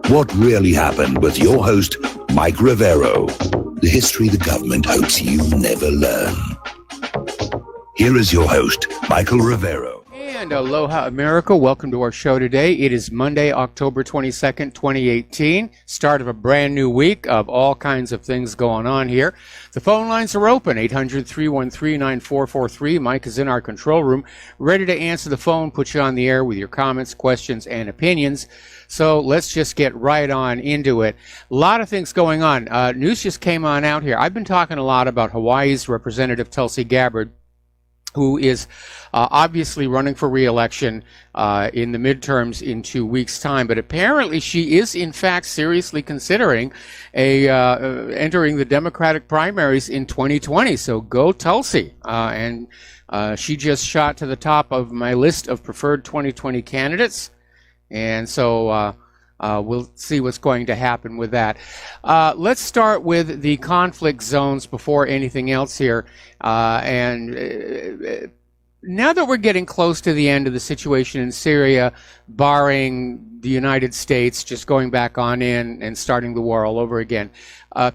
What really happened with your host, Mike Rivero. The history the government hopes you never learn. Here is your host, Michael Rivero. And aloha, America. Welcome to our show today. It is Monday, October 22nd, 2018. Start of a brand new week of all kinds of things going on here. The phone lines are open, 800-313-9443. Mike is in our control room, ready to answer the phone, put you on the air with your comments, questions, and opinions. So let's just get right on into it. A lot of things going on. News just came on out here. I've been talking a lot about Hawaii's Representative Tulsi Gabbard, who is obviously running for re-election in the midterms in 2 weeks' time. But apparently she is, in fact, seriously considering entering the Democratic primaries in 2020. So go Tulsi. And she just shot to the top of my list of preferred 2020 candidates. And so we'll see what's going to happen with that. Let's start with the conflict zones before anything else here. And now that we're getting close to the end of the situation in Syria, barring the United States just going back on in and starting the war all over again,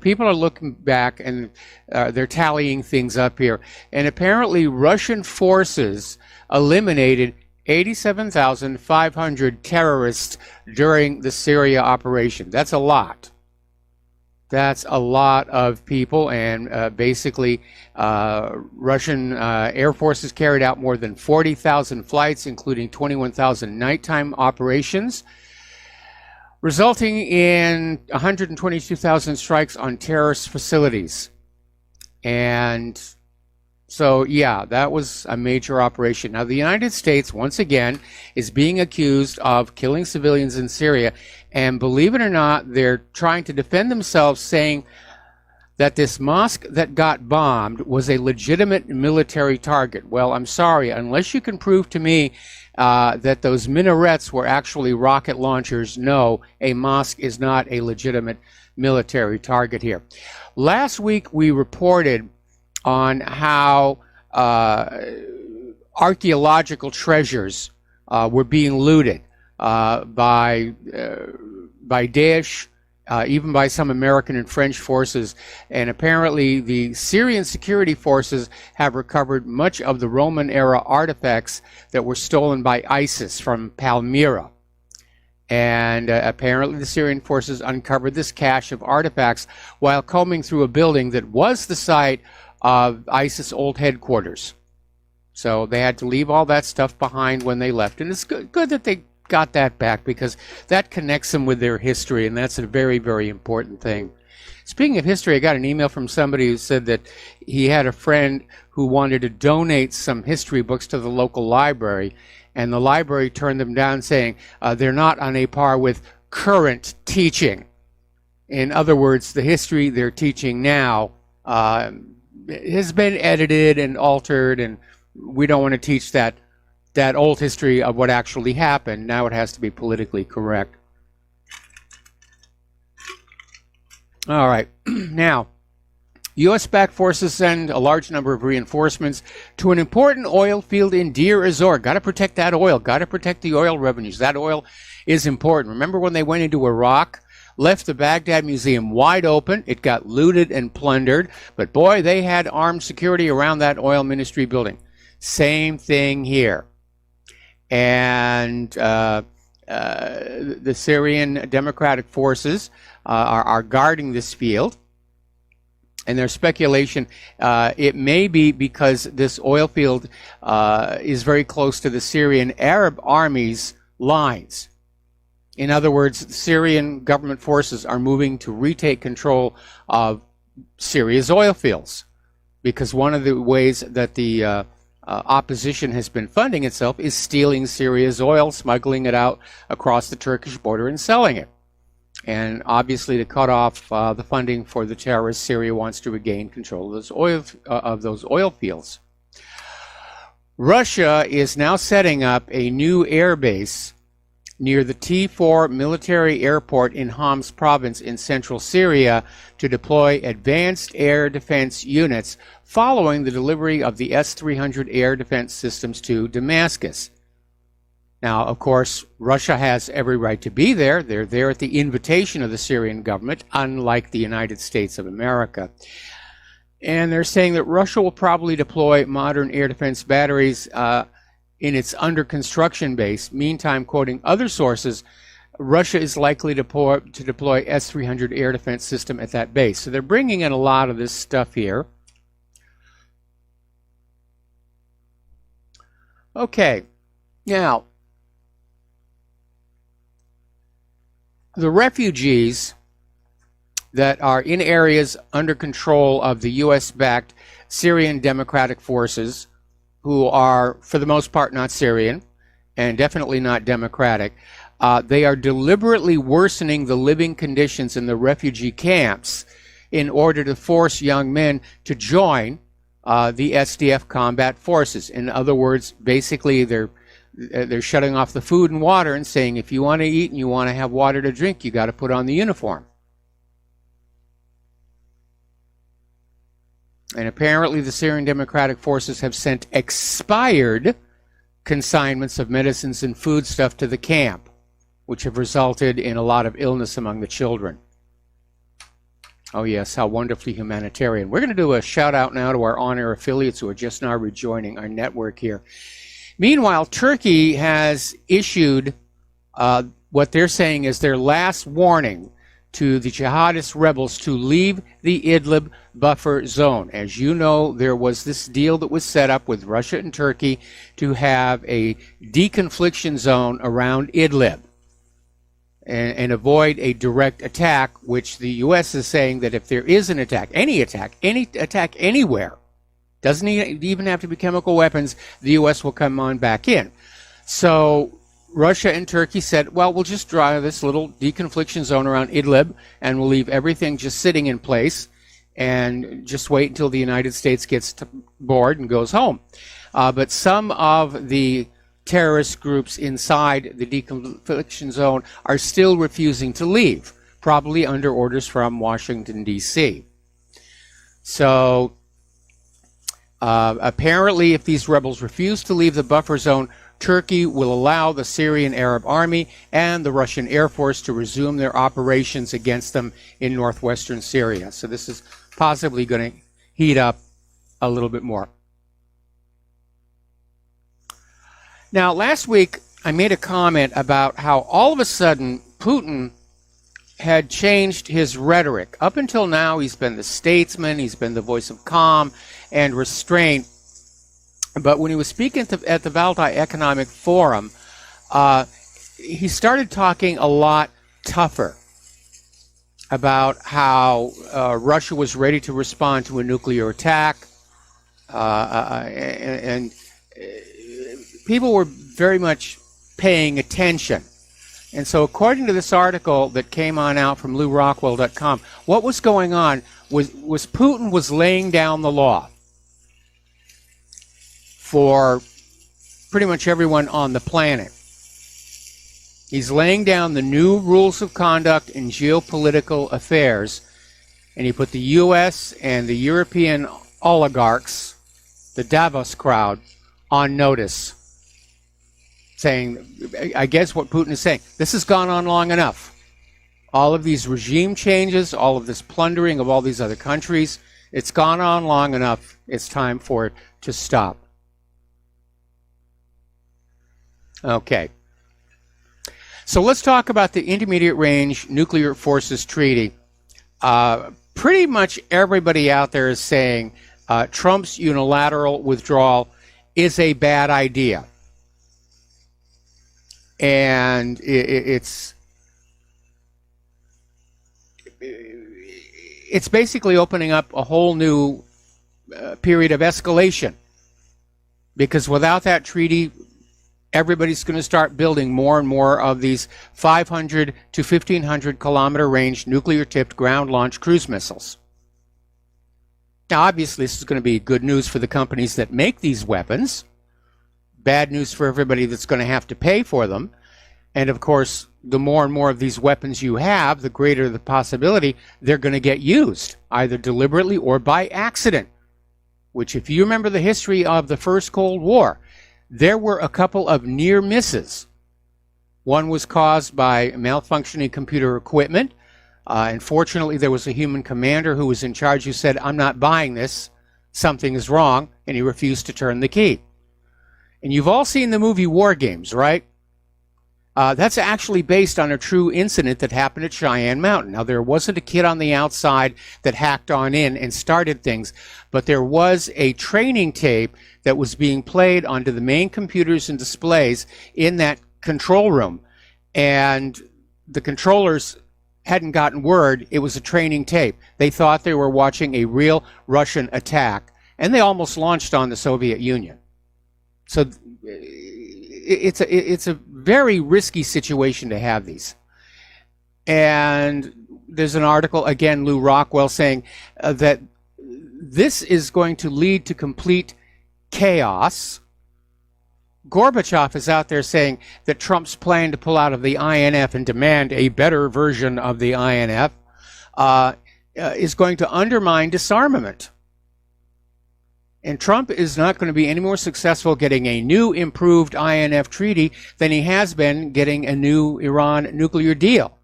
people are looking back and they're tallying things up here. And apparently Russian forces eliminated 87,500 terrorists during the Syria operation. That's a lot. That's a lot of people, and basically Russian air forces carried out more than 40,000 flights, including 21,000 nighttime operations, resulting in 122,000 strikes on terrorist facilities. And so, yeah, that was a major operation. Now, the United States, once again, is being accused of killing civilians in Syria. And believe it or not, they're trying to defend themselves, saying that this mosque that got bombed was a legitimate military target. Well, I'm sorry, unless you can prove to me that those minarets were actually rocket launchers, no, a mosque is not a legitimate military target here. Last week, we reported on how archaeological treasures were being looted by Daesh, even by some American and French forces. And apparently the Syrian security forces have recovered much of the Roman-era artifacts that were stolen by ISIS from Palmyra. And apparently the Syrian forces uncovered this cache of artifacts while combing through a building that was the site of ISIS old headquarters. So they had to leave all that stuff behind when they left. And it's good that they got that back, because that connects them with their history, and that's a very, very important thing. Speaking of history, I got an email from somebody who said that he had a friend who wanted to donate some history books to the local library, and the library turned them down, saying they're not on a par with current teaching. In other words, the history they're teaching now has been edited and altered, and we don't want to teach that old history of what actually happened. Now it has to be politically correct. All right. Now, U.S.-backed forces send a large number of reinforcements to an important oil field in Deir ez-Zor. Got to protect that oil. Got to protect the oil revenues. That oil is important. Remember when they went into Iraq? Left the Baghdad Museum wide open. It got looted and plundered. But boy, they had armed security around that oil ministry building. Same thing here. And the Syrian Democratic forces are guarding this field. And there's speculation it may be because this oil field is very close to the Syrian Arab army's lines. In other words, Syrian government forces are moving to retake control of Syria's oil fields, because one of the ways that the opposition has been funding itself is stealing Syria's oil, smuggling it out across the Turkish border and selling it. And obviously, to cut off the funding for the terrorists, Syria wants to regain control of those oil fields. Russia is now setting up a new air base near the T4 military airport in Homs province in central Syria to deploy advanced air defense units following the delivery of the S-300 air defense systems to Damascus. Now, of course, Russia has every right to be there. They're there at the invitation of the Syrian government, unlike the United States of America. And they're saying that Russia will probably deploy modern air defense batteries in its under construction base. Meantime, quoting other sources, Russia is likely to deploy S-300 air defense system at that base. So they're bringing in a lot of this stuff here. Okay, now, the refugees that are in areas under control of the U.S.-backed Syrian Democratic Forces, who are, for the most part, not Syrian and definitely not democratic, they are deliberately worsening the living conditions in the refugee camps in order to force young men to join the SDF combat forces. In other words, basically they're shutting off the food and water and saying, if you want to eat and you want to have water to drink, you got to put on the uniform. And apparently the Syrian Democratic Forces have sent expired consignments of medicines and foodstuff to the camp, which have resulted in a lot of illness among the children. Oh yes, how wonderfully humanitarian. We're going to do a shout out now to our on-air affiliates who are just now rejoining our network here. Meanwhile, Turkey has issued what they're saying is their last warning to the jihadist rebels to leave the Idlib buffer zone. As you know, there was this deal that was set up with Russia and Turkey to have a deconfliction zone around Idlib and avoid a direct attack, which the U.S. is saying that if there is an attack, any attack anywhere, doesn't even have to be chemical weapons, the U.S. will come on back in. So Russia and Turkey said, well, we'll just draw this little deconfliction zone around Idlib, and we'll leave everything just sitting in place and just wait until the United States gets bored and goes home. But some of the terrorist groups inside the deconfliction zone are still refusing to leave, probably under orders from Washington, D.C. So apparently, if these rebels refuse to leave the buffer zone, Turkey will allow the Syrian Arab Army and the Russian Air Force to resume their operations against them in northwestern Syria. So this is possibly going to heat up a little bit more. Now, last week, I made a comment about how all of a sudden Putin had changed his rhetoric. Up until now, he's been the statesman, he's been the voice of calm and restraint. But when he was speaking at the Valdai Economic Forum, he started talking a lot tougher about how Russia was ready to respond to a nuclear attack. And people were very much paying attention. And so according to this article that came on out from LouRockwell.com, what was going on was Putin was laying down the law for pretty much everyone on the planet. He's laying down the new rules of conduct in geopolitical affairs, and he put the U.S. and the European oligarchs, the Davos crowd, on notice, saying, I guess what Putin is saying, this has gone on long enough. All of these regime changes, all of this plundering of all these other countries, it's gone on long enough. It's time for it to stop. Okay. So let's talk about the Intermediate Range Nuclear Forces Treaty. Pretty much everybody out there is saying Trump's unilateral withdrawal is a bad idea. And it's basically opening up a whole new period of escalation. Because without that treaty, everybody's going to start building more and more of these 500 to 1,500 kilometer range nuclear-tipped ground-launched cruise missiles. Now, obviously, this is going to be good news for the companies that make these weapons. Bad news for everybody that's going to have to pay for them. And, of course, the more and more of these weapons you have, the greater the possibility they're going to get used, either deliberately or by accident. Which, if you remember the history of the first Cold War, there were a couple of near misses One was caused by malfunctioning computer equipment. And fortunately, there was a human commander who was in charge who said, "I'm not buying this. Something is wrong," and he refused to turn the key. And you've all seen the movie War Games, right? That's actually based on a true incident that happened at Cheyenne Mountain. Now, there wasn't a kid on the outside that hacked on in and started things, but there was a training tape that was being played onto the main computers and displays in that control room. And the controllers hadn't gotten word it was a training tape. They thought they were watching a real Russian attack, and they almost launched on the Soviet Union. So it's a very risky situation to have these. And there's an article, again, Lou Rockwell, saying that this is going to lead to complete chaos. Gorbachev is out there saying that Trump's plan to pull out of the INF and demand a better version of the INF is going to undermine disarmament. And Trump is not going to be any more successful getting a new, improved INF treaty than he has been getting a new Iran nuclear deal.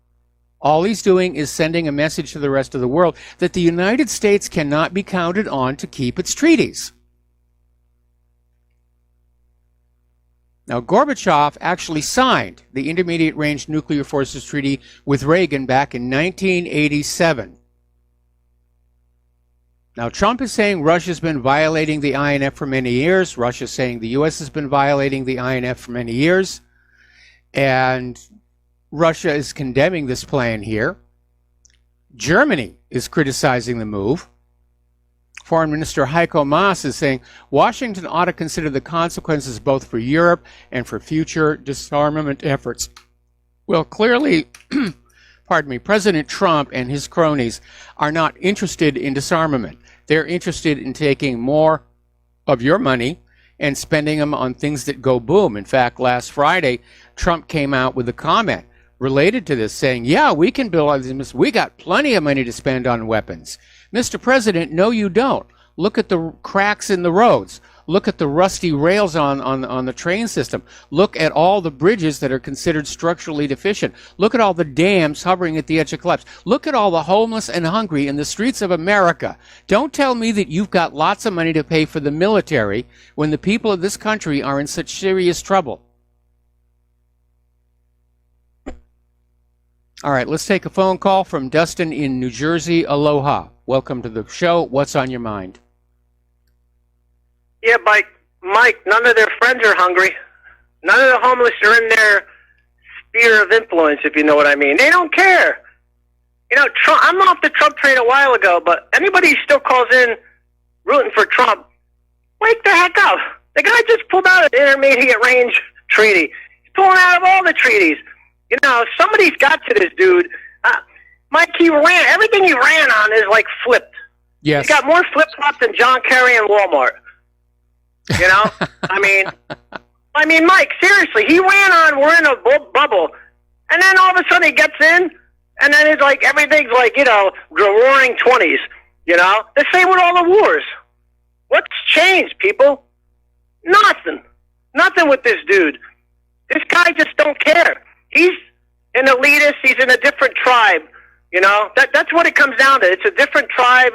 All he's doing is sending a message to the rest of the world that the United States cannot be counted on to keep its treaties. Now, Gorbachev actually signed the Intermediate Range Nuclear Forces Treaty with Reagan back in 1987. Now, Trump is saying Russia's been violating the INF for many years. Russia's saying the U.S. has been violating the INF for many years. And Russia is condemning this plan here. Germany is criticizing the move. Foreign Minister Heiko Maas is saying Washington ought to consider the consequences both for Europe and for future disarmament efforts. Well, clearly, President Trump and his cronies are not interested in disarmament. They're interested in taking more of your money and spending them on things that go boom. In fact, last Friday, Trump came out with a comment related to this saying, yeah, we can build all these. We got plenty of money to spend on weapons. Mr. President, no, you don't. Look at the cracks in the roads. Look at the rusty rails on the train system. Look at all the bridges that are considered structurally deficient. Look at all the dams hovering at the edge of collapse. Look at all the homeless and hungry in the streets of America. Don't tell me that you've got lots of money to pay for the military when the people of this country are in such serious trouble. All right, let's take a phone call from Dustin in New Jersey. Aloha. Welcome to the show. What's on your mind? Yeah, Mike, none of their friends are hungry. None of the homeless are in their sphere of influence, if you know what I mean. They don't care. You know, Trump, I'm off the Trump train a while ago, but anybody who still calls in rooting for Trump, wake the heck up. The guy just pulled out an intermediate range treaty. He's pulling out of all the treaties. You know, somebody's got to this dude. Mike, everything he ran on is like flipped. Yes. He got more flip-flops than John Kerry and Walmart. You know, I mean, Mike, seriously, he ran on, we're in a bubble, and then all of a sudden he gets in, and then it's like, everything's like, you know, the roaring 20s, you know? The same with all the wars. What's changed, people? Nothing. Nothing with this dude. This guy just don't care. He's an elitist, he's in a different tribe, you know? That's what it comes down to. It's a different tribe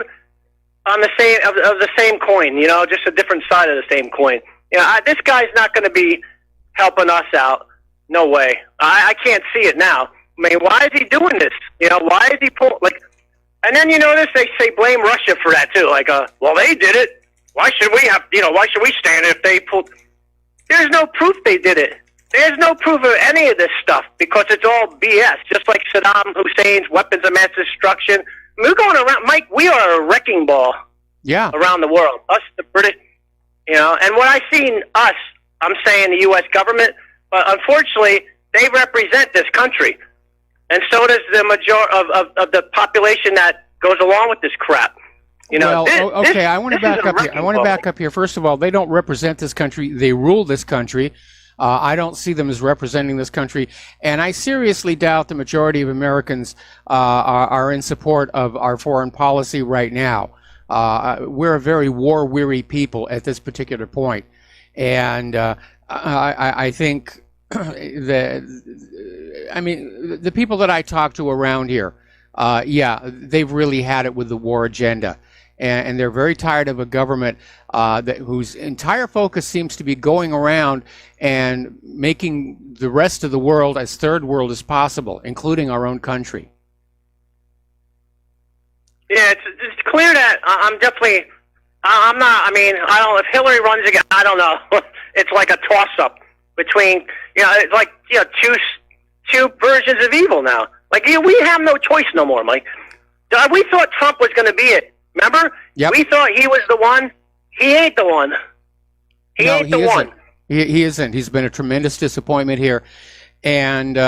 on the same of the same coin, you know, just a different side of the same coin. You know, this guy's not going to be helping us out. No way. I can't see it now. I mean, why is he doing this? You know, why is he and then you notice they say blame Russia for that too. Like, well, they did it. Why should we why should we stand it if they pulled? There's no proof they did it. There's no proof of any of this stuff because it's all BS. Just like Saddam Hussein's weapons of mass destruction. We're going around, Mike, we are a wrecking ball around the world. Us, the British, you know, and when I seen us, I'm saying the U.S. government, but unfortunately, they represent this country. And so does the majority of the population that goes along with this crap. You know, okay, I want to back up here. I want to back up here. First of all, they don't represent this country. They rule this country. I don't see them as representing this country, and I seriously doubt the majority of Americans are in support of our foreign policy right now. We're a very war-weary people at this particular point, and I think the people that I talk to around here, they've really had it with the war agenda. And they're very tired of a government whose entire focus seems to be going around and making the rest of the world as third world as possible, including our own country. Yeah, it's clear that I'm not. I mean, I don't. If Hillary runs again, I don't know. It's like a toss-up between, it's like two versions of evil now. Like we have no choice no more, Mike. We thought Trump was going to be it. Remember? Yep. We thought he was the one. He ain't the one. He ain't the one. He isn't. He's been a tremendous disappointment here. And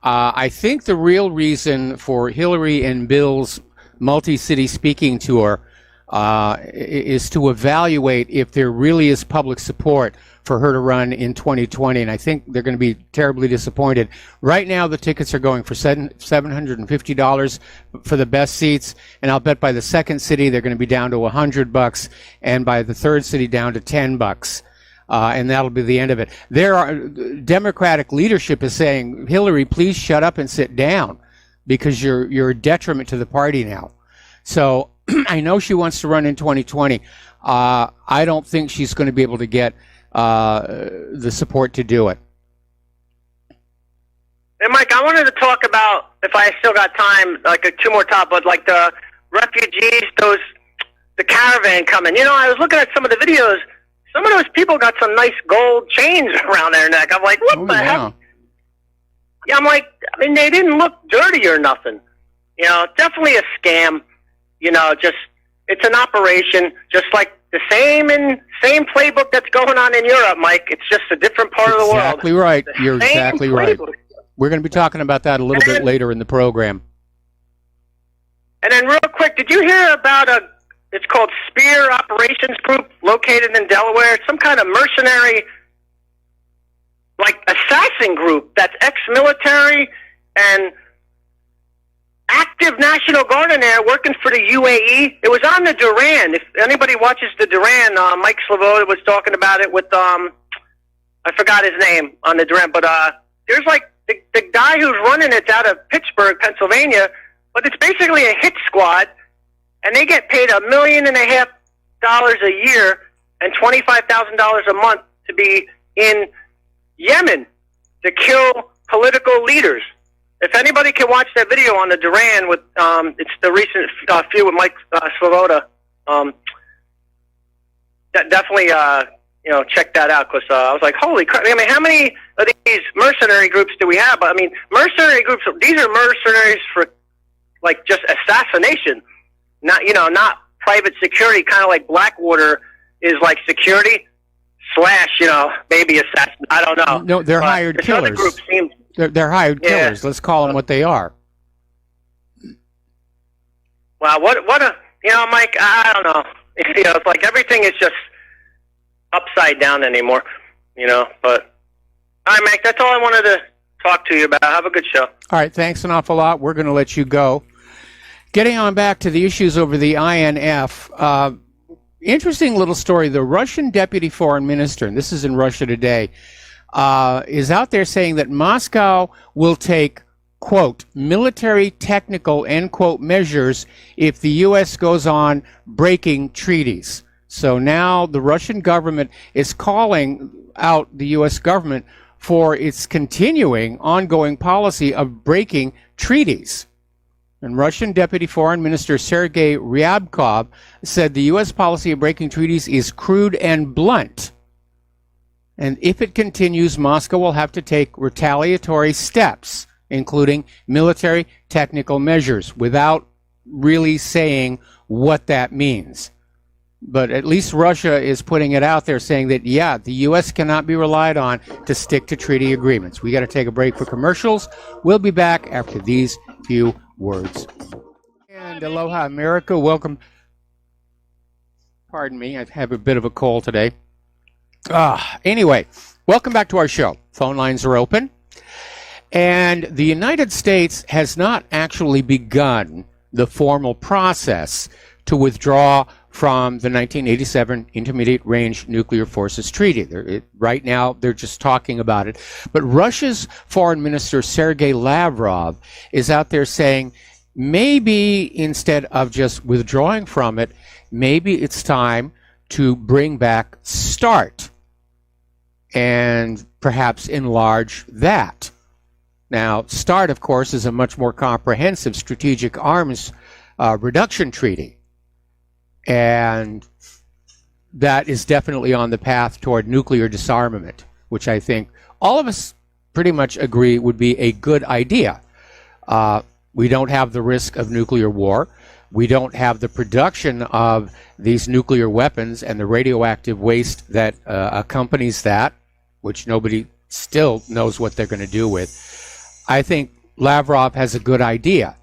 I think the real reason for Hillary and Bill's multi-city speaking tour is to evaluate if there really is public support for her to run in 2020, and I think they're going to be terribly disappointed. Right now, the tickets are going for $750 for the best seats, and I'll bet by the second city they're going to be down to $100, and by the third city down to $10, and that'll be the end of it. Democratic leadership is saying, Hillary, please shut up and sit down, because you're a detriment to the party now. So I know she wants to run in 2020. I don't think she's going to be able to get the support to do it. Hey, Mike, I wanted to talk about, if I still got time, like two more topics, but like the refugees, the caravan coming. I was looking at some of the videos. Some of those people got some nice gold chains around their neck. I'm like, what the heck? Yeah, I'm like, I mean, they didn't look dirty or nothing. Definitely a scam. It's an operation, just like the same playbook that's going on in Europe, Mike. It's just a different part of the world. Exactly right. You're exactly right. We're going to be talking about that a little bit later in the program. And then real quick, did you hear about it's called Spear Operations Group located in Delaware? It's some kind of mercenary, like assassin group that's ex-military and active National Guard in there working for the UAE. It was on the Duran. If anybody watches the Duran, Mike Sloboda was talking about it with, I forgot his name on the Duran, but there's like the guy who's running it's out of Pittsburgh, Pennsylvania, but it's basically a hit squad, and they get paid $1.5 million a year and $25,000 a month to be in Yemen to kill political leaders. If anybody can watch that video on the Duran with, it's the recent feud with Mike Sloboda. Definitely, check that out, because I was like, holy crap! I mean, how many of these mercenary groups do we have? I mean, mercenary groups. These are mercenaries for, like, just assassination, not private security. Kind of like Blackwater is like security / maybe assassin. I don't know. No, they're hired killers. Other group seems. They're hired killers. Let's call them what they are. Wow, what a, Mike, I don't know. It's like everything is just upside down anymore, but all right, Mike, that's all I wanted to talk to you about. Have a good show. All right, thanks an awful lot. We're going to let you go. Getting on back to the issues over the INF, interesting little story. The Russian deputy foreign minister, and this is in Russia Today, is out there saying that Moscow will take, quote, military technical, end quote, measures if the U.S. goes on breaking treaties. So now the Russian government is calling out the U.S. government for its continuing ongoing policy of breaking treaties. And Russian Deputy Foreign Minister Sergei Ryabkov said the U.S. policy of breaking treaties is crude and blunt. And if it continues, Moscow will have to take retaliatory steps, including military technical measures, without really saying what that means. But at least Russia is putting it out there, saying that, yeah, the U.S. cannot be relied on to stick to treaty agreements. We got to take a break for commercials. We'll be back after these few words. And aloha, America. Welcome. Pardon me, I have a bit of a cold today. Anyway, welcome back to our show. Phone lines are open. And the United States has not actually begun the formal process to withdraw from the 1987 Intermediate Range Nuclear Forces Treaty. Right now, they're just talking about it. But Russia's Foreign Minister Sergei Lavrov is out there saying, maybe instead of just withdrawing from it, maybe it's time to bring back START and perhaps enlarge that. Now, START, of course, is a much more comprehensive strategic arms reduction treaty. And that is definitely on the path toward nuclear disarmament, which I think all of us pretty much agree would be a good idea. We don't have the risk of nuclear war. We don't have the production of these nuclear weapons and the radioactive waste that accompanies that, which nobody still knows what they're going to do with. I think Lavrov has a good idea.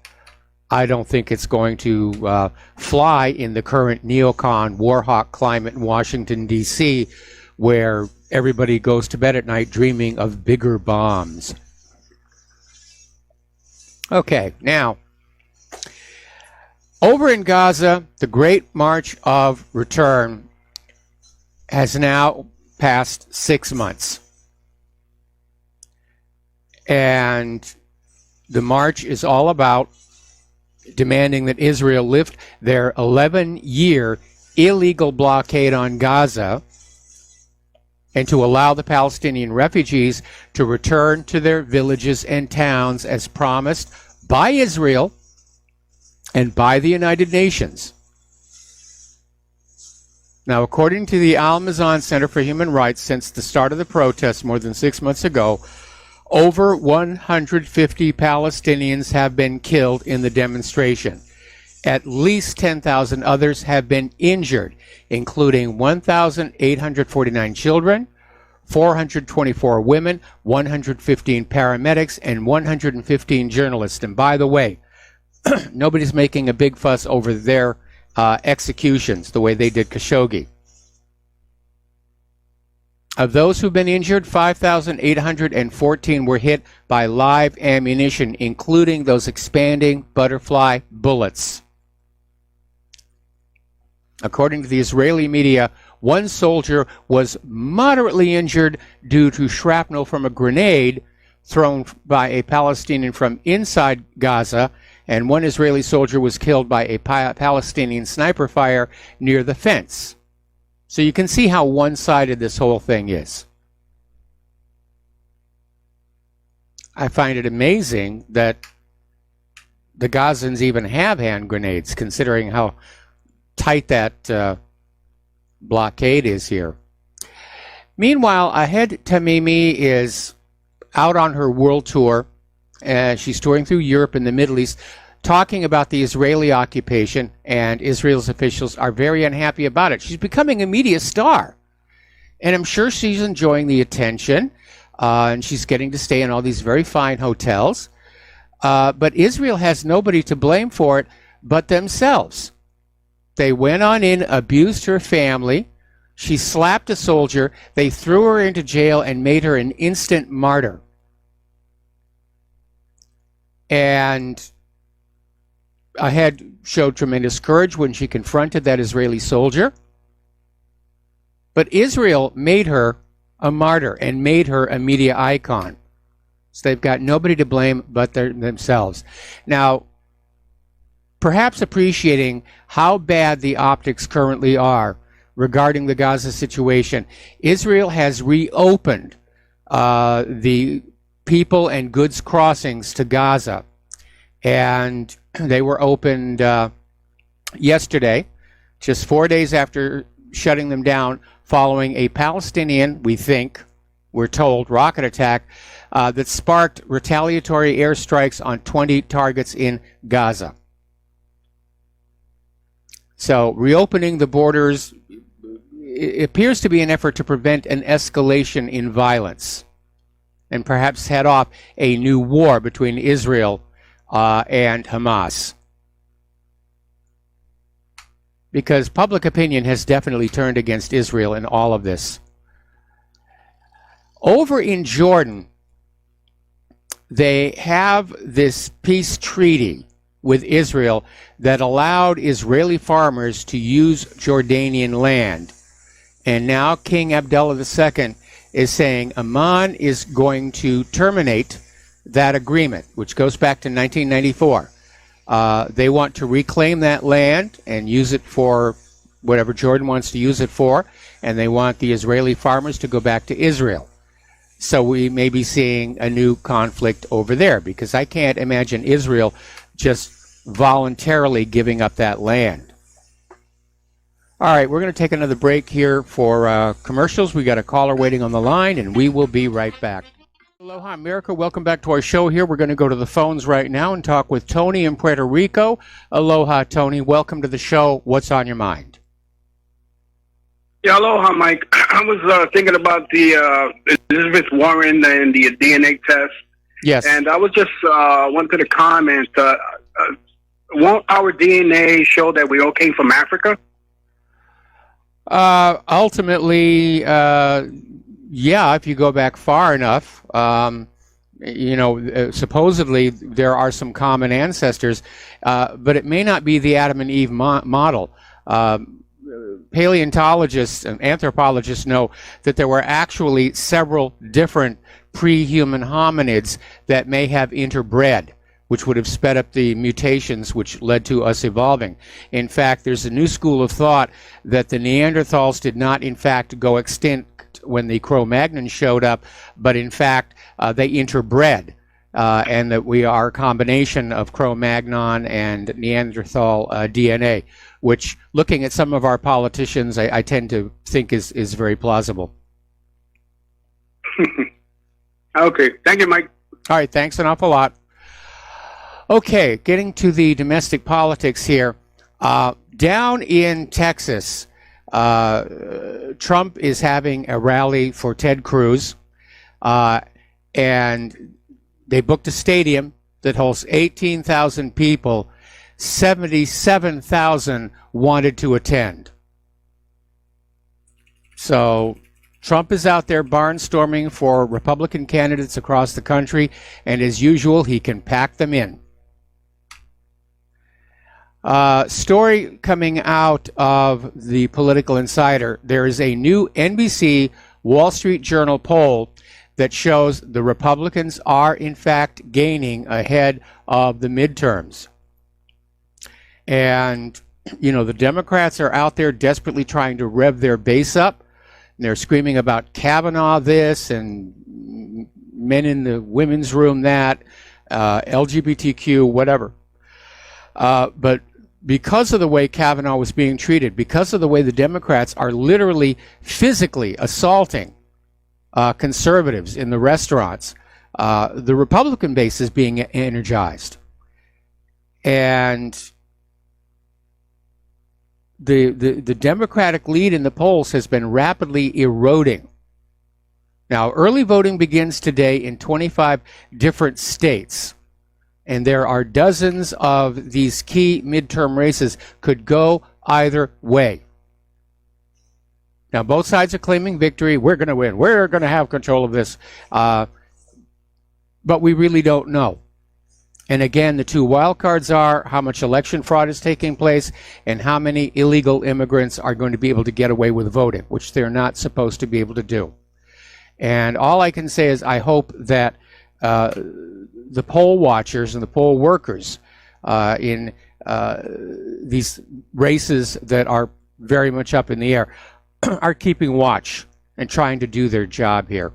I don't think it's going to fly in the current neocon warhawk climate in Washington, D.C., where everybody goes to bed at night dreaming of bigger bombs. Okay, now, over in Gaza, the Great March of Return has now passed 6 months. And the march is all about demanding that Israel lift their 11-year illegal blockade on Gaza and to allow the Palestinian refugees to return to their villages and towns as promised by Israel and by the United Nations. Now, according to the Al-Mazan Center for Human Rights, since the start of the protests more than 6 months ago, over 150 Palestinians have been killed in the demonstration. At least 10,000 others have been injured, including 1,849 children, 424 women, 115 paramedics, and 115 journalists. And by the way, nobody's making a big fuss over their executions, the way they did Khashoggi. Of those who've been injured, 5,814 were hit by live ammunition, including those expanding butterfly bullets. According to the Israeli media, one soldier was moderately injured due to shrapnel from a grenade thrown by a Palestinian from inside Gaza, and one Israeli soldier was killed by a Palestinian sniper fire near the fence. So you can see how one-sided this whole thing is. I find it amazing that the Gazans even have hand grenades, considering how tight that blockade is here. Meanwhile, Ahed Tamimi is out on her world tour. She's touring through Europe and the Middle East, talking about the Israeli occupation, and Israel's officials are very unhappy about it. She's becoming a media star, and I'm sure she's enjoying the attention, and she's getting to stay in all these very fine hotels. But Israel has nobody to blame for it but themselves. They went on in, abused her family. She slapped a soldier. They threw her into jail and made her an instant martyr. And Ahed showed tremendous courage when she confronted that Israeli soldier. But Israel made her a martyr and made her a media icon. So they've got nobody to blame but themselves. Now, perhaps appreciating how bad the optics currently are regarding the Gaza situation, Israel has reopened the people and goods crossings to Gaza. And they were opened yesterday, just 4 days after shutting them down, following a Palestinian, we're told, rocket attack that sparked retaliatory airstrikes on 20 targets in Gaza. So reopening the borders, it appears to be an effort to prevent an escalation in violence and perhaps head off a new war between Israel and Hamas. Because public opinion has definitely turned against Israel in all of this. Over in Jordan, they have this peace treaty with Israel that allowed Israeli farmers to use Jordanian land. And now King Abdullah II is saying Amman is going to terminate that agreement, which goes back to 1994. They want to reclaim that land and use it for whatever Jordan wants to use it for, and they want the Israeli farmers to go back to Israel. So we may be seeing a new conflict over there, because I can't imagine Israel just voluntarily giving up that land. All right, we're going to take another break here for commercials. We got a caller waiting on the line, and we will be right back. Aloha, America. Welcome back to our show here. We're going to go to the phones right now and talk with Tony in Puerto Rico. Aloha, Tony. Welcome to the show. What's on your mind? Yeah, aloha, Mike. I was thinking about the Elizabeth Warren and the DNA test. Yes. And I was just wanted to comment, won't our DNA show that we all came from Africa? Ultimately, yeah, if you go back far enough. Supposedly there are some common ancestors, but it may not be the Adam and Eve model. Paleontologists and anthropologists know that there were actually several different pre-human hominids that may have interbred, which would have sped up the mutations which led to us evolving. In fact, there's a new school of thought that the Neanderthals did not, in fact, go extinct when the Cro-Magnons showed up, but in fact, they interbred, and that we are a combination of Cro-Magnon and Neanderthal DNA, which, looking at some of our politicians, I tend to think is very plausible. Okay. Thank you, Mike. All right. Thanks an awful lot. Okay. Getting to the domestic politics here. Down in Texas, Trump is having a rally for Ted Cruz, and they booked a stadium that holds 18,000 people. 77,000 wanted to attend. So Trump is out there barnstorming for Republican candidates across the country, and as usual, he can pack them in. Story coming out of the Political Insider. There is a new NBC Wall Street Journal poll that shows the Republicans are, in fact, gaining ahead of the midterms. And, the Democrats are out there desperately trying to rev their base up. And they're screaming about Kavanaugh this and men in the women's room that, LGBTQ, whatever. But because of the way Kavanaugh was being treated, because of the way the Democrats are literally physically assaulting conservatives in the restaurants, the Republican base is being energized. And the Democratic lead in the polls has been rapidly eroding. Now, early voting begins today in 25 different states, and there are dozens of these key midterm races could go either way. Now, both sides are claiming victory. We're going to win. We're going to have control of this. But we really don't know. And again, the two wild cards are how much election fraud is taking place and how many illegal immigrants are going to be able to get away with voting, which they're not supposed to be able to do. And all I can say is I hope that the poll watchers and the poll workers in these races that are very much up in the air are keeping watch and trying to do their job here.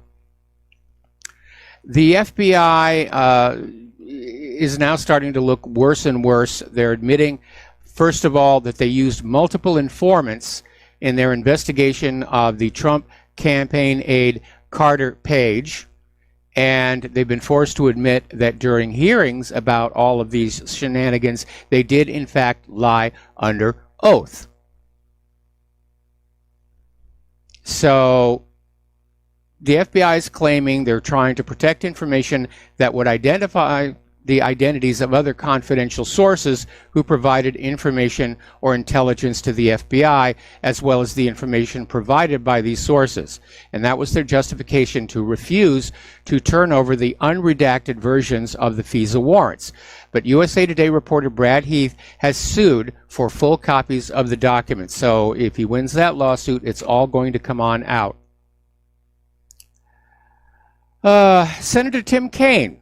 The FBI is now starting to look worse and worse. They're admitting, first of all, that they used multiple informants in their investigation of the Trump campaign aide Carter Page, and they've been forced to admit that during hearings about all of these shenanigans, they did in fact lie under oath. So the FBI is claiming they're trying to protect information that would identify the identities of other confidential sources who provided information or intelligence to the FBI, as well as the information provided by these sources. And that was their justification to refuse to turn over the unredacted versions of the FISA warrants. But USA Today reporter Brad Heath has sued for full copies of the documents. So if he wins that lawsuit, it's all going to come on out. Senator Tim Kaine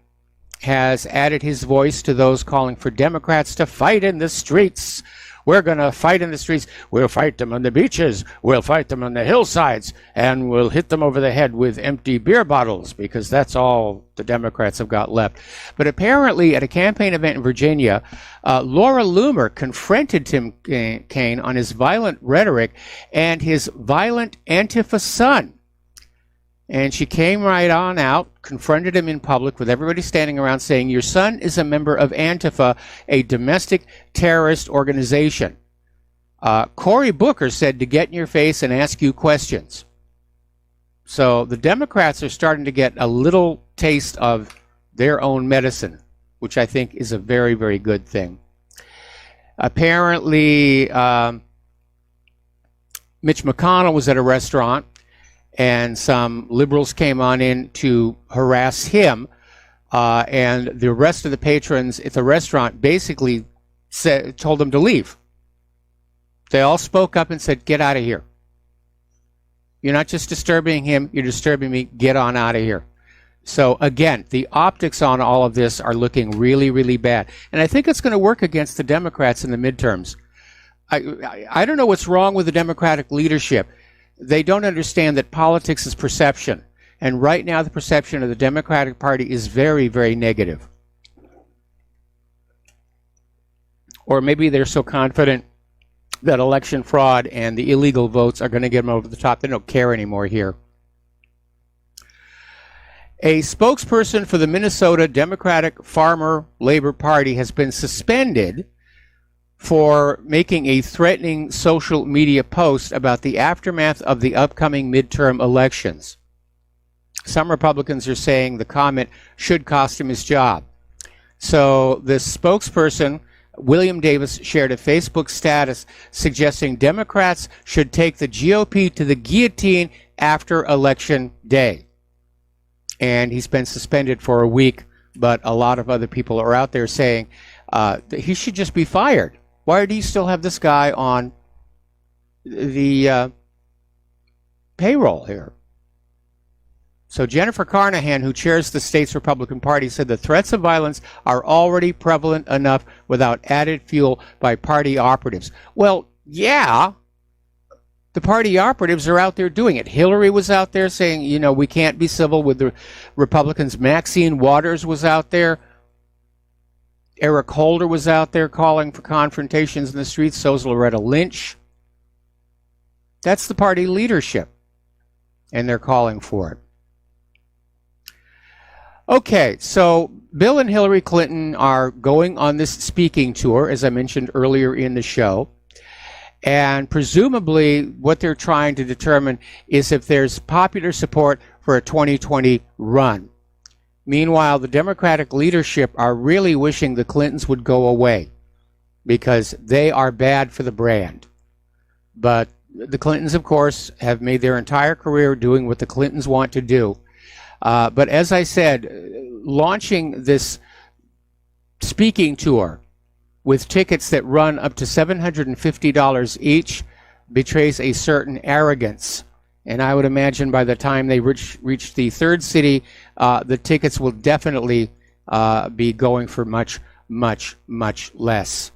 has added his voice to those calling for Democrats to fight in the streets. We're going to fight in the streets. We'll fight them on the beaches. We'll fight them on the hillsides. And we'll hit them over the head with empty beer bottles, because that's all the Democrats have got left. But apparently at a campaign event in Virginia, Laura Loomer confronted Tim Kaine on his violent rhetoric and his violent Antifa son. And she came right on out, confronted him in public with everybody standing around saying, your son is a member of Antifa, a domestic terrorist organization. Cory Booker said to get in your face and ask you questions. So the Democrats are starting to get a little taste of their own medicine, which I think is a very, very good thing. Apparently, Mitch McConnell was at a restaurant, and some liberals came on in to harass him, and the rest of the patrons at the restaurant basically told him to leave. They all spoke up and said, get out of here. You're not just disturbing him, you're disturbing me. Get on out of here. So again, the optics on all of this are looking really, really bad. And I think it's going to work against the Democrats in the midterms. I don't know what's wrong with the Democratic leadership. They don't understand that politics is perception. And right now, the perception of the Democratic Party is very, very negative. Or maybe they're so confident that election fraud and the illegal votes are going to get them over the top. They don't care anymore here. A spokesperson for the Minnesota Democratic Farmer Labor Party has been suspended for making a threatening social media post about the aftermath of the upcoming midterm elections. Some Republicans are saying the comment should cost him his job. So this spokesperson, William Davis, shared a Facebook status suggesting Democrats should take the GOP to the guillotine after Election Day. And he's been suspended for a week, but a lot of other people are out there saying that he should just be fired. Why do you still have this guy on the payroll here? So Jennifer Carnahan, who chairs the state's Republican Party, said the threats of violence are already prevalent enough without added fuel by party operatives. Well, yeah, the party operatives are out there doing it. Hillary was out there saying, you know, we can't be civil with the Republicans. Maxine Waters was out there. Eric Holder was out there calling for confrontations in the streets. So's Loretta Lynch. That's the party leadership, and they're calling for it. Okay, so Bill and Hillary Clinton are going on this speaking tour, as I mentioned earlier in the show, and presumably what they're trying to determine is if there's popular support for a 2020 run. Meanwhile, the Democratic leadership are really wishing the Clintons would go away because they are bad for the brand. But the Clintons, of course, have made their entire career doing what the Clintons want to do. But as I said, launching this speaking tour with tickets that run up to $750 each betrays a certain arrogance. And I would imagine by the time they reach the third city, the tickets will definitely be going for much, much, much less.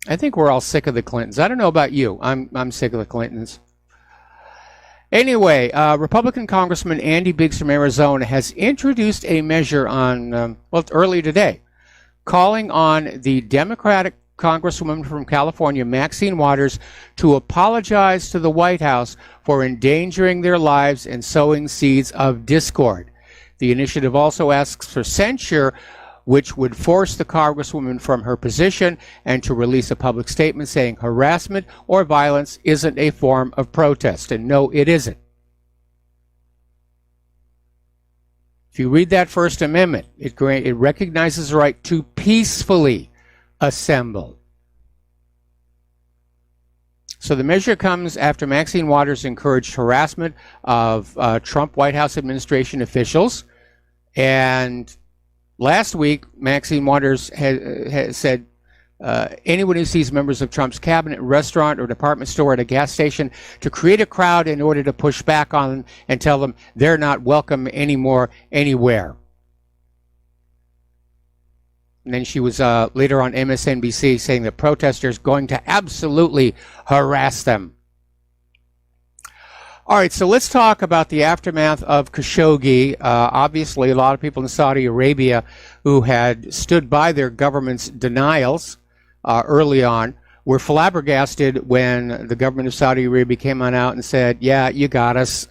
I think we're all sick of the Clintons. I don't know about you. I'm sick of the Clintons. Anyway, Republican Congressman Andy Biggs from Arizona has introduced a measure on, early today, calling on the Democratic Congresswoman from California, Maxine Waters, to apologize to the White House for endangering their lives and sowing seeds of discord. The initiative also asks for censure, which would force the Congresswoman from her position and to release a public statement saying harassment or violence isn't a form of protest. And no, it isn't. If you read that First Amendment, it recognizes the right to peacefully assemble. So the measure comes after Maxine Waters encouraged harassment of Trump White House administration officials. And last week, Maxine Waters had said, anyone who sees members of Trump's cabinet, restaurant, or department store at a gas station to create a crowd in order to push back on them and tell them they're not welcome anymore anywhere. And then she was later on MSNBC saying that protesters going to absolutely harass them. All right, so let's talk about the aftermath of Khashoggi. Obviously, a lot of people in Saudi Arabia who had stood by their government's denials early on were flabbergasted when the government of Saudi Arabia came on out and said, yeah, you got us.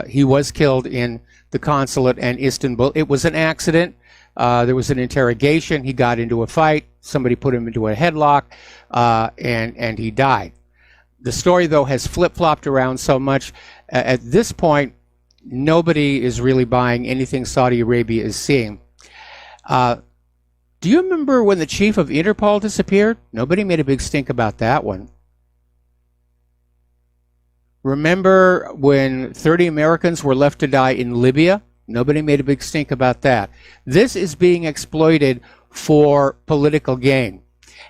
He was killed in the consulate in Istanbul. It was an accident. There was an interrogation. He got into a fight. Somebody put him into a headlock, and he died. The story, though, has flip-flopped around so much. At this point, nobody is really buying anything Saudi Arabia is seeing. Do you remember when the chief of Interpol disappeared? Nobody made a big stink about that one. Remember when 30 Americans were left to die in Libya? Nobody made a big stink about that. This is being exploited for political gain.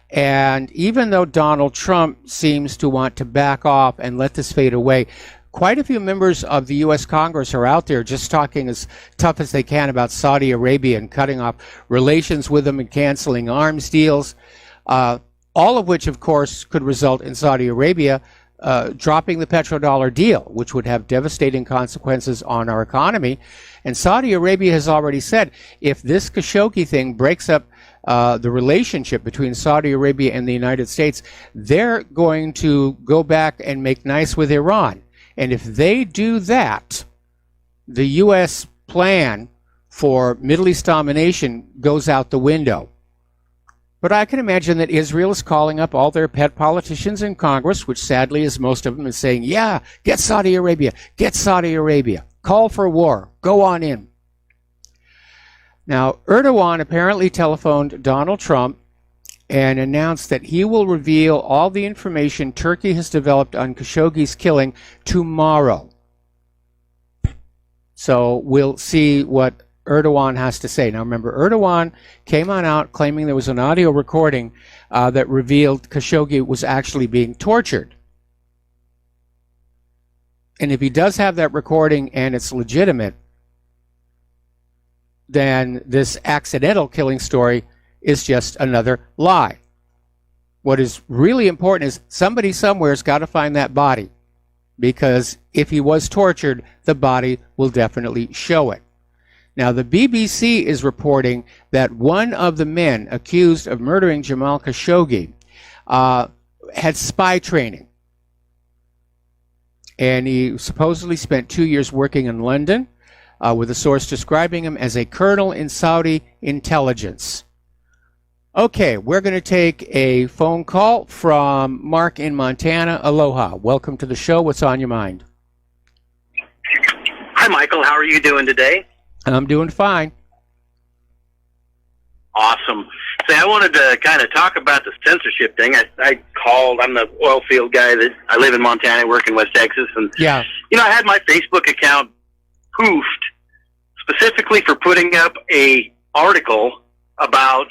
And even though Donald Trump seems to want to back off and let this fade away, quite a few members of the U.S. Congress are out there just talking as tough as they can about Saudi Arabia and cutting off relations with them and canceling arms deals, all of which, of course, could result in Saudi Arabia dropping the petrodollar deal, which would have devastating consequences on our economy. And Saudi Arabia has already said if this Khashoggi thing breaks up the relationship between Saudi Arabia and the United States, they're going to go back and make nice with Iran. And if they do that, the U.S. plan for Middle East domination goes out the window. But I can imagine that Israel is calling up all their pet politicians in Congress, which sadly is most of them, and saying, yeah, get Saudi Arabia, call for war, go on in. Now, Erdogan apparently telephoned Donald Trump and announced that he will reveal all the information Turkey has developed on Khashoggi's killing tomorrow. So we'll see what Erdogan has to say. Now remember, Erdogan came on out claiming there was an audio recording that revealed Khashoggi was actually being tortured. And if he does have that recording and it's legitimate, then this accidental killing story is just another lie. What is really important is somebody somewhere's got to find that body, because if he was tortured, the body will definitely show it. Now, the BBC is reporting that one of the men accused of murdering Jamal Khashoggi had spy training. And he supposedly spent 2 years working in London, with a source describing him as a colonel in Saudi intelligence. Okay, we're going to take a phone call from Mark in Montana. Aloha. Welcome to the show. What's on your mind? Hi, Michael. How are you doing today? I'm doing fine. Awesome. Say, I wanted to kind of talk about the censorship thing. I called. I'm the oil field guy. That I live in Montana, work in West Texas, and yeah, I had my Facebook account poofed specifically for putting up a article about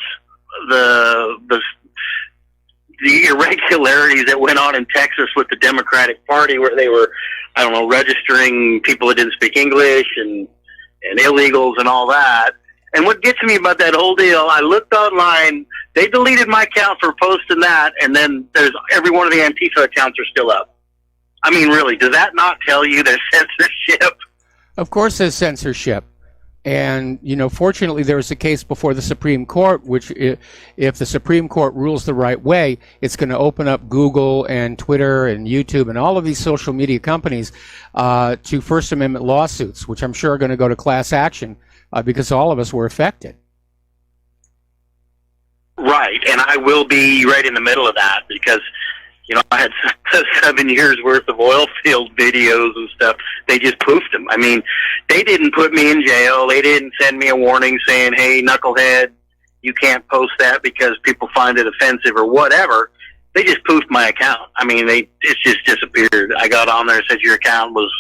the irregularities that went on in Texas with the Democratic Party, where they were, registering people that didn't speak English and illegals and all that. And what gets me about that whole deal, I looked online, they deleted my account for posting that, and then there's every one of the Antifa accounts are still up. I mean, really, does that not tell you there's censorship? Of course there's censorship. And, fortunately, there is a case before the Supreme Court, which if the Supreme Court rules the right way, it's going to open up Google and Twitter and YouTube and all of these social media companies to First Amendment lawsuits, which I'm sure are going to go to class action because all of us were affected. Right, and I will be right in the middle of that because, You know, I had 7 years worth of oil field videos and stuff. They just poofed them. I mean, they didn't put me in jail. They didn't send me a warning saying, hey, knucklehead, you can't post that because people find it offensive or whatever. They just poofed my account. I mean, it just disappeared. I got on there and said your account was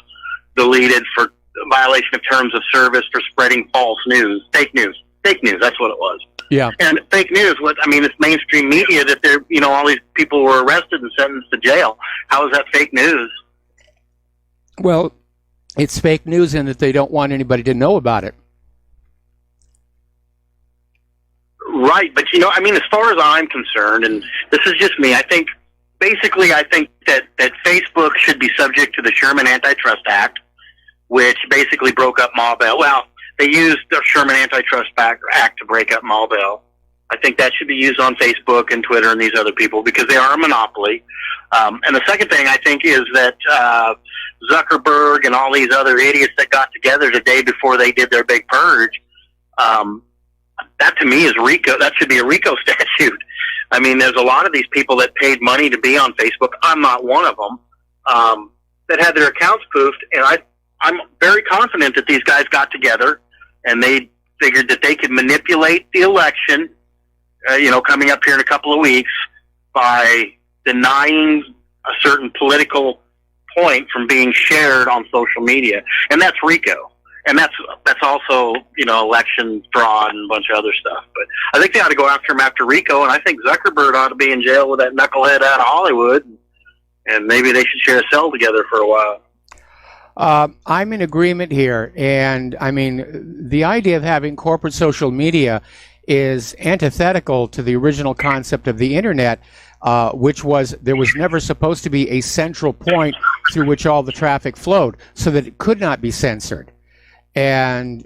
deleted for violation of terms of service for spreading false news. Fake news. Fake news, that's what it was. Yeah. And fake news, it's mainstream media that they're, all these people were arrested and sentenced to jail. How is that fake news? Well, it's fake news in that they don't want anybody to know about it. Right, but as far as I'm concerned, and this is just me, I think that Facebook should be subject to the Sherman Antitrust Act, which basically broke up Ma Bell. Well, they used the Sherman Antitrust Act to break up Ma Bell. I think that should be used on Facebook and Twitter and these other people because they are a monopoly. And the second thing I think is that Zuckerberg and all these other idiots that got together the day before they did their big purge, that to me is RICO. That should be a RICO statute. I mean, there's a lot of these people that paid money to be on Facebook. I'm not one of them, that had their accounts poofed. And I'm very confident that these guys got together and they figured that they could manipulate the election, coming up here in a couple of weeks by denying a certain political point from being shared on social media. And that's RICO. And that's also, election fraud and a bunch of other stuff. But I think they ought to go after him after RICO, and I think Zuckerberg ought to be in jail with that knucklehead out of Hollywood, and maybe they should share a cell together for a while. I'm in agreement here, and I mean, the idea of having corporate social media is antithetical to the original concept of the internet, which was there was never supposed to be a central point through which all the traffic flowed, so that it could not be censored. And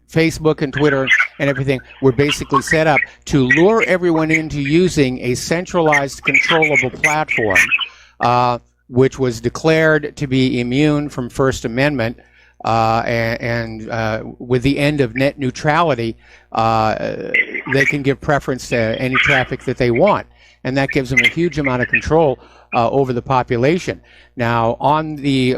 Facebook and Twitter and everything were basically set up to lure everyone into using a centralized, controllable platform, which was declared to be immune from First Amendment, and with the end of net neutrality, they can give preference to any traffic that they want, and that gives them a huge amount of control over the population. Now, on the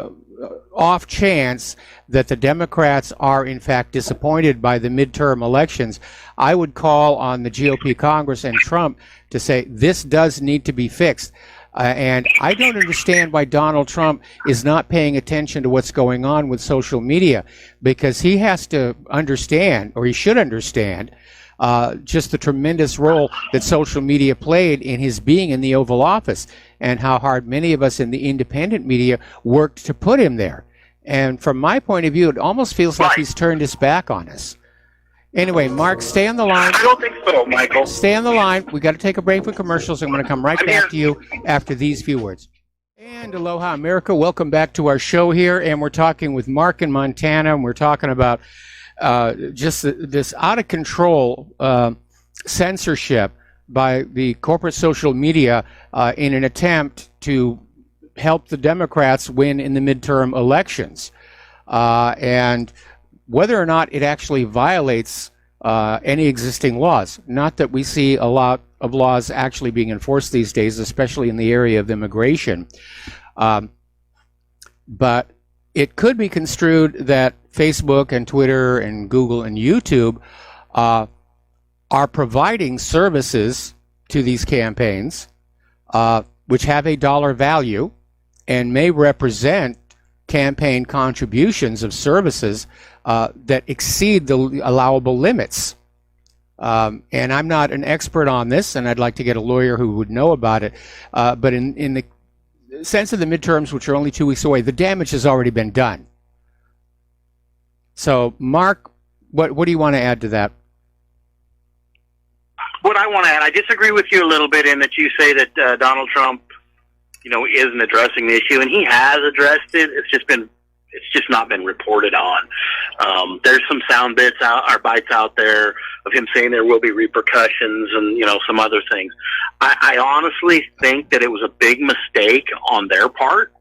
off chance that the Democrats are in fact disappointed by the midterm elections, I would call on the GOP Congress and Trump to say this does need to be fixed. And I don't understand why Donald Trump is not paying attention to what's going on with social media, because he has to understand, or he should understand, just the tremendous role that social media played in his being in the Oval Office, and how hard many of us in the independent media worked to put him there. And from my point of view, it almost feels like he's turned his back on us. Anyway, Mark, stay on the line. I don't think so, Michael. Stay on the line. We got to take a break for commercials. I'm going to come right back to you after these few words. And aloha, America. Welcome back to our show here. And we're talking with Mark in Montana, and we're talking about just this out of control censorship by the corporate social media in an attempt to help the Democrats win in the midterm elections. And whether or not it actually violates any existing laws. Not that we see a lot of laws actually being enforced these days, especially in the area of immigration. But it could be construed that Facebook and Twitter and Google and YouTube are providing services to these campaigns which have a dollar value and may represent campaign contributions of services that exceed the allowable limits. And I'm not an expert on this, and I'd like to get a lawyer who would know about it. But in the sense of the midterms, which are only 2 weeks away, the damage has already been done. So, Mark, what do you want to add to that? What I want to add, I disagree with you a little bit in that you say that Donald Trump, isn't addressing the issue, and he has addressed it. It's just not been reported on. There's some sound bits or bites out there of him saying there will be repercussions and some other things. I honestly think that it was a big mistake on their part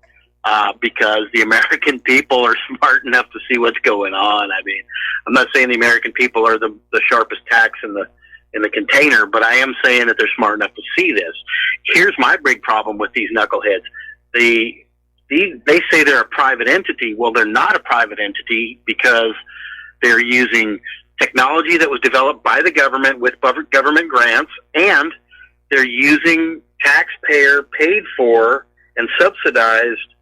because the American people are smart enough to see what's going on. I mean, I'm not saying the American people are the sharpest tacks in the in the container, but I am saying that they're smart enough to see this. Here's my big problem with these knuckleheads. They say they're a private entity. Well, they're not a private entity because they're using technology that was developed by the government with government grants, and they're using taxpayer paid for and subsidized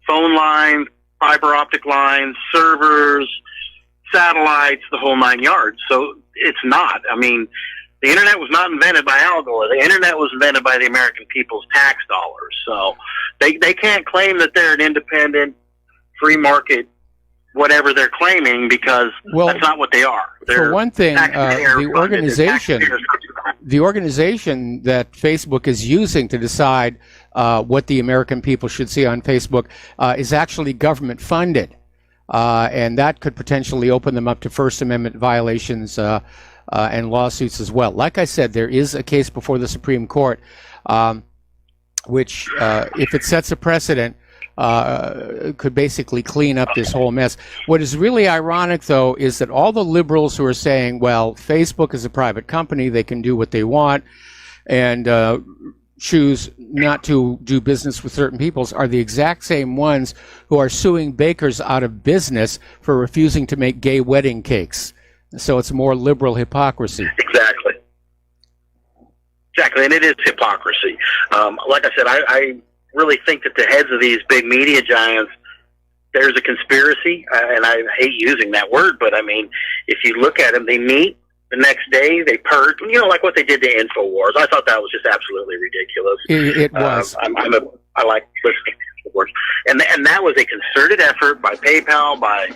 phone lines, fiber optic lines, servers, satellites, the whole 9 yards. So it's not. I mean, the internet was not invented by Al Gore. The internet was invented by the American people's tax dollars. So they can't claim that they're an independent, free market, whatever they're claiming, because that's not what they are. For one thing, the organization that Facebook is using to decide what the American people should see on Facebook is actually government funded. And that could potentially open them up to First Amendment violations and lawsuits as well. Like I said, there is a case before the Supreme Court, which, if it sets a precedent, could basically clean up this whole mess. What is really ironic, though, is that all the liberals who are saying, well, Facebook is a private company, they can do what they want, and choose not to do business with certain peoples, are the exact same ones who are suing bakers out of business for refusing to make gay wedding cakes. So it's more liberal hypocrisy. Exactly, and it is hypocrisy. Like I said, I really think that the heads of these big media giants, there's a conspiracy, and I hate using that word, but I mean, if you look at them, they meet the next day, they purge, like what they did to InfoWars. I thought that was just absolutely ridiculous. It was. I like listening to InfoWars. And that was a concerted effort by PayPal, by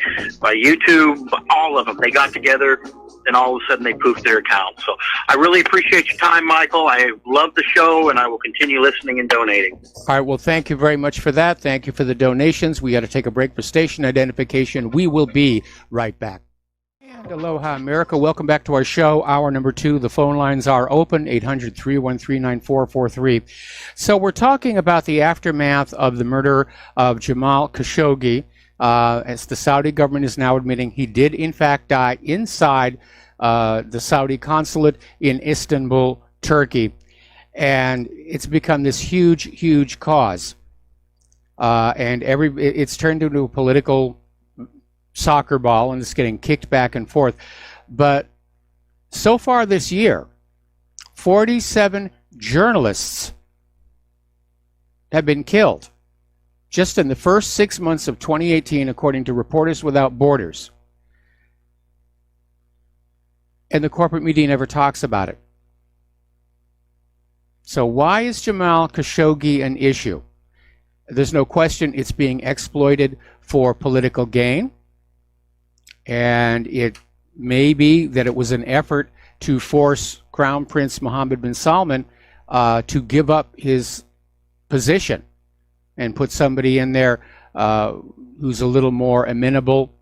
YouTube, all of them. They got together, and all of a sudden they poofed their account. So I really appreciate your time, Michael. I love the show, and I will continue listening and donating. All right, well, thank you very much for that. Thank you for the donations. We got to take a break for station identification. We will be right back. And aloha, America. Welcome back to our show, hour number 2. The phone lines are open, 800-313-9443. So we're talking about the aftermath of the murder of Jamal Khashoggi. As the Saudi government is now admitting, he did in fact die inside the Saudi consulate in Istanbul, Turkey. And it's become this huge cause. And it's turned into a political soccer ball, and it's getting kicked back and forth. But so far this year, 47 journalists have been killed just in the first 6 months of 2018, according to Reporters Without Borders. And the corporate media never talks about it. So why is Jamal Khashoggi an issue? There's no question it's being exploited for political gain. And it may be that it was an effort to force Crown Prince Mohammed bin Salman to give up his position and put somebody in there who's a little more amenable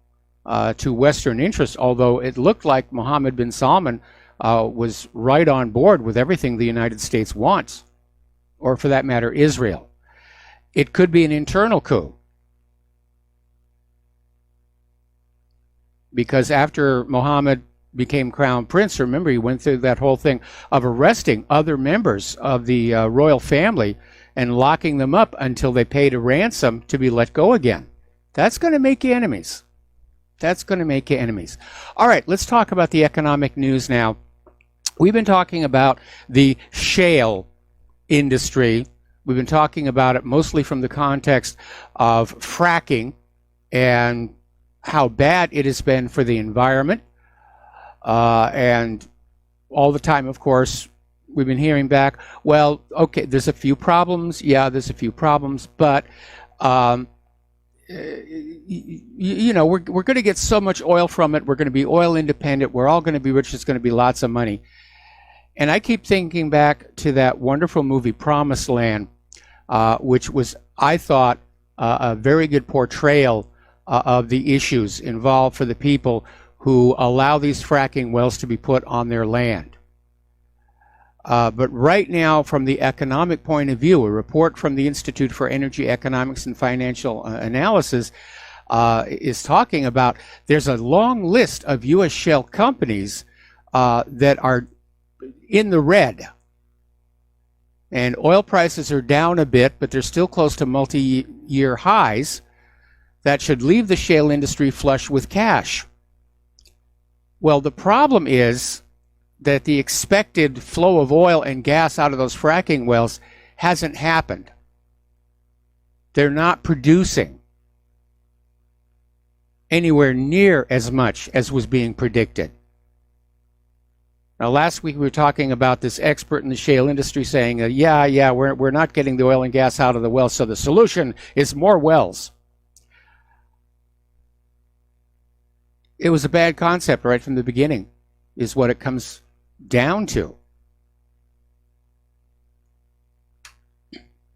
to Western interests, although it looked like Mohammed bin Salman was right on board with everything the United States wants, or for that matter, Israel. It could be an internal coup. Because after Mohammed became crown prince, remember, he went through that whole thing of arresting other members of the royal family and locking them up until they paid a ransom to be let go again. That's going to make you enemies. That's going to make you enemies. All right, let's talk about the economic news now. We've been talking about the shale industry. We've been talking about it mostly from the context of fracking and how bad it has been for the environment. And all the time, of course, we've been hearing back, well, okay, there's a few problems. Yeah, there's a few problems, but, we're going to get so much oil from it. We're going to be oil independent. We're all going to be rich. It's going to be lots of money. And I keep thinking back to that wonderful movie, Promised Land, which was, I thought, a very good portrayal of the issues involved for the people who allow these fracking wells to be put on their land. But right now, from the economic point of view, a report from the Institute for Energy Economics and Financial Analysis is talking about there's a long list of U.S. shale companies that are in the red. And oil prices are down a bit, but they're still close to multi-year highs. That should leave the shale industry flush with cash. Well, the problem is that the expected flow of oil and gas out of those fracking wells hasn't happened. They're not producing anywhere near as much as was being predicted. Now, last week we were talking about this expert in the shale industry saying, we're not getting the oil and gas out of the wells, so the solution is more wells. It was a bad concept right from the beginning, is what it comes down to.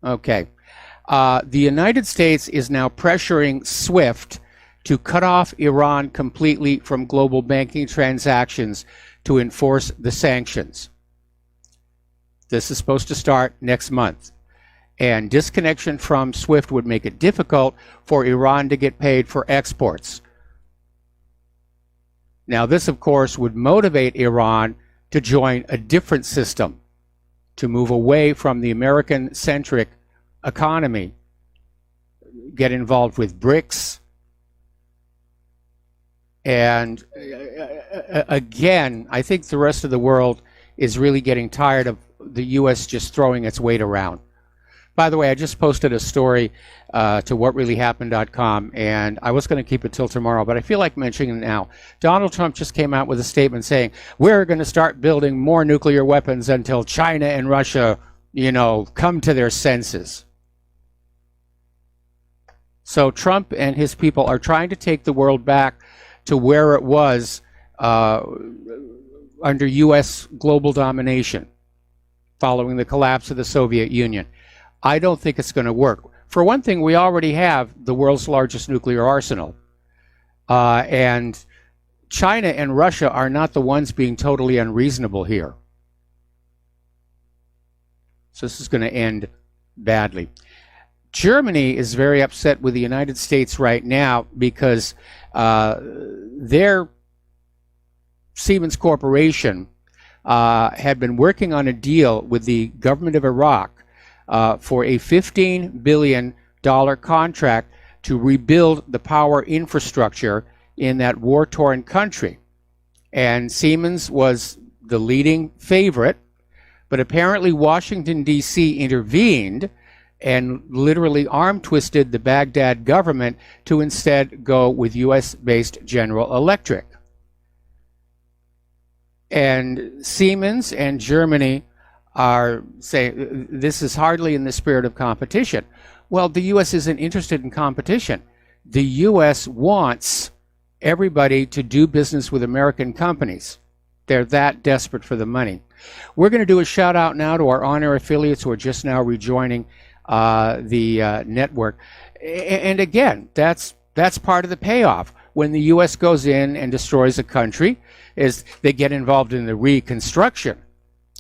Okay. The United States is now pressuring SWIFT to cut off Iran completely from global banking transactions to enforce the sanctions. This is supposed to start next month. And disconnection from SWIFT would make it difficult for Iran to get paid for exports. Now, this, of course, would motivate Iran to join a different system, to move away from the American-centric economy, get involved with BRICS. And again, I think the rest of the world is really getting tired of the U.S. just throwing its weight around. By the way, I just posted a story to whatreallyhappened.com, and I was going to keep it till tomorrow, but I feel like mentioning it now. Donald Trump just came out with a statement saying, we're going to start building more nuclear weapons until China and Russia, come to their senses. So Trump and his people are trying to take the world back to where it was under U.S. global domination following the collapse of the Soviet Union. I don't think it's going to work. For one thing, we already have the world's largest nuclear arsenal. And China and Russia are not the ones being totally unreasonable here. So this is going to end badly. Germany is very upset with the United States right now because their Siemens Corporation had been working on a deal with the government of Iraq for a $15 billion contract to rebuild the power infrastructure in that war-torn country. And Siemens was the leading favorite, but apparently Washington, D.C. intervened and literally arm-twisted the Baghdad government to instead go with U.S.-based General Electric. And Siemens and Germany are saying this is hardly in the spirit of competition. Well, the U.S. isn't interested in competition. The U.S. wants everybody to do business with American companies. They're that desperate for the money. We're going to do a shout out now to our on-air affiliates who are just now rejoining the network. And again, that's part of the payoff. When the U.S. goes in and destroys a country, is they get involved in the reconstruction,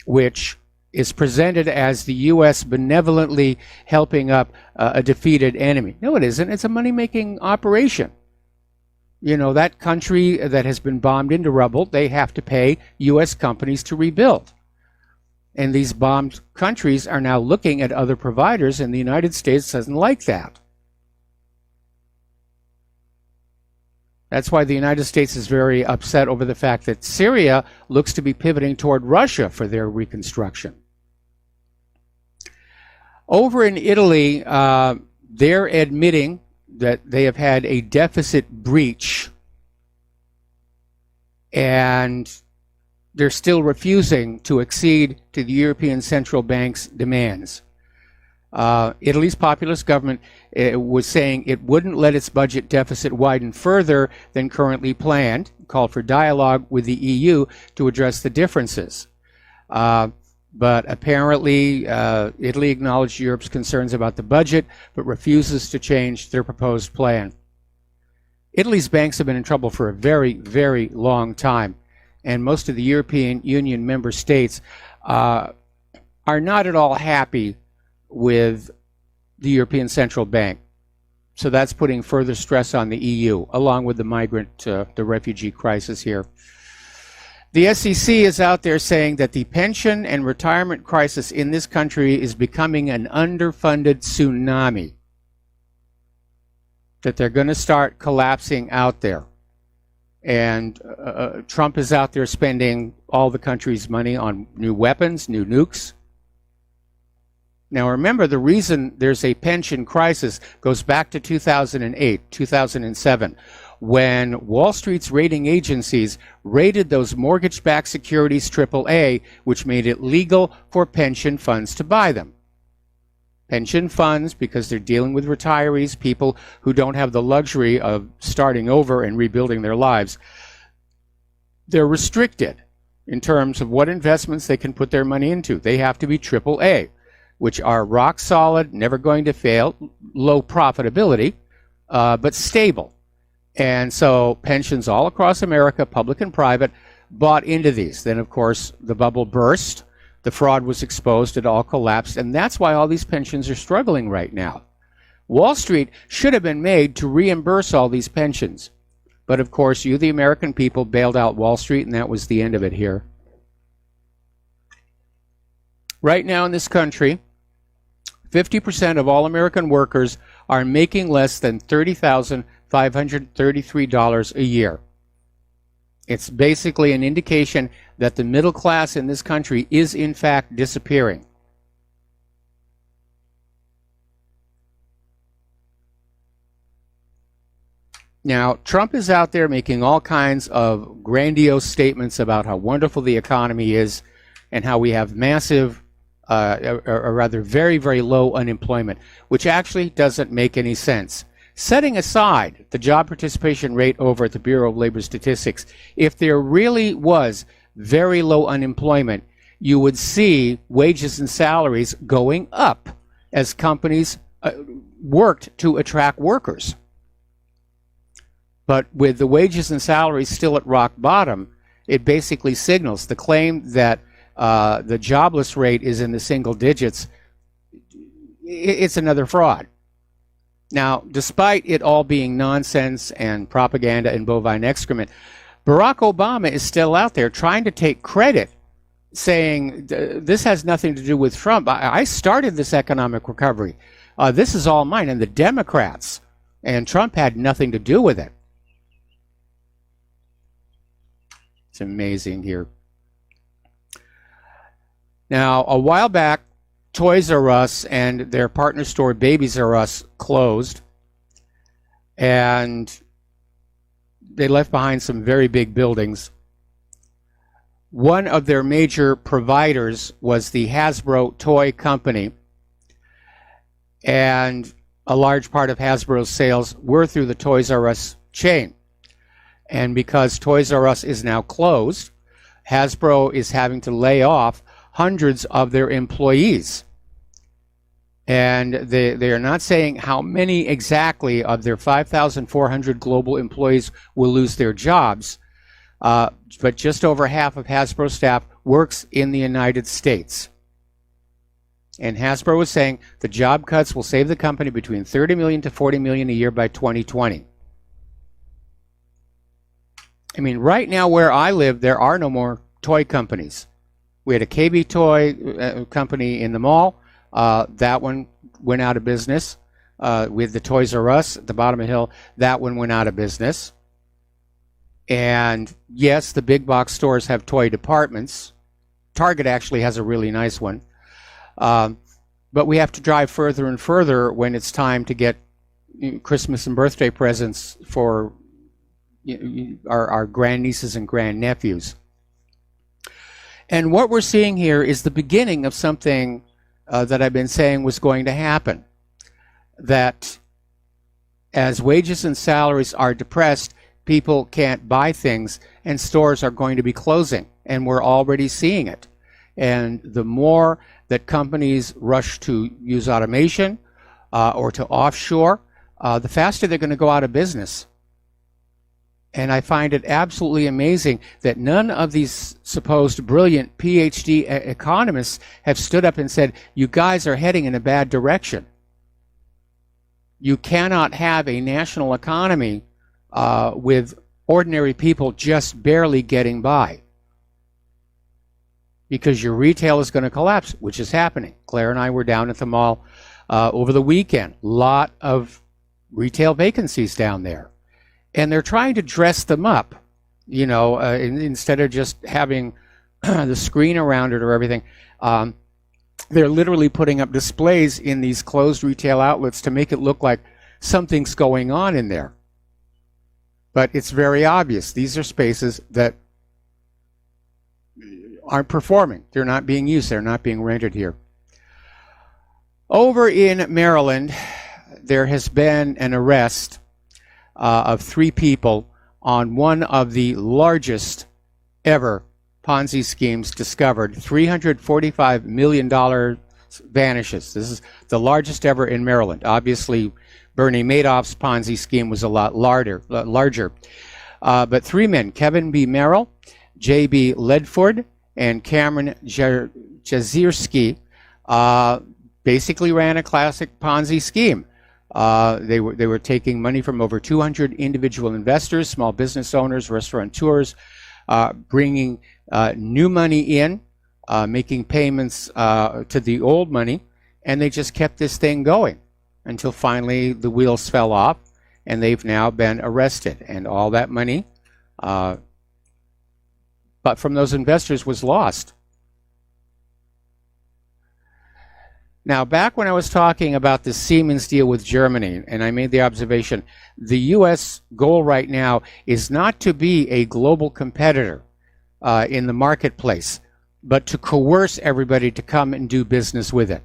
which is presented as the U.S. benevolently helping up a defeated enemy. No, it isn't. It's a money-making operation. That country that has been bombed into rubble, they have to pay U.S. companies to rebuild. And these bombed countries are now looking at other providers, and the United States doesn't like that. That's why the United States is very upset over the fact that Syria looks to be pivoting toward Russia for their reconstruction. Over in Italy, they're admitting that they have had a deficit breach, and they're still refusing to accede to the European Central Bank's demands. Italy's populist government was saying it wouldn't let its budget deficit widen further than currently planned, called for dialogue with the EU to address the differences. But apparently, Italy acknowledged Europe's concerns about the budget, but refuses to change their proposed plan. Italy's banks have been in trouble for a very, very long time, and most of the European Union member states are not at all happy with the European Central Bank. So that's putting further stress on the EU, along with the migrant, the refugee crisis here. The SEC is out there saying that the pension and retirement crisis in this country is becoming an underfunded tsunami, that they're going to start collapsing out there. And Trump is out there spending all the country's money on new weapons, new nukes. Now remember, the reason there's a pension crisis goes back to 2008, 2007, when Wall Street's rating agencies rated those mortgage-backed securities AAA, which made it legal for pension funds to buy them. Pension funds, because they're dealing with retirees, people who don't have the luxury of starting over and rebuilding their lives, they're restricted in terms of what investments they can put their money into. They have to be AAA, which are rock solid, never going to fail, low profitability, but stable. And so pensions all across America, public and private, bought into these. Then, of course, the bubble burst. The fraud was exposed. It all collapsed. And that's why all these pensions are struggling right now. Wall Street should have been made to reimburse all these pensions. But, of course, you, the American people, bailed out Wall Street, and that was the end of it here. Right now in this country, 50% of all American workers are making less than $30,533 a year. It's basically an indication that the middle class in this country is in fact disappearing. Now, Trump is out there making all kinds of grandiose statements about how wonderful the economy is and how we have massive, or rather very, very low unemployment, which actually doesn't make any sense. Setting aside the job participation rate over at the Bureau of Labor Statistics, if there really was very low unemployment, you would see wages and salaries going up as companies worked to attract workers. But with the wages and salaries still at rock bottom, it basically signals the claim that the jobless rate is in the single digits. It's another fraud. Now, despite it all being nonsense and propaganda and bovine excrement, Barack Obama is still out there trying to take credit, saying this has nothing to do with Trump. I started this economic recovery. This is all mine, and the Democrats, and Trump had nothing to do with it. It's amazing here. Now, a while back, Toys R Us and their partner store Babies R Us closed, and they left behind some very big buildings. One of their major providers was the Hasbro toy company, and a large part of Hasbro's sales were through the Toys R Us chain. And because Toys R Us is now closed, Hasbro is having to lay off hundreds of their employees. And they are not saying how many exactly of their 5,400 global employees will lose their jobs, but just over half of Hasbro staff works in the United States. And Hasbro was saying the job cuts will save the company between $30 million to $40 million a year by 2020. I mean, right now where I live, there are no more toy companies. We had a KB toy company in the mall. That one went out of business. With the Toys R Us at the bottom of the hill, that one went out of business. And yes, the big box stores have toy departments. Target actually has a really nice one. But we have to drive further and further when it's time to get Christmas and birthday presents for our grandnieces and grandnephews. And what we're seeing here is the beginning of something that I've been saying was going to happen. That as wages and salaries are depressed, people can't buy things, and stores are going to be closing. And we're already seeing it. And the more that companies rush to use automation or to offshore, the faster they're going to go out of business. And I find it absolutely amazing that none of these supposed brilliant PhD economists have stood up and said, you guys are heading in a bad direction. You cannot have a national economy with ordinary people just barely getting by. because your retail is going to collapse, which is happening. Claire and I were down at the mall over the weekend. A lot of retail vacancies down there. And they're trying to dress them up, you know, instead of just having the screen around it or everything. They're literally putting up displays in these closed retail outlets to make it look like something's going on in there. But it's very obvious. These are spaces that aren't performing. They're not being used. They're not being rented here. Over in Maryland, there has been an arrest of 3 people on one of the largest ever Ponzi schemes discovered. $345 million vanishes. This is the largest ever in Maryland. Obviously, Bernie Madoff's Ponzi scheme was a lot larger. But 3 men, Kevin B. Merrill, J.B. Ledford, and Cameron Jazierski, basically ran a classic Ponzi scheme. They were taking money from over 200 individual investors, small business owners, restaurateurs, bringing new money in, making payments to the old money, and they just kept this thing going until finally the wheels fell off, and they've now been arrested. And all that money, but from those investors, was lost. Now, back when I was talking about the Siemens deal with Germany, and I made the observation, the U.S. goal right now is not to be a global competitor in the marketplace, but to coerce everybody to come and do business with it.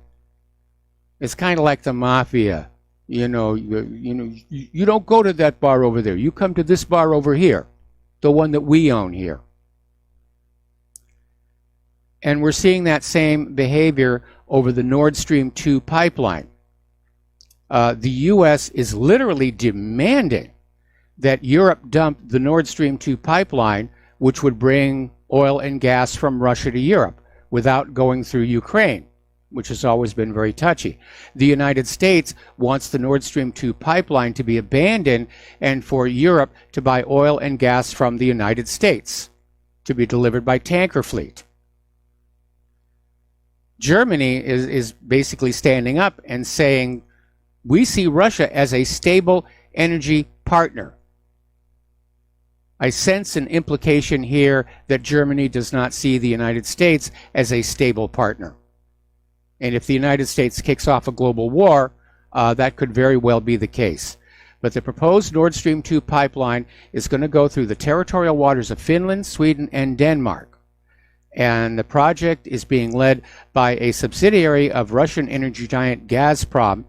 It's kind of like the mafia. You don't go to that bar over there. You come to this bar over here, the one that we own here. And we're seeing that same behavior over the Nord Stream 2 pipeline. The U.S. is literally demanding that Europe dump the Nord Stream 2 pipeline, which would bring oil and gas from Russia to Europe without going through Ukraine, which has always been very touchy. The United States wants the Nord Stream 2 pipeline to be abandoned and for Europe to buy oil and gas from the United States to be delivered by tanker fleet. Germany is basically standing up and saying, we see Russia as a stable energy partner. I sense an implication here that Germany does not see the United States as a stable partner. And if the United States kicks off a global war, that could very well be the case. But the proposed Nord Stream 2 pipeline is going to go through the territorial waters of Finland, Sweden, and Denmark. And the project is being led by a subsidiary of Russian energy giant Gazprom,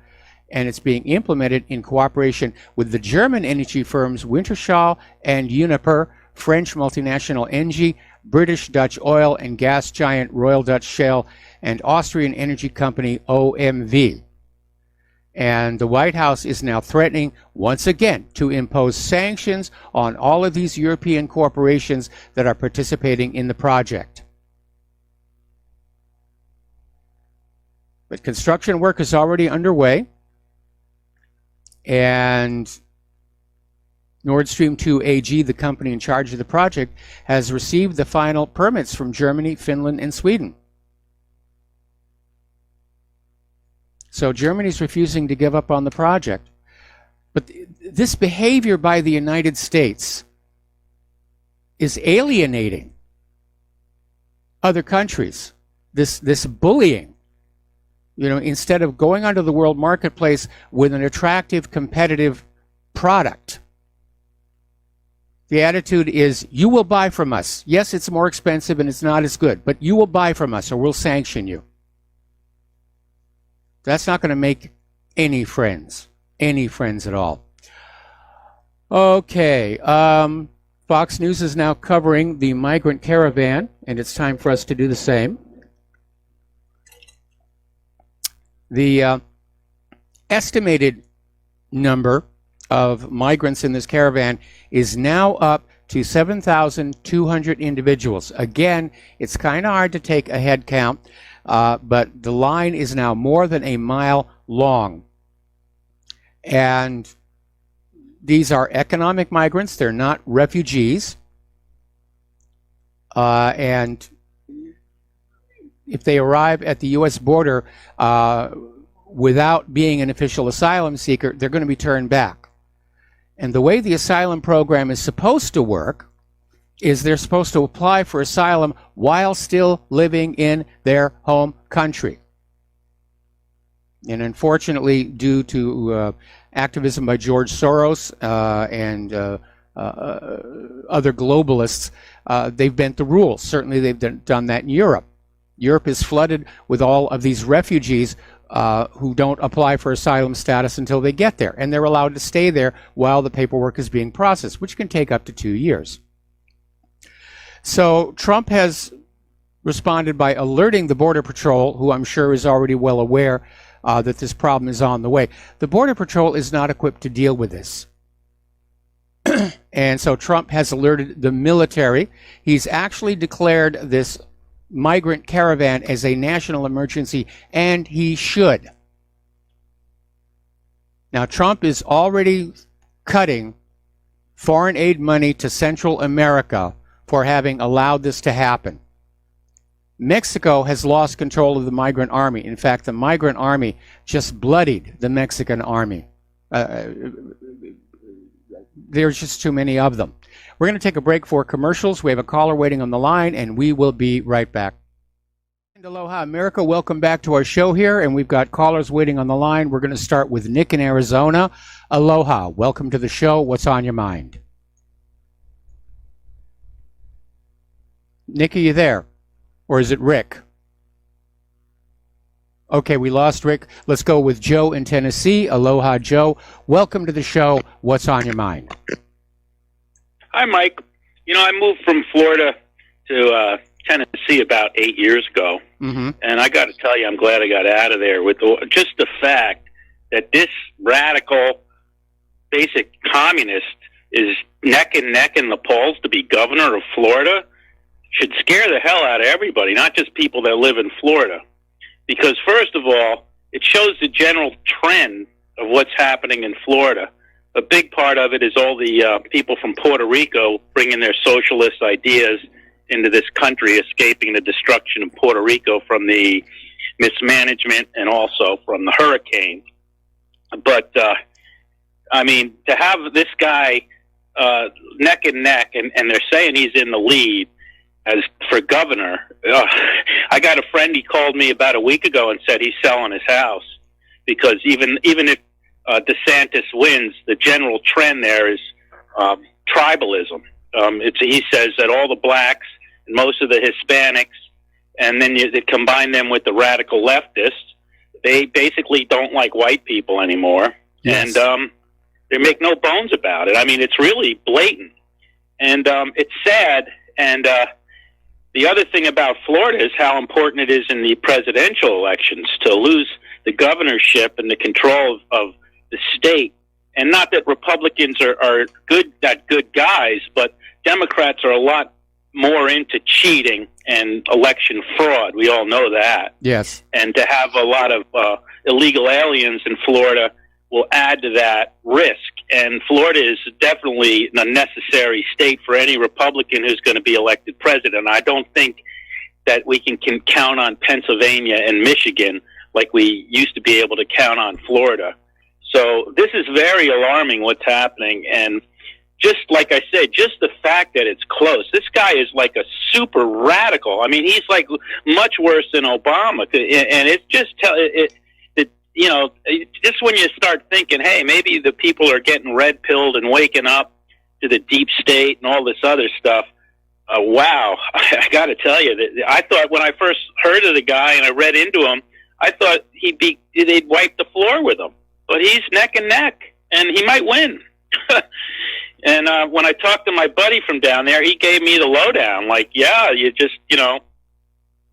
and it's being implemented in cooperation with the German energy firms Wintershall and Uniper, French multinational Engie, British Dutch oil and gas giant Royal Dutch Shell, and Austrian energy company OMV. And the White House is now threatening, once again, to impose sanctions on all of these European corporations that are participating in the project. But construction work is already underway, and Nord Stream 2 AG, the company in charge of the project, has received the final permits from Germany, Finland, and Sweden. So Germany's refusing to give up on the project. But this behavior by the United States is alienating other countries. This bullying. Instead of going onto the world marketplace with an attractive, competitive product, the attitude is, you will buy from us. Yes, it's more expensive and it's not as good, but you will buy from us or we'll sanction you. That's not going to make any friends at all. Okay, Fox News is now covering the migrant caravan, and it's time for us to do the same. The estimated number of migrants in this caravan is now up to 7,200 individuals. Again, it's kind of hard to take a head count, but the line is now more than a mile long. And these are economic migrants. They're not refugees. And if they arrive at the U.S. border without being an official asylum seeker, they're going to be turned back. And the way the asylum program is supposed to work is they're supposed to apply for asylum while still living in their home country. And unfortunately, due to activism by George Soros and other globalists, they've bent the rules. Certainly they've done that in Europe. Europe is flooded with all of these refugees who don't apply for asylum status until they get there. And they're allowed to stay there while the paperwork is being processed, which can take up to 2 years. So Trump has responded by alerting the Border Patrol, who I'm sure is already well aware that this problem is on the way. The Border Patrol is not equipped to deal with this. And so Trump has alerted the military. He's actually declared this migrant caravan as a national emergency, and he should. Now, Trump is already cutting foreign aid money to Central America for having allowed this to happen. Mexico has lost control of the migrant army. In fact, the migrant army just bloodied the Mexican army. There's just too many of them. We're going to take a break for commercials. We have a caller waiting on the line, and we will be right back. And aloha, America. Welcome back to our show here, and we've got callers waiting on the line. We're going to start with Nick in Arizona. Aloha. Welcome to the show. What's on your mind? Nick, are you there? Or is it Rick? Okay, we lost Rick. Let's go with Joe in Tennessee. Aloha, Joe. Welcome to the show. What's on your mind? Hi, Mike. You know, I moved from Florida to Tennessee about 8 years ago, and I got to tell you, I'm glad I got out of there with just the fact that this radical, basic communist is neck and neck in the polls to be governor of Florida should scare the hell out of everybody, not just people that live in Florida. Because, first of all, it shows the general trend of what's happening in Florida. A big part of it is all the people from Puerto Rico bringing their socialist ideas into this country, escaping the destruction of Puerto Rico from the mismanagement and also from the hurricane. But, I mean, to have this guy neck and neck, and they're saying he's in the lead as for governor. I got a friend, he called me about a week ago and said he's selling his house because even if DeSantis wins, the general trend there is tribalism. He says that all the blacks and most of the Hispanics, and then you combine them with the radical leftists, they basically don't like white people anymore. Yes. And they make no bones about it. I mean, it's really blatant. And it's sad. And the other thing about Florida is how important it is in the presidential elections to lose the governorship and the control of the state. And not that Republicans are good guys, but Democrats are a lot more into cheating and election fraud. We all know that. Yes. And to have a lot of illegal aliens in Florida will add to that risk. And Florida is definitely a necessary state for any Republican who's going to be elected president. I don't think that we can count on Pennsylvania and Michigan like we used to be able to count on Florida. So this is very alarming what's happening. And just like I said, just the fact that it's close. This guy is like a super radical. I mean, he's like much worse than Obama. And it's just you know, just when you start thinking, hey, maybe the people are getting red-pilled and waking up to the deep state and all this other stuff, wow, I got to tell you, that I thought when I first heard of the guy and I read into him, I thought they'd wipe the floor with him. But he's neck and neck, and he might win. And when I talked to my buddy from down there, he gave me the lowdown. Like, yeah, you just, you know,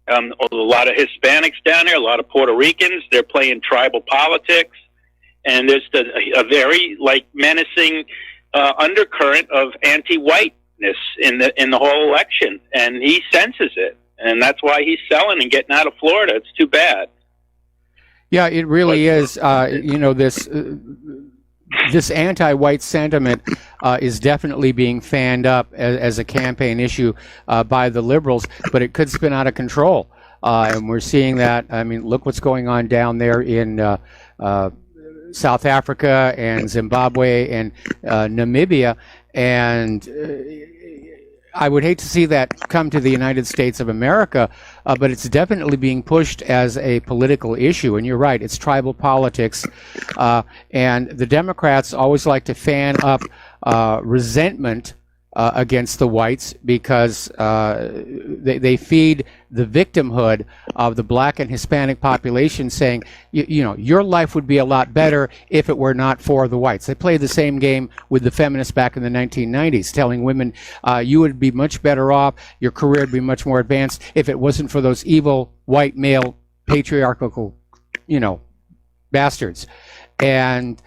a lot of Hispanics down there, a lot of Puerto Ricans. They're playing tribal politics, and there's a very like menacing undercurrent of anti-whiteness in the whole election, and he senses it, and that's why he's selling and getting out of Florida. It's too bad. Yeah, it really is. You know, this anti-white sentiment is definitely being fanned up as a campaign issue by the liberals, but it could spin out of control. and we're seeing that. I mean, look what's going on down there in South Africa and Zimbabwe and Namibia, and I would hate to see that come to the United States of America, but it's definitely being pushed as a political issue. And you're right, it's tribal politics. And the Democrats always like to fan up resentment against the whites because they feed the victimhood of the black and Hispanic population, saying, you know, your life would be a lot better if it were not for the whites. They played the same game with the feminists back in the 1990s, telling women you would be much better off, your career would be much more advanced if it wasn't for those evil white male patriarchal, you know, bastards. And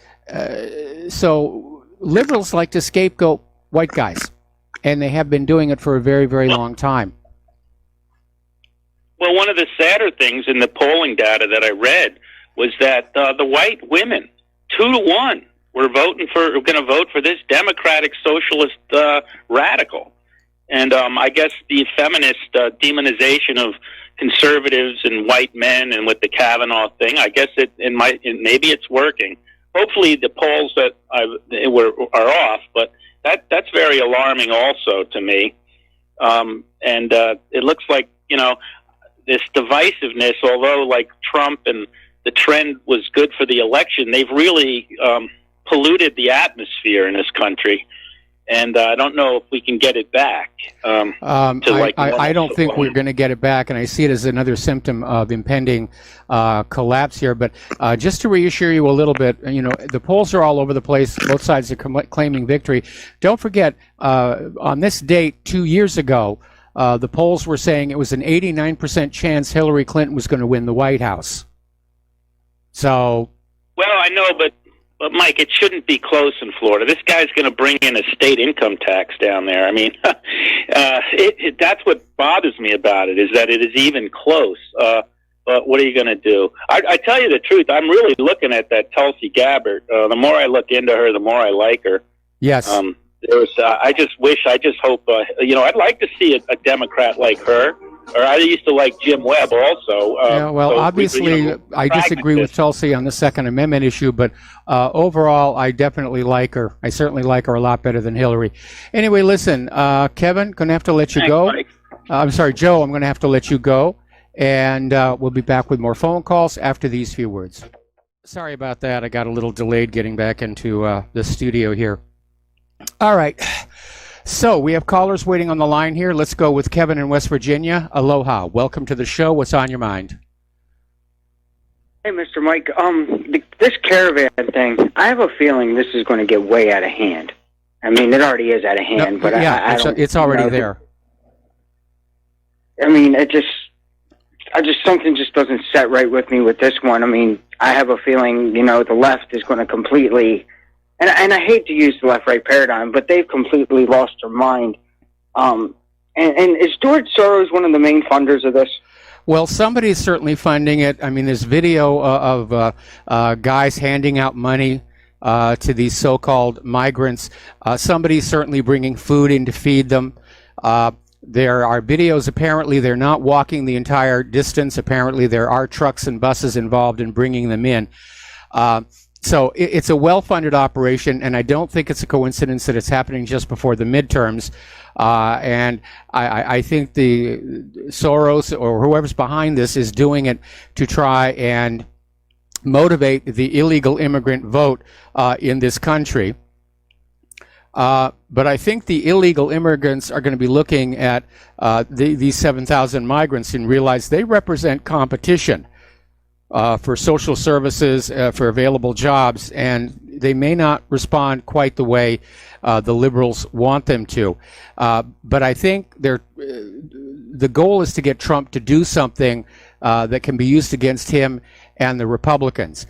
so liberals like to scapegoat white guys, and they have been doing it for a very, very long time. Well, one of the sadder things in the polling data that I read was that the white women, 2-1, were going to vote for this Democratic Socialist radical. And I guess the feminist demonization of conservatives and white men, and with the Kavanaugh thing, I guess maybe it's working. Hopefully, the polls that are off, but that's very alarming also to me. And it looks like, you know, this divisiveness, although like Trump and the trend was good for the election, they've really polluted the atmosphere in this country. And I don't know if we can get it back. I don't think we're going to get it back, and I see it as another symptom of impending collapse here. But just to reassure you a little bit, you know, the polls are all over the place. Both sides are claiming victory. Don't forget, on this date 2 years ago, the polls were saying it was an 89% chance Hillary Clinton was going to win the White House. So, well, I know, but Mike, it shouldn't be close in Florida. This guy's going to bring in a state income tax down there. I mean, that's what bothers me about it, is that it is even close. But what are you going to do? I tell you the truth, I'm really looking at that Tulsi Gabbard. The more I look into her, the more I like her. Yes. I just hope, you know, I'd like to see a Democrat like her. Or I used to like Jim Webb also. Yeah, well, obviously, I disagree with Tulsi on the Second Amendment issue, but overall, I definitely like her. I certainly like her a lot better than Hillary. Anyway, listen, Kevin, going to have to let you go. I'm sorry, Joe, I'm going to have to let you go. And we'll be back with more phone calls after these few words. Sorry about that. I got a little delayed getting back into the studio here. All right. So we have callers waiting on the line here. Let's go with Kevin in West Virginia. Aloha. Welcome to the show. What's on your mind? Hey, Mr. Mike. This caravan thing, I have a feeling this is going to get way out of hand. I mean, it already is out of hand, but yeah, it's already there. I mean, something just doesn't set right with me with this one. I mean, I have a feeling, you know, the left is going to completely... And I hate to use the left-right paradigm, but they've completely lost their mind. And is George Soros one of the main funders of this? Well, somebody's certainly funding it. I mean, there's video of guys handing out money to these so-called migrants. Somebody's certainly bringing food in to feed them. There are videos. Apparently, they're not walking the entire distance. Apparently, there are trucks and buses involved in bringing them in. So it's a well-funded operation, and I don't think it's a coincidence that it's happening just before the midterms. And I think the Soros or whoever's behind this is doing it to try and motivate the illegal immigrant vote in this country. But I think the illegal immigrants are going to be looking at these 7,000 migrants and realize they represent competition for social services, for available jobs, and they may not respond quite the way the liberals want them to. But I think the goal is to get Trump to do something that can be used against him and the Republicans.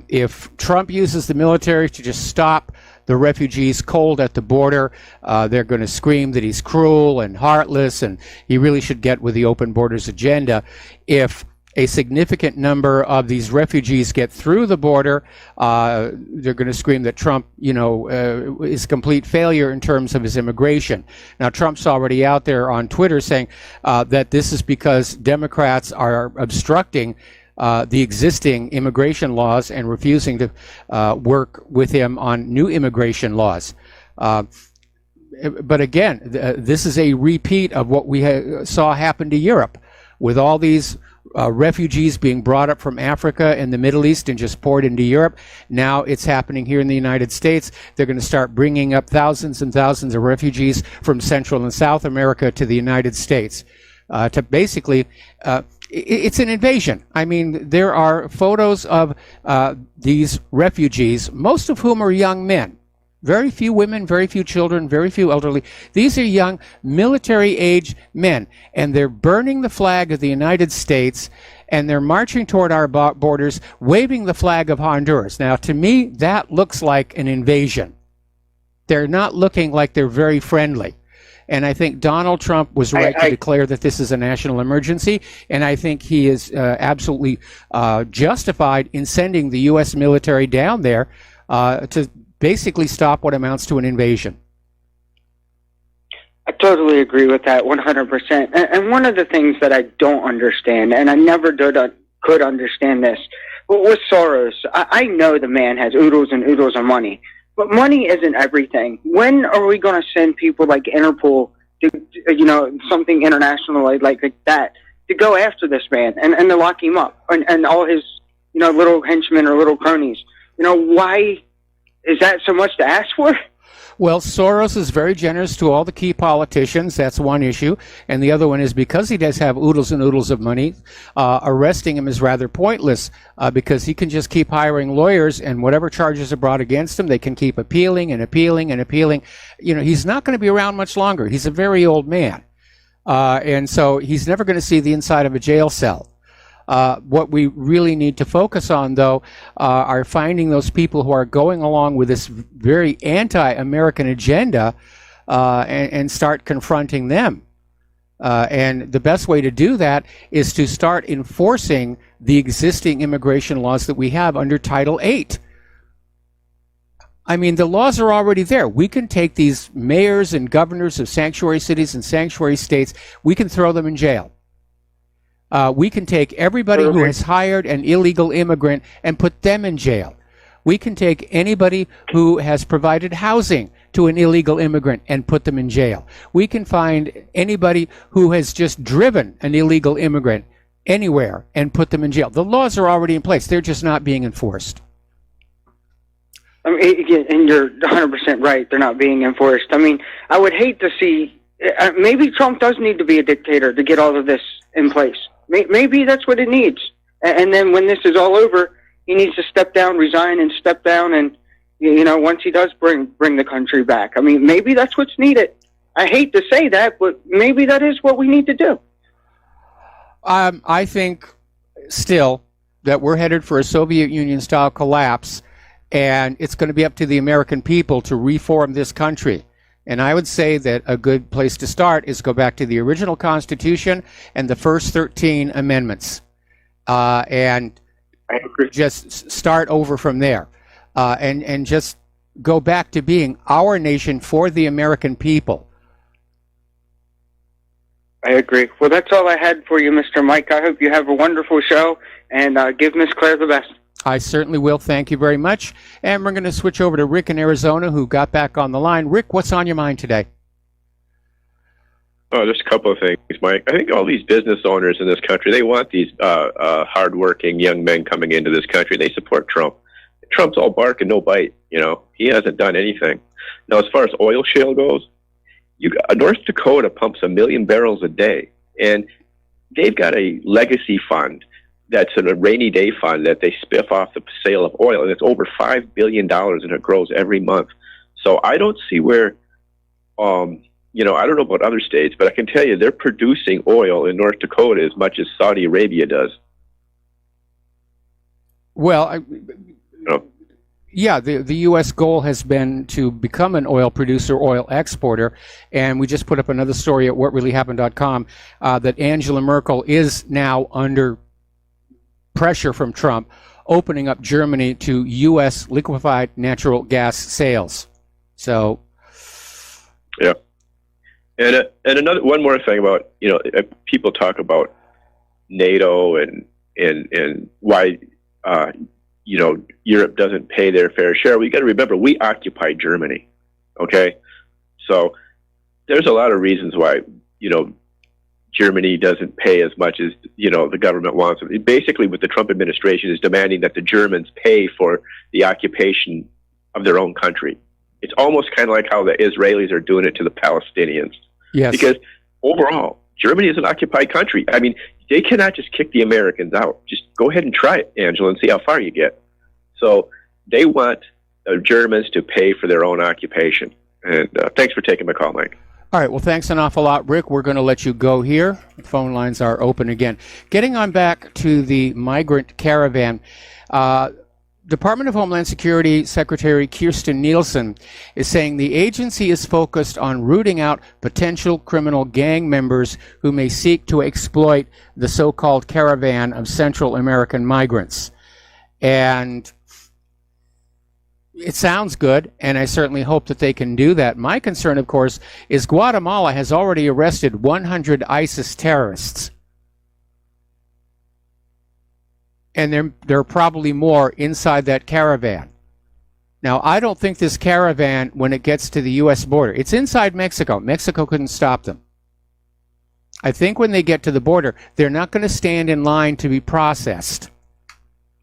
If Trump uses the military to just stop the refugees cold at the border, they're going to scream that he's cruel and heartless, and he really should get with the open borders agenda. If a significant number of these refugees get through the border, they're going to scream that Trump, is a complete failure in terms of his immigration. Now, Trump's already out there on Twitter saying that this is because Democrats are obstructing the existing immigration laws and refusing to work with him on new immigration laws. But again, this is a repeat of what we saw happen to Europe, with all these refugees being brought up from Africa and the Middle East and just poured into Europe. Now it's happening here in the United States. They're going to start bringing up thousands and thousands of refugees from Central and South America to the United States. To basically, it's an invasion. I mean, there are photos of these refugees, most of whom are young men. Very few women, very few children, very few elderly. These are young military-age men, and they're burning the flag of the United States, and they're marching toward our borders, waving the flag of Honduras. Now, to me, that looks like an invasion. They're not looking like they're very friendly. And I think Donald Trump was right to declare that this is a national emergency, and I think he is absolutely justified in sending the U.S. military down there to basically stop what amounts to an invasion. I totally agree with that 100%. And one of the things that I don't understand, and I never could understand this, but with Soros, I know the man has oodles and oodles of money, but money isn't everything. When are we going to send people like Interpol to, something international like that, to go after this man and to lock him up and all his, little henchmen or little cronies? Why is that so much to ask for? Well, Soros is very generous to all the key politicians. That's one issue. And the other one is because he does have oodles and oodles of money, arresting him is rather pointless because he can just keep hiring lawyers, and whatever charges are brought against him, they can keep appealing and appealing and appealing. He's not going to be around much longer. He's a very old man. And so he's never going to see the inside of a jail cell. What we really need to focus on, though, are finding those people who are going along with this very anti-American agenda and start confronting them. And the best way to do that is to start enforcing the existing immigration laws that we have under Title VIII. I mean, the laws are already there. We can take these mayors and governors of sanctuary cities and sanctuary states, we can throw them in jail. We can take everybody who has hired an illegal immigrant and put them in jail. We can take anybody who has provided housing to an illegal immigrant and put them in jail. We can find anybody who has just driven an illegal immigrant anywhere and put them in jail. The laws are already in place. They're just not being enforced. I mean, and you're 100% right. They're not being enforced. I mean, I would hate to see, maybe Trump does need to be a dictator to get all of this in place. Maybe that's what it needs. And then when this is all over, he needs to step down, resign, and step down. And, once he does bring the country back, I mean, maybe that's what's needed. I hate to say that, but maybe that is what we need to do. I think still that we're headed for a Soviet Union-style collapse, and it's going to be up to the American people to reform this country. And I would say that a good place to start is go back to the original Constitution and the first 13 amendments, and just start over from there, and just go back to being our nation for the American people. I agree. Well, that's all I had for you, Mr. Mike. I hope you have a wonderful show, and give Miss Claire the best. I certainly will. Thank you very much. And we're going to switch over to Rick in Arizona, who got back on the line. Rick, what's on your mind today? Oh, just a couple of things, Mike. I think all these business owners in this country, they want these hardworking young men coming into this country. They support Trump. Trump's all bark and no bite. He hasn't done anything. Now, as far as oil shale goes, North Dakota pumps 1 million barrels a day, and they've got a legacy fund that's a rainy day fund that they spiff off the sale of oil, and it's over $5 billion, and it grows every month. So I don't see where, I don't know about other states, but I can tell you they're producing oil in North Dakota as much as Saudi Arabia does. Well, yeah, the U.S. goal has been to become an oil producer, oil exporter, and we just put up another story at whatreallyhappened.com that Angela Merkel is now under pressure from Trump opening up Germany to U.S. liquefied natural gas sales. So, yeah. And another one more thing about, people talk about NATO and why Europe doesn't pay their fair share. We got to remember we occupied Germany. Okay, so there's a lot of reasons why Germany doesn't pay as much as the government wants. Basically, what the Trump administration is demanding that the Germans pay for the occupation of their own country. It's almost kind of like how the Israelis are doing it to the Palestinians. Yes. Because overall, Germany is an occupied country. I mean, they cannot just kick the Americans out. Just go ahead and try it, Angela, and see how far you get. So they want the Germans to pay for their own occupation. And thanks for taking my call, Mike. All right. Well, thanks an awful lot, Rick. We're going to let you go here. The phone lines are open again. Getting on back to the migrant caravan, Department of Homeland Security Secretary Kirstjen Nielsen is saying the agency is focused on rooting out potential criminal gang members who may seek to exploit the so-called caravan of Central American migrants. And it sounds good, and I certainly hope that they can do that. My concern, of course, is Guatemala has already arrested 100 ISIS terrorists. And there are probably more inside that caravan. Now, I don't think this caravan, when it gets to the U.S. border, it's inside Mexico. Mexico couldn't stop them. I think when they get to the border, they're not going to stand in line to be processed.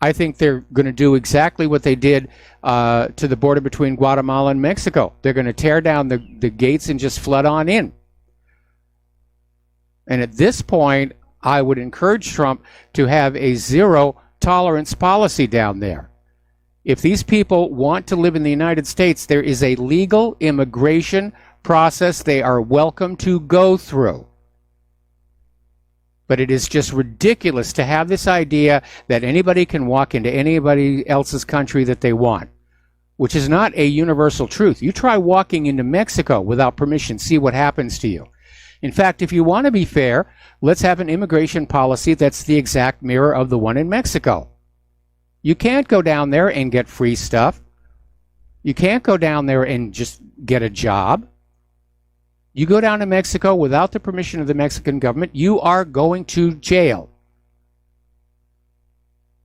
I think they're going to do exactly what they did to the border between Guatemala and Mexico. They're going to tear down the gates and just flood on in. And at this point, I would encourage Trump to have a zero tolerance policy down there. If these people want to live in the United States, there is a legal immigration process they are welcome to go through. But it is just ridiculous to have this idea that anybody can walk into anybody else's country that they want, which is not a universal truth. You try walking into Mexico without permission, see what happens to you. In fact, if you want to be fair, let's have an immigration policy that's the exact mirror of the one in Mexico. You can't go down there and get free stuff. You can't go down there and just get a job. You go down to Mexico without the permission of the Mexican government, you are going to jail.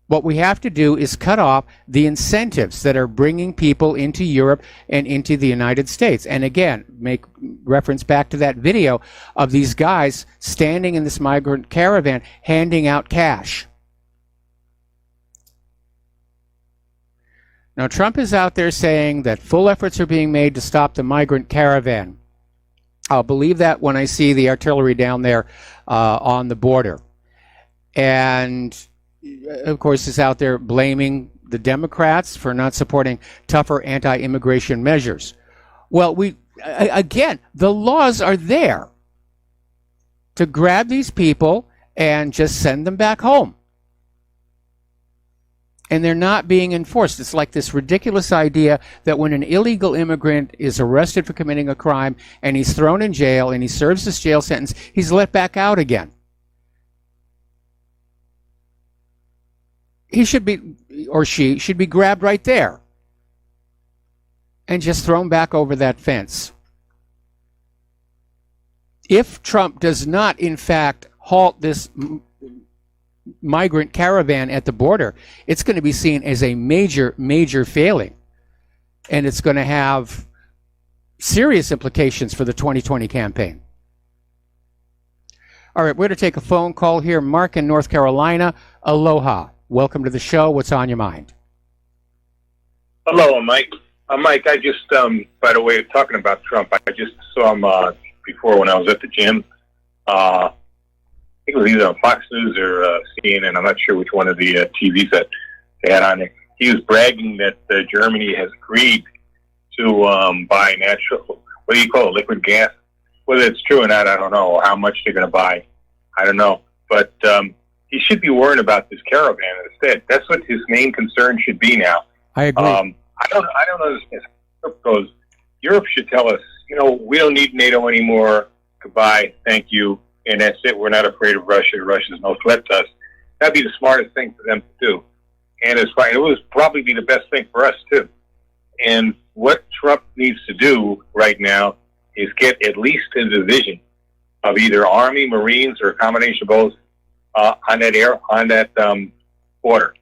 What we have to do is cut off the incentives that are bringing people into Europe and into the United States. And again, make reference back to that video of these guys standing in this migrant caravan handing out cash. Now, Trump is out there saying that full efforts are being made to stop the migrant caravan. I'll believe that when I see the artillery down there on the border. And of course, is out there blaming the Democrats for not supporting tougher anti-immigration measures. Well, again, the laws are there to grab these people and just send them back home. And they're not being enforced. It's like this ridiculous idea that when an illegal immigrant is arrested for committing a crime and he's thrown in jail and he serves his jail sentence, he's let back out again. He should be, or she should be grabbed right there and just thrown back over that fence. If Trump does not, in fact, halt this migrant caravan at the border, it's going to be seen as a major, major failing. And it's going to have serious implications for the 2020 campaign. All right, we're going to take a phone call here. Mark in North Carolina. Aloha. Welcome to the show. What's on your mind? Hello, Mike. Mike, I just, by the way of talking about Trump, I just saw him before when I was at the gym. I think it was either on Fox News or CNN. I'm not sure which one of the TVs that they had on it. He was bragging that Germany has agreed to buy natural, what do you call it, liquid gas? Whether it's true or not, I don't know. How much they're going to buy, I don't know. But he should be worrying about this caravan instead. That's what his main concern should be now. I agree. I don't understand how Europe goes. Europe should tell us, we don't need NATO anymore. Goodbye, thank you, and that's it. We're not afraid of Russia. Russia's no threat to us. That'd be the smartest thing for them to do. And it would probably be the best thing for us, too. And what Trump needs to do right now is get at least a division of either Army, Marines, or a combination of both on that border.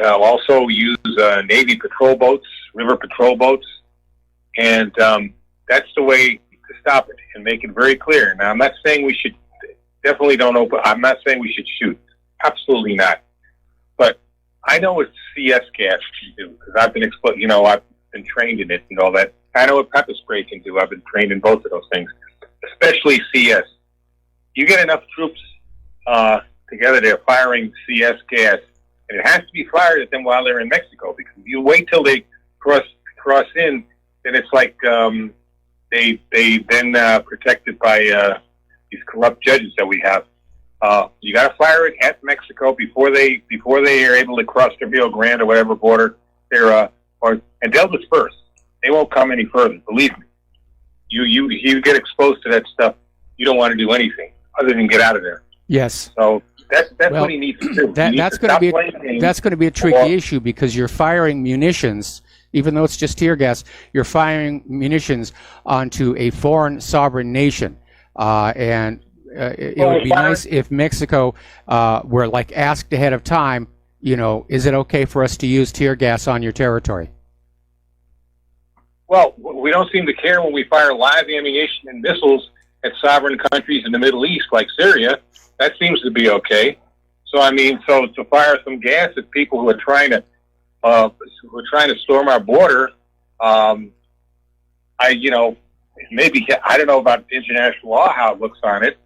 Also use Navy patrol boats, river patrol boats, and that's the way to stop it and make it very clear. Now, I'm not saying we should I'm not saying we should shoot. Absolutely not. But I know what CS gas can do because I've been I've been trained in it and all that. I know what pepper spray can do. I've been trained in both of those things, especially CS. You get enough troops together, they're firing CS gas, and it has to be fired at them while they're in Mexico, because if you wait till they cross in, then it's like they then protected by these corrupt judges that we have. You got to fire it at Mexico before they are able to cross the Rio Grande or whatever border and they'll disperse. They won't come any further. Believe me. You get exposed to that stuff, you don't want to do anything other than get out of there. Yes. So that's what he needs to do. That's going to be a tricky issue, because you're firing munitions, even though it's just tear gas. You're firing munitions onto a foreign sovereign nation, and it would be nice if Mexico were asked ahead of time. Is it okay for us to use tear gas on your territory? Well, we don't seem to care when we fire live ammunition and missiles at sovereign countries in the Middle East, like Syria. That seems to be okay. So to fire some gas at people who are trying to storm our border, maybe I don't know about international law, how it looks on it,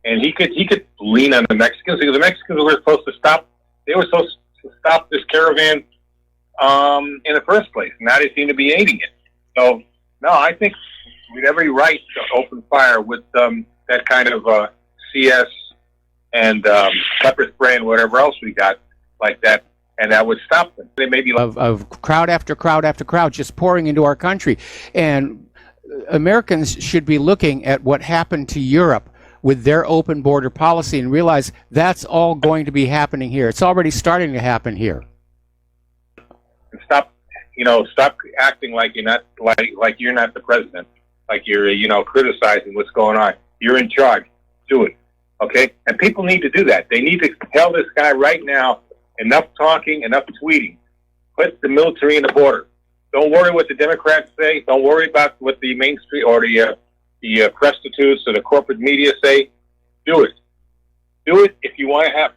and he could lean on the Mexicans, because the Mexicans were supposed to stop. They were supposed to stop this caravan in the first place. Now they seem to be aiding it. So no, I think we'd have every right to open fire with that kind of CS and pepper spray and whatever else we got like that, and that would stop them. They may be of crowd after crowd after crowd just pouring into our country, and Americans should be looking at what happened to Europe with their open border policy and realize that's all going to be happening here. It's already starting to happen here. And stop acting like you're not you're not the president, like you're criticizing what's going on. You're in charge. Do it, okay? And people need to do that. They need to tell this guy right now, enough talking, enough tweeting. Put the military in the border. Don't worry what the Democrats say. Don't worry about what the Main Street or the prostitutes or the corporate media say. Do it. Do it if you want to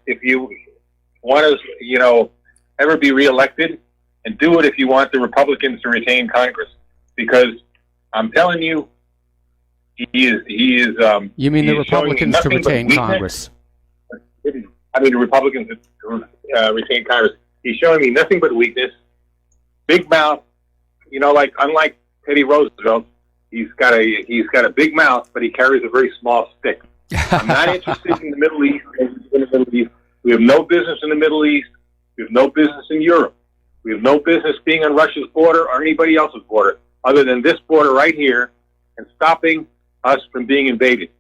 ever be reelected, and do it if you want the Republicans to retain Congress. Because I'm telling you, he is. You mean the Republicans to retain Congress? I mean the Republicans to retain Congress. He's showing me nothing but weakness. Big mouth. Unlike Teddy Roosevelt, he's got a big mouth, but he carries a very small stick. I'm not interested in the Middle East. We have no business in the Middle East. We have no business in Europe. We have no business being on Russia's border or anybody else's border other than this border right here, and stopping us from being invaded.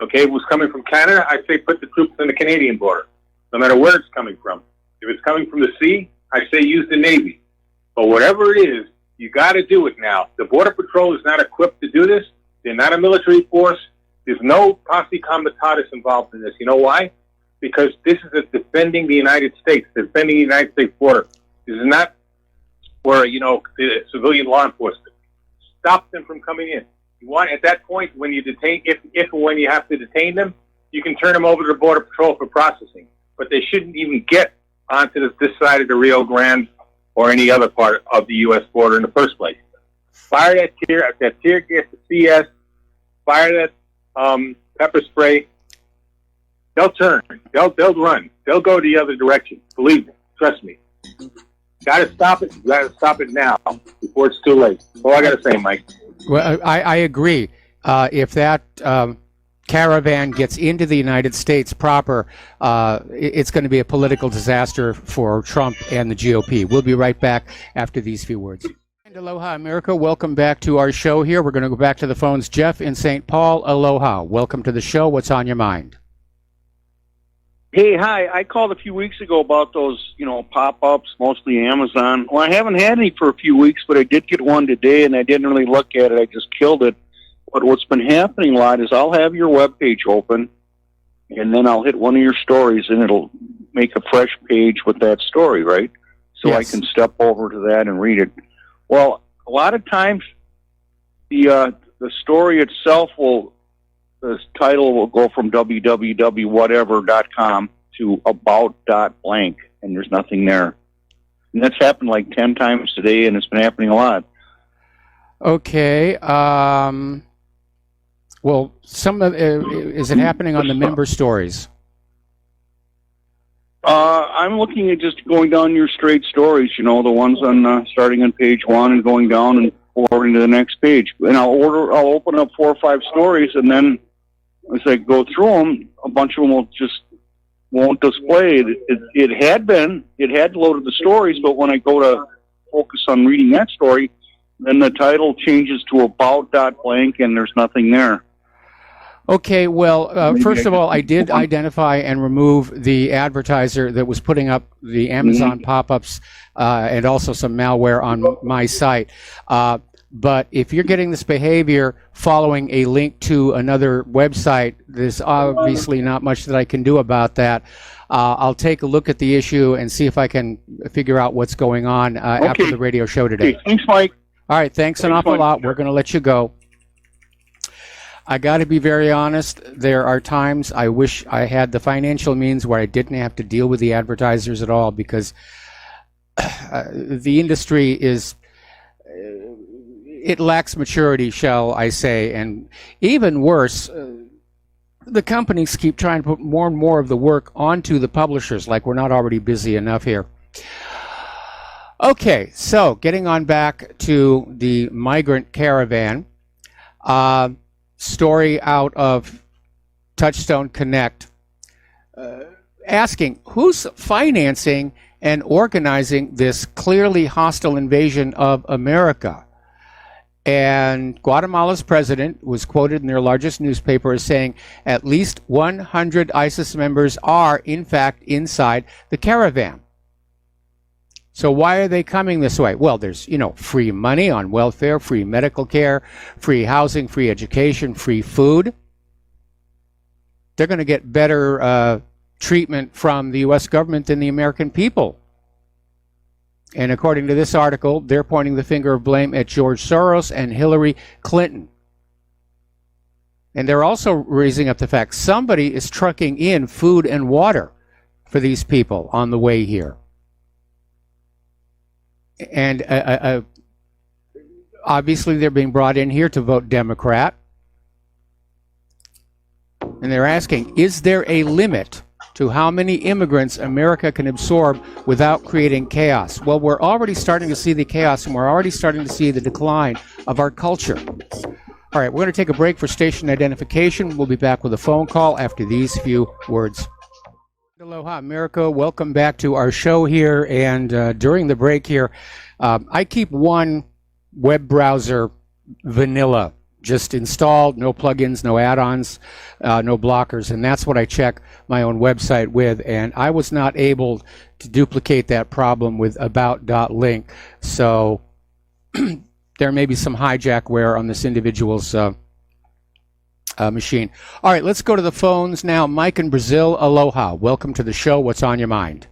Okay, if it was coming from Canada, I'd say put the troops on the Canadian border, no matter where it's coming from. If it's coming from the sea, I say use the Navy. But whatever it is, you got to do it now. The Border Patrol is not equipped to do this. They're not a military force. There's no posse comitatus involved in this. You know why? Because this is defending the United States, defending the United States border. This is not for, the civilian law enforcement. Stop them from coming in. You want, at that point, when you detain, if and when you have to detain them, you can turn them over to the Border Patrol for processing. But they shouldn't even get onto this side of the Rio Grande or any other part of the U.S. border in the first place. Fire that tear gas, the CS, fire that pepper spray. They'll turn. They'll run. They'll go the other direction. Believe me. Trust me. Got to stop it. You got to stop it now before it's too late. That's all I got to say, Mike. Well, I agree. If that caravan gets into the United States proper, it's going to be a political disaster for Trump and the GOP. We'll be right back after these few words. And aloha, America. Welcome back to our show here. We're going to go back to the phones. Jeff in St. Paul, aloha. Welcome to the show. What's on your mind? Hey, hi. I called a few weeks ago about those, pop-ups, mostly Amazon. Well, I haven't had any for a few weeks, but I did get one today, and I didn't really look at it. I just killed it. But what's been happening a lot is I'll have your webpage open, and then I'll hit one of your stories, and it'll make a fresh page with that story, right? So Yes. I can step over to that and read it. Well, a lot of times the story itself the title will go from www.whatever.com to about.blank, and there's nothing there. And that's happened like 10 times today, and it's been happening a lot. Okay. Well, is it happening on the member stories? I'm looking at just going down your straight stories, the ones on starting on page 1 and going down and forwarding to the next page. And I'll open up 4 or 5 stories, and then as I go through them, a bunch of them won't display. It had loaded the stories, but when I go to focus on reading that story, then the title changes to about.blank, and there's nothing there. Okay, well, first of all, I did identify and remove the advertiser that was putting up the Amazon pop-ups and also some malware on my site. But if you're getting this behavior following a link to another website, there's obviously not much that I can do about that. I'll take a look at the issue and see if I can figure out what's going on after the radio show today. Okay, thanks, Mike. All right, thanks an awful lot. We're going to let you go. I got to be very honest. There are times I wish I had the financial means where I didn't have to deal with the advertisers at all, because the industry it lacks maturity, shall I say, and even worse, the companies keep trying to put more and more of the work onto the publishers, like we're not already busy enough here. Okay, so getting on back to the migrant caravan. Story out of Touchstone Connect asking who's financing and organizing this clearly hostile invasion of America. And Guatemala's president was quoted in their largest newspaper as saying at least 100 ISIS members are in fact inside the caravan. So why are they coming this way? Well, there's, free money on welfare, free medical care, free housing, free education, free food. They're going to get better treatment from the U.S. government than the American people. And according to this article, they're pointing the finger of blame at George Soros and Hillary Clinton. And they're also raising up the fact somebody is trucking in food and water for these people on the way here. And obviously they're being brought in here to vote Democrat. And they're asking, is there a limit to how many immigrants America can absorb without creating chaos? Well, we're already starting to see the chaos, and we're already starting to see the decline of our culture. All right, we're going to take a break for station identification. We'll be back with a phone call after these few words. Aloha, America. Welcome back to our show here. And during the break here, I keep one web browser vanilla, just installed, no plugins, no add-ons, no blockers. And that's what I check my own website with. And I was not able to duplicate that problem with about.link. So there may be some hijackware on this individual's machine. All right, let's go to the phones now. Mike in Brazil, aloha. Welcome to the show. What's on your mind?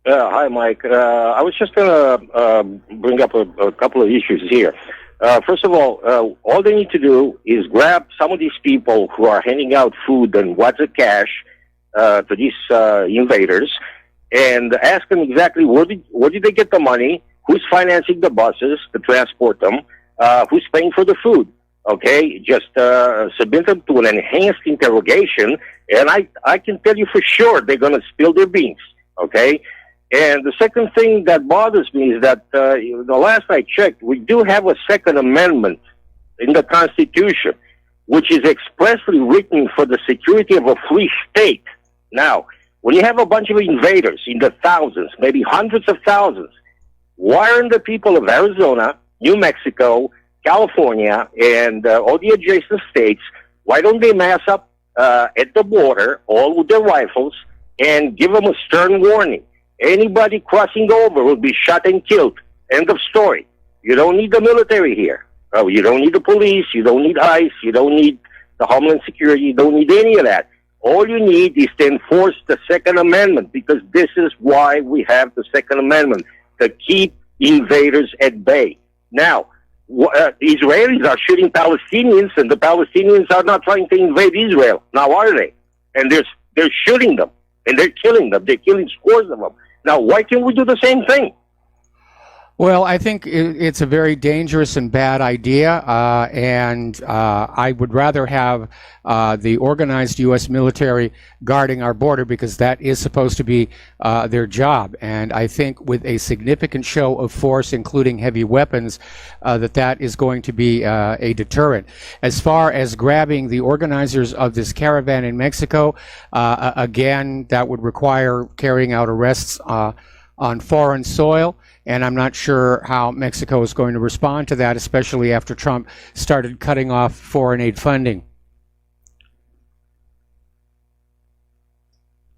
Hi, Mike. I was just going to bring up a couple of issues here. First of all they need to do is grab some of these people who are handing out food and what's the cash to these invaders and ask them exactly where did they get the money, who's financing the buses to transport them, who's paying for the food. Okay, just submit them to an enhanced interrogation, and I can tell you for sure they're going to spill their beans. Okay, and the second thing that bothers me is that the last I checked, we do have a Second Amendment in the Constitution, which is expressly written for the security of a free state. Now, when you have a bunch of invaders in the thousands, maybe hundreds of thousands, why aren't the people of Arizona, New Mexico, California, and all the adjacent states, why don't they mass up at the border, all with their rifles, and give them a stern warning. Anybody crossing over will be shot and killed. End of story. You don't need the military here. You don't need the police. You don't need ICE. You don't need the Homeland Security. You don't need any of that. All you need is to enforce the Second Amendment, because this is why we have the Second Amendment, to keep invaders at bay. Now, the Israelis are shooting Palestinians, and the Palestinians are not trying to invade Israel. Now, are they? And they're shooting them, and they're killing them. They're killing scores of them. Now, why can't we do the same thing? Well, I think it's a very dangerous and bad idea, and I would rather have the organized U.S. military guarding our border, because that is supposed to be their job. And I think with a significant show of force, including heavy weapons, that is going to be a deterrent. As far as grabbing the organizers of this caravan in Mexico, again, that would require carrying out arrests on foreign soil. And I'm not sure how Mexico is going to respond to that, especially after Trump started cutting off foreign aid funding.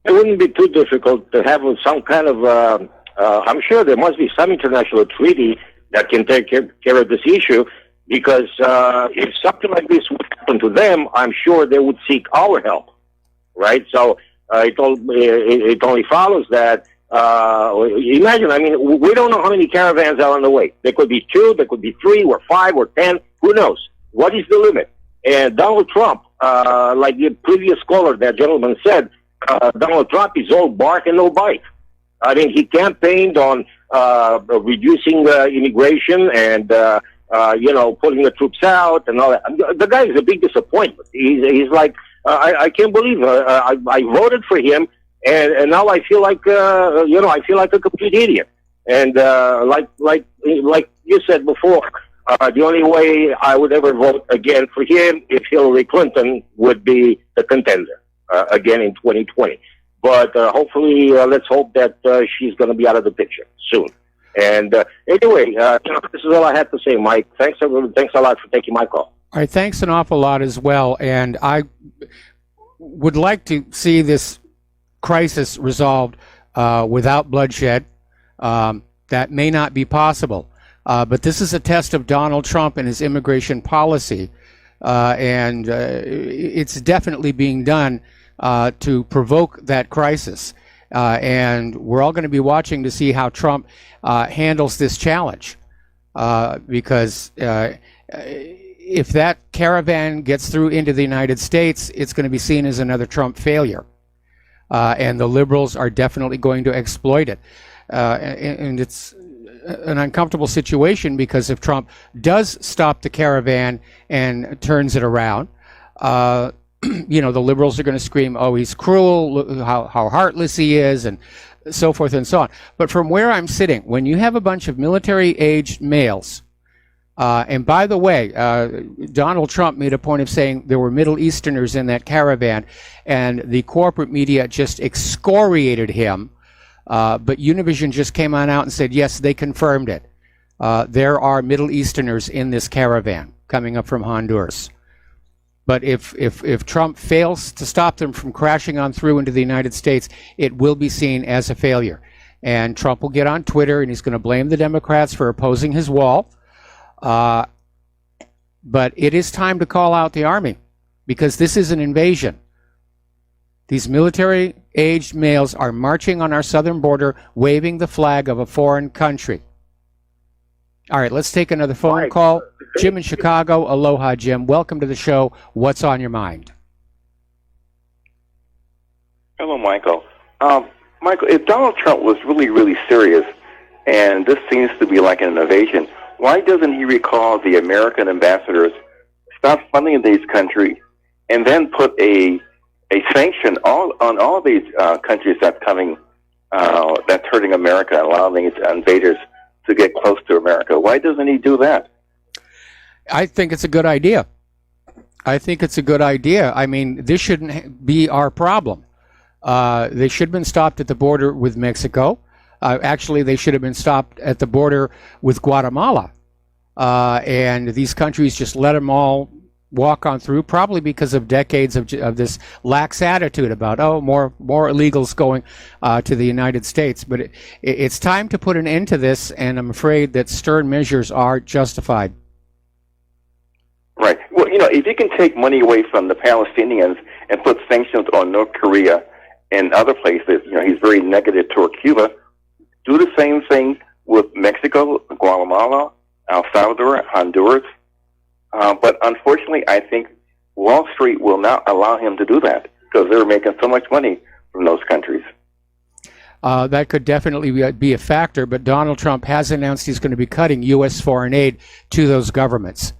It wouldn't be too difficult to have some kind of, I'm sure there must be some international treaty that can take care of this issue, because if something like this would happen to them, I'm sure they would seek our help, right? So it only follows that. Imagine, I mean, we don't know how many caravans are on the way. There could be 2, there could be 3 or 5 or 10. Who knows? What is the limit? And Donald Trump, like the previous caller, that gentleman said, Donald Trump is all bark and no bite. I mean, he campaigned on reducing immigration and, pulling the troops out and all that. The guy is a big disappointment. He's like, I can't believe I voted for him. And now I feel like I feel like a complete idiot. And like you said before, the only way I would ever vote again for him if Hillary Clinton would be the contender again in 2020. But hopefully, let's hope that she's going to be out of the picture soon. And anyway, this is all I have to say, Mike. Thanks a lot for taking my call. All right, thanks an awful lot as well. And I would like to see this crisis resolved without bloodshed. That may not be possible, but this is a test of Donald Trump and his immigration policy, and it's definitely being done to provoke that crisis, and we're all going to be watching to see how Trump handles this challenge, because if that caravan gets through into the United States, it's going to be seen as another Trump failure. And the liberals are definitely going to exploit it. And it's an uncomfortable situation, because if Trump does stop the caravan and turns it around, the liberals are going to scream, oh, he's cruel, look how heartless he is, and so forth and so on. But from where I'm sitting, when you have a bunch of military-aged males, and by the way, Donald Trump made a point of saying there were Middle Easterners in that caravan, and the corporate media just excoriated him. But Univision just came on out and said, yes, they confirmed it. There are Middle Easterners in this caravan coming up from Honduras. But if Trump fails to stop them from crashing on through into the United States, it will be seen as a failure. And Trump will get on Twitter, and he's going to blame the Democrats for opposing his wall. But it is time to call out the army, because this is an invasion. These military-aged males are marching on our southern border, waving the flag of a foreign country. All right, let's take another phone call. Jim in Chicago. Aloha, Jim. Welcome to the show. What's on your mind? Hello, Michael. Michael, if Donald Trump was really, really serious, and this seems to be like an invasion, why doesn't he recall the American ambassadors, stop funding these countries, and then put a sanction on all these countries that's coming, that's hurting America, allowing its invaders to get close to America? Why doesn't he do that? I think it's a good idea. I mean, this shouldn't be our problem. They should have been stopped at the border with Mexico. Actually, they should have been stopped at the border with Guatemala. And these countries just let them all walk on through, probably because of decades of this lax attitude about, more illegals going to the United States. But it's time to put an end to this, and I'm afraid that stern measures are justified. Right. Well, if you can take money away from the Palestinians and put sanctions on North Korea and other places, he's very negative toward Cuba. Do the same thing with Mexico, Guatemala, El Salvador, Honduras. But unfortunately, I think Wall Street will not allow him to do that because they're making so much money from those countries. That could definitely be a factor, but Donald Trump has announced he's going to be cutting U.S. foreign aid to those governments.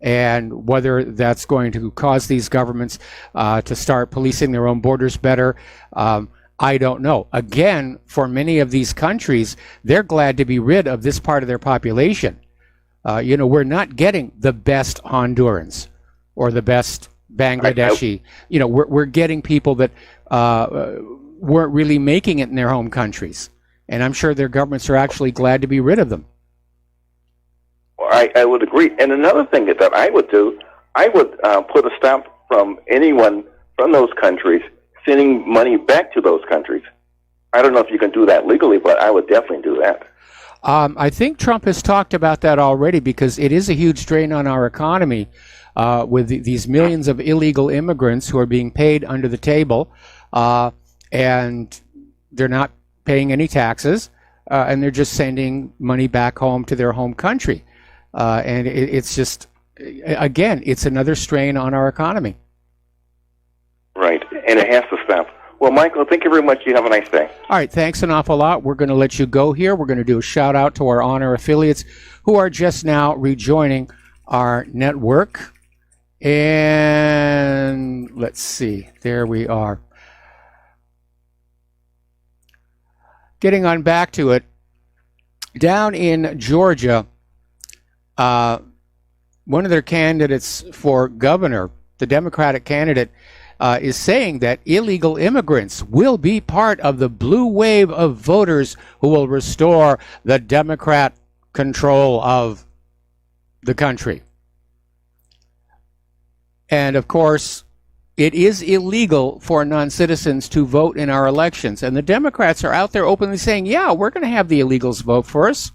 And whether that's going to cause these governments to start policing their own borders better, I don't know. Again, for many of these countries, they're glad to be rid of this part of their population. We're not getting the best Hondurans or the best Bangladeshi. We're getting people that weren't really making it in their home countries. And I'm sure their governments are actually glad to be rid of them. I would agree. And another thing that I would do, I would put a stop from anyone from those countries sending money back to those countries. I don't know if you can do that legally, but I would definitely do that. I think Trump has talked about that already because it is a huge drain on our economy with these millions of illegal immigrants who are being paid under the table and they're not paying any taxes and they're just sending money back home to their home country. And it's just, again, it's another strain on our economy. Right, and it has to stop. Well, Michael, thank you very much. You have a nice day. All right, thanks an awful lot. We're going to let you go here. We're going to do a shout out to our honor affiliates who are just now rejoining our network. And let's see, there we are. Getting on back to it, down in Georgia, one of their candidates for governor, the Democratic candidate, is saying that illegal immigrants will be part of the blue wave of voters who will restore the Democrat control of the country. And of course, it is illegal for non-citizens to vote in our elections. And the Democrats are out there openly saying, yeah, we're going to have the illegals vote for us.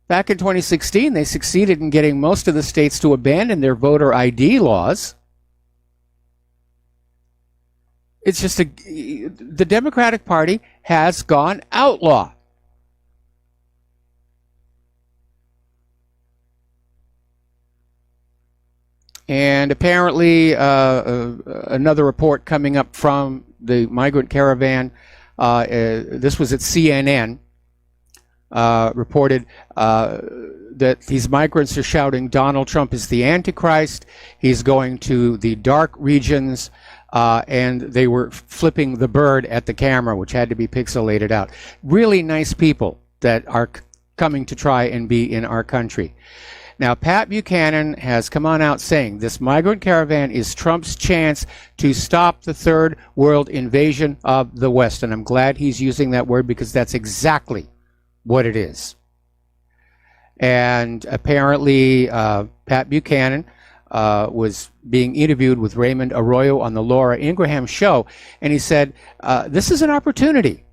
Back in 2016, they succeeded in getting most of the states to abandon their voter ID laws. It's just the Democratic Party has gone outlaw. And apparently, another report coming up from the migrant caravan, this was at CNN, reported that these migrants are shouting Donald Trump is the Antichrist. He's going to the dark regions. And they were flipping the bird at the camera, which had to be pixelated out. Really nice people that are coming to try and be in our country. Now, Pat Buchanan has come on out saying this migrant caravan is Trump's chance to stop the third world invasion of the West. And I'm glad he's using that word because that's exactly what it is. And apparently, Pat Buchanan was being interviewed with Raymond Arroyo on the Laura Ingraham show, and he said, this is an opportunity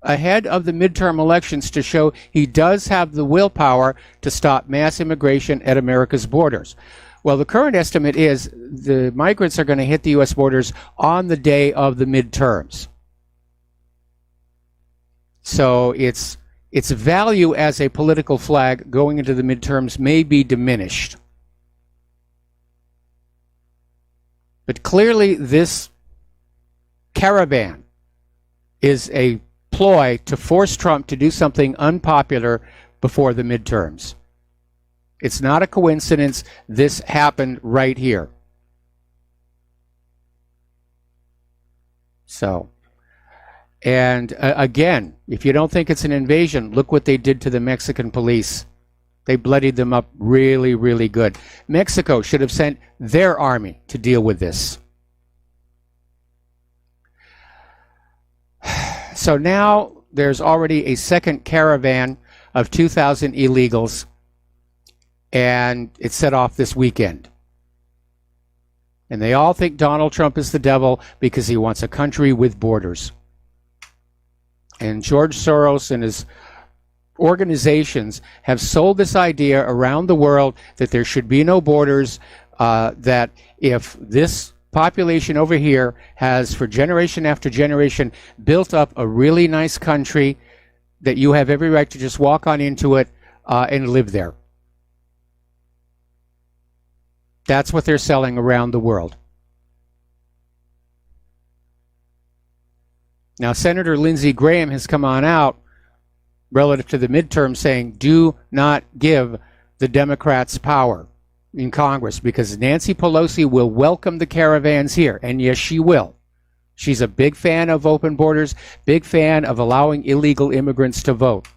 ahead of the midterm elections to show he does have the willpower to stop mass immigration at America's borders. Well, the current estimate is the migrants are going to hit the U.S. borders on the day of the midterms. So its value as a political flag going into the midterms may be diminished. But clearly this caravan is a ploy to force Trump to do something unpopular before the midterms. It's not a coincidence. This happened right here. So, and again, if you don't think it's an invasion, look what they did to the Mexican police. They bloodied them up really, really good. Mexico should have sent their army to deal with this. So now there's already a second caravan of 2,000 illegals, and it's set off this weekend. And they all think Donald Trump is the devil because he wants a country with borders. And George Soros and his organizations have sold this idea around the world that there should be no borders, that if this population over here has for generation after generation built up a really nice country, that you have every right to just walk on into it and live there. That's what they're selling around the world. Now, Senator Lindsey Graham has come on out relative to the midterm saying, do not give the Democrats power in Congress, because Nancy Pelosi will welcome the caravans here. And yes, she will. She's a big fan of open borders, big fan of allowing illegal immigrants to vote.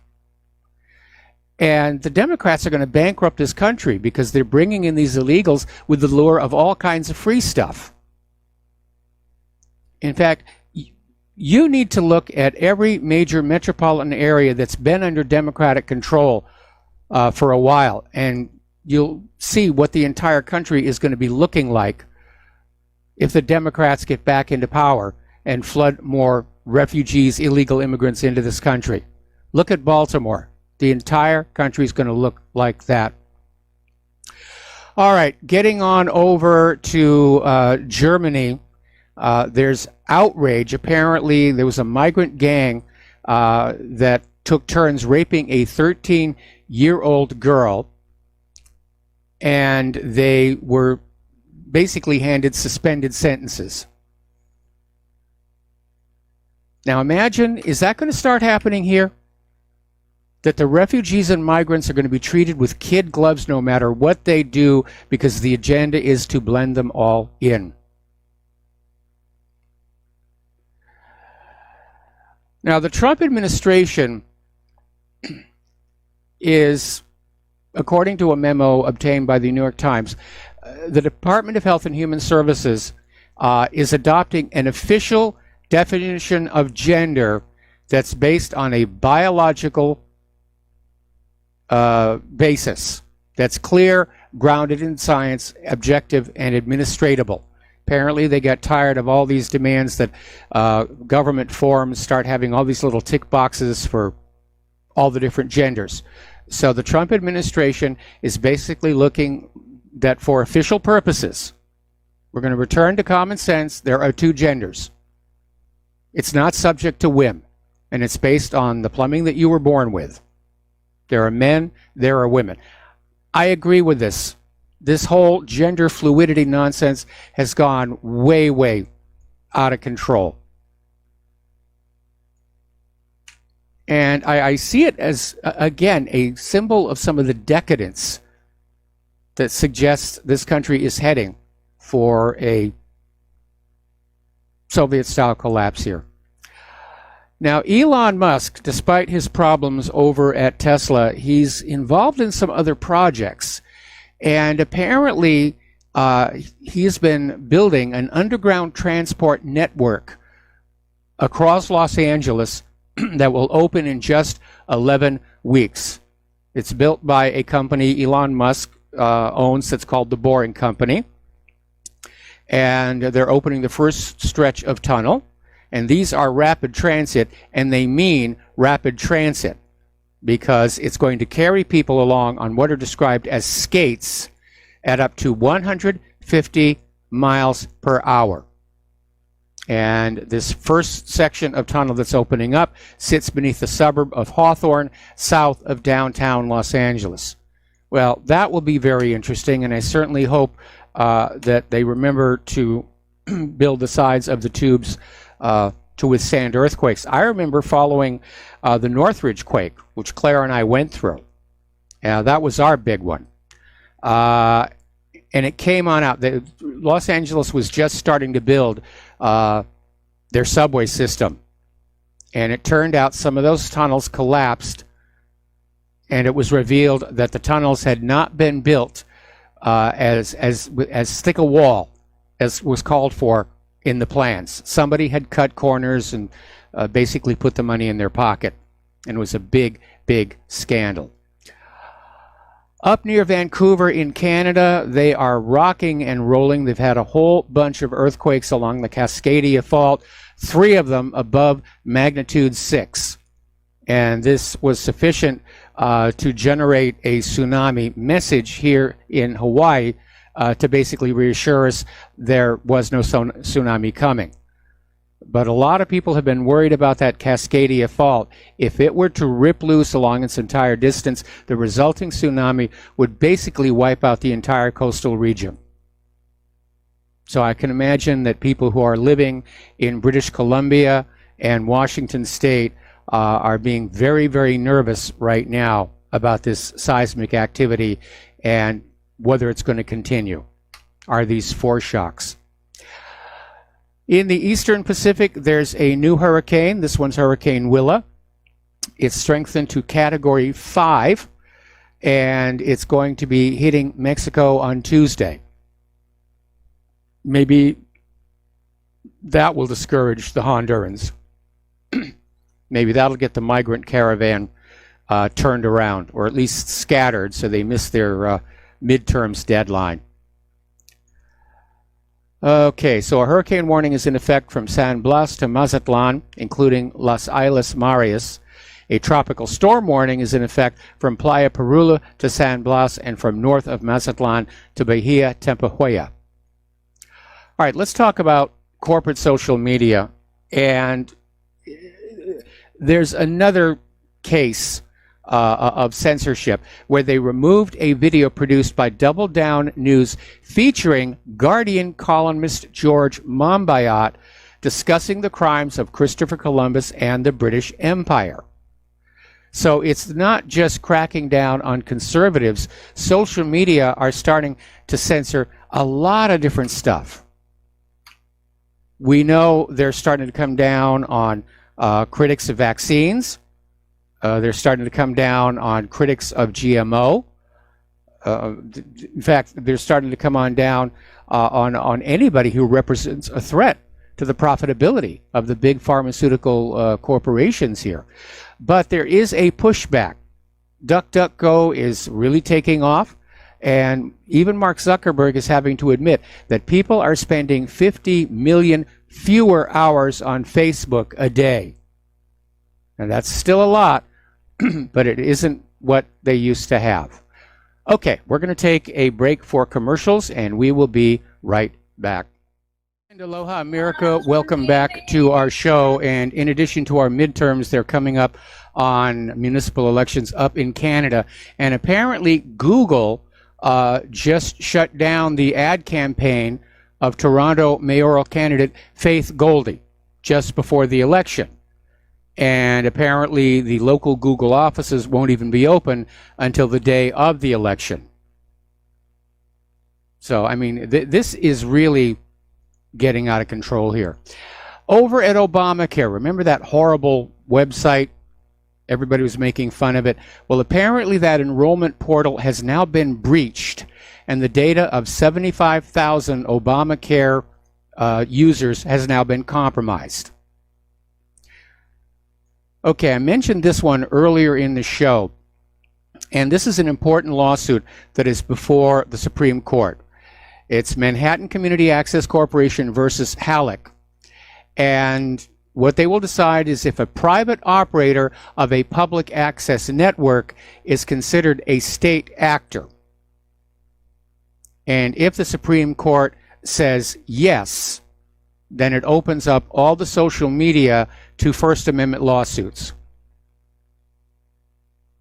And the Democrats are going to bankrupt this country because they're bringing in these illegals with the lure of all kinds of free stuff. In fact, you need to look at every major metropolitan area that's been under Democratic control for a while, and you'll see what the entire country is going to be looking like if the Democrats get back into power and flood more refugees, illegal immigrants into this country. Look at Baltimore. The entire country is going to look like that. All right, getting on over to Germany, there's outrage. Apparently, there was a migrant gang that took turns raping a 13-year-old girl, and they were basically handed suspended sentences. Now imagine, is that going to start happening here? That the refugees and migrants are going to be treated with kid gloves no matter what they do, because the agenda is to blend them all in. Now, the Trump administration is, according to a memo obtained by the New York Times, the Department of Health and Human Services is adopting an official definition of gender that's based on a biological basis that's clear, grounded in science, objective, and administratable. Apparently, they got tired of all these demands that government forms start having all these little tick boxes for all the different genders. So the Trump administration is basically looking that for official purposes, we're going to return to common sense. There are two genders. It's not subject to whim, and it's based on the plumbing that you were born with. There are men, there are women. I agree with this. This whole gender fluidity nonsense has gone way, way out of control. And I see it as, again, a symbol of some of the decadence that suggests this country is heading for a Soviet-style collapse here. Now, Elon Musk, despite his problems over at Tesla, he's involved in some other projects. And apparently, he's been building an underground transport network across Los Angeles that will open in just 11 weeks. It's built by a company Elon Musk owns that's called the Boring Company. And they're opening the first stretch of tunnel. And these are rapid transit, and they mean rapid transit because it's going to carry people along on what are described as skates at up to 150 miles per hour. And this first section of tunnel that's opening up sits beneath the suburb of Hawthorne, south of downtown Los Angeles. Well, that will be very interesting, and I certainly hope that they remember to build the sides of the tubes to withstand earthquakes. I remember following the Northridge quake, which Claire and I went through. That was our big one. And it came on out. Los Angeles was just starting to build their subway system. And it turned out some of those tunnels collapsed, and it was revealed that the tunnels had not been built as thick a wall as was called for in the plans. Somebody had cut corners and basically put the money in their pocket. And it was a big, big scandal. Up near Vancouver in Canada, they are rocking and rolling. They've had a whole bunch of earthquakes along the Cascadia Fault, 3 of them above magnitude 6. And this was sufficient to generate a tsunami message here in Hawaii to basically reassure us there was no tsunami coming. But a lot of people have been worried about that Cascadia Fault. If it were to rip loose along its entire distance, the resulting tsunami would basically wipe out the entire coastal region. So I can imagine that people who are living in British Columbia and Washington State are being very, very nervous right now about this seismic activity and whether it's going to continue. Are these foreshocks? In the eastern Pacific, there's a new hurricane. This one's Hurricane Willa. It's strengthened to Category 5, and it's going to be hitting Mexico on Tuesday. Maybe that will discourage the Hondurans. Maybe that'll get the migrant caravan turned around, or at least scattered, so they miss their midterms deadline. Okay, so a hurricane warning is in effect from San Blas to Mazatlan, including Las Islas Marias. A tropical storm warning is in effect from Playa Perula to San Blas and from north of Mazatlan to Bahia Tempehuella. All right, let's talk about corporate social media. And there's another case of censorship where they removed a video produced by Double Down News featuring Guardian columnist George Monbiot discussing the crimes of Christopher Columbus and the British Empire. So it's not just cracking down on conservatives. Social media are starting to censor a lot of different stuff. We know they're starting to come down on critics of vaccines. They're starting to come down on critics of GMO. In fact, they're starting to come on down on anybody who represents a threat to the profitability of the big pharmaceutical corporations here. But there is a pushback. DuckDuckGo is really taking off, and even Mark Zuckerberg is having to admit that people are spending 50 million fewer hours on Facebook a day. And that's still a lot, but it isn't what they used to have. Okay, we're going to take a break for commercials, and we will be right back. And aloha, America. Welcome back to our show. And in addition to our midterms, they're coming up on municipal elections up in Canada. And apparently Google just shut down the ad campaign of Toronto mayoral candidate Faith Goldie just before the election. And apparently the local Google offices won't even be open until the day of the election. So, I mean, this is really getting out of control here. Over at Obamacare, remember that horrible website? Everybody was making fun of it. Well, apparently that enrollment portal has now been breached, and the data of 75,000 Obamacare users has now been compromised. Okay, I mentioned this one earlier in the show, and this is an important lawsuit that is before the Supreme Court. It's Manhattan Community Access Corporation versus Halleck. And what they will decide is if a private operator of a public access network is considered a state actor. And if the Supreme Court says yes, then it opens up all the social media to First Amendment lawsuits.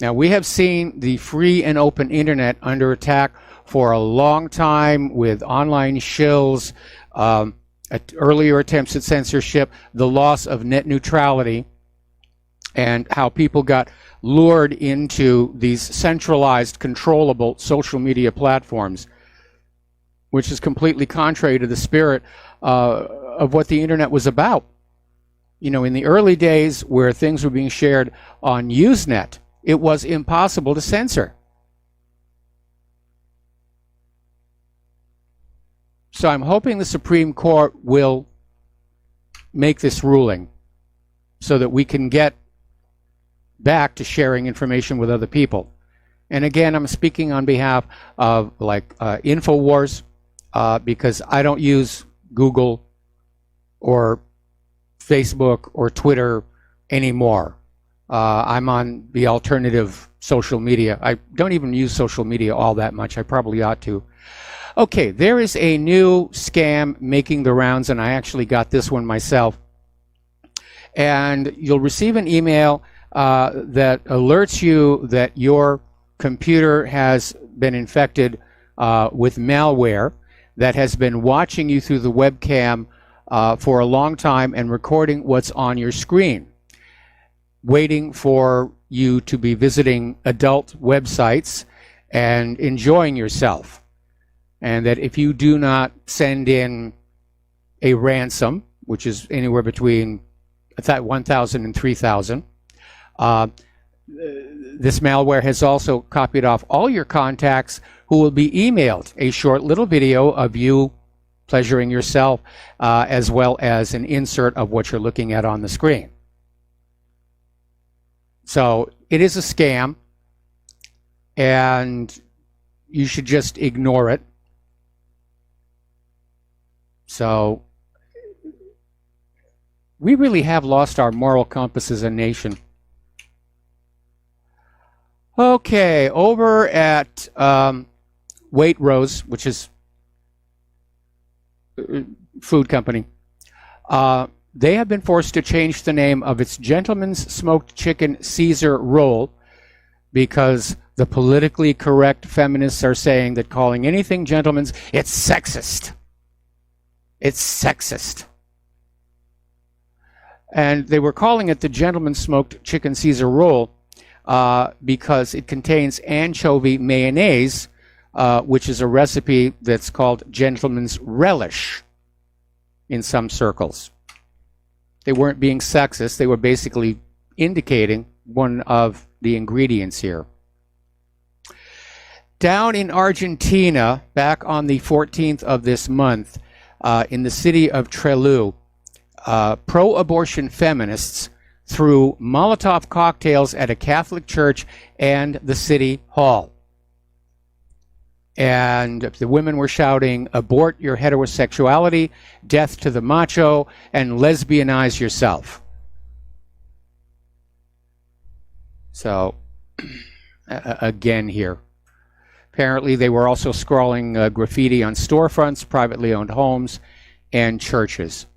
Now, we have seen the free and open internet under attack for a long time with online shills, earlier attempts at censorship, the loss of net neutrality, and how people got lured into these centralized, controllable social media platforms, which is completely contrary to the spirit of what the internet was about. You know, in the early days where things were being shared on Usenet, it was impossible to censor. So I'm hoping the Supreme Court will make this ruling so that we can get back to sharing information with other people And again, I'm speaking on behalf of like InfoWars, because I don't use Google or Facebook or Twitter anymore. I'm on the alternative social media. I don't even use social media all that much. I probably ought to. Okay, there is a new scam making the rounds, and I actually got this one myself. And you'll receive an email that alerts you that your computer has been infected with malware that has been watching you through the webcam for a long time and recording what's on your screen, waiting for you to be visiting adult websites and enjoying yourself. And that if you do not send in a ransom, which is anywhere between 1,000 and 3,000, this malware has also copied off all your contacts who will be emailed a short little video of you pleasuring yourself, as well as an insert of what you're looking at on the screen. So it is a scam, and you should just ignore it. So we really have lost our moral compass as a nation. Okay, over at Waitrose, which is a food company, they have been forced to change the name of its Gentleman's Smoked Chicken Caesar roll because the politically correct feminists are saying that calling anything gentleman's, it's sexist. It's sexist. And they were calling it the Gentleman's Smoked Chicken Caesar roll because it contains anchovy mayonnaise, which is a recipe that's called gentleman's relish in some circles. They weren't being sexist. They were basically indicating one of the ingredients here. Down in Argentina, back on the 14th of this month, in the city of Trelew, pro-abortion feminists threw Molotov cocktails at a Catholic church and the city hall. And the women were shouting, "Abort your heterosexuality, death to the macho, and lesbianize yourself." So, again here. Apparently they were also scrawling graffiti on storefronts, privately owned homes, and churches.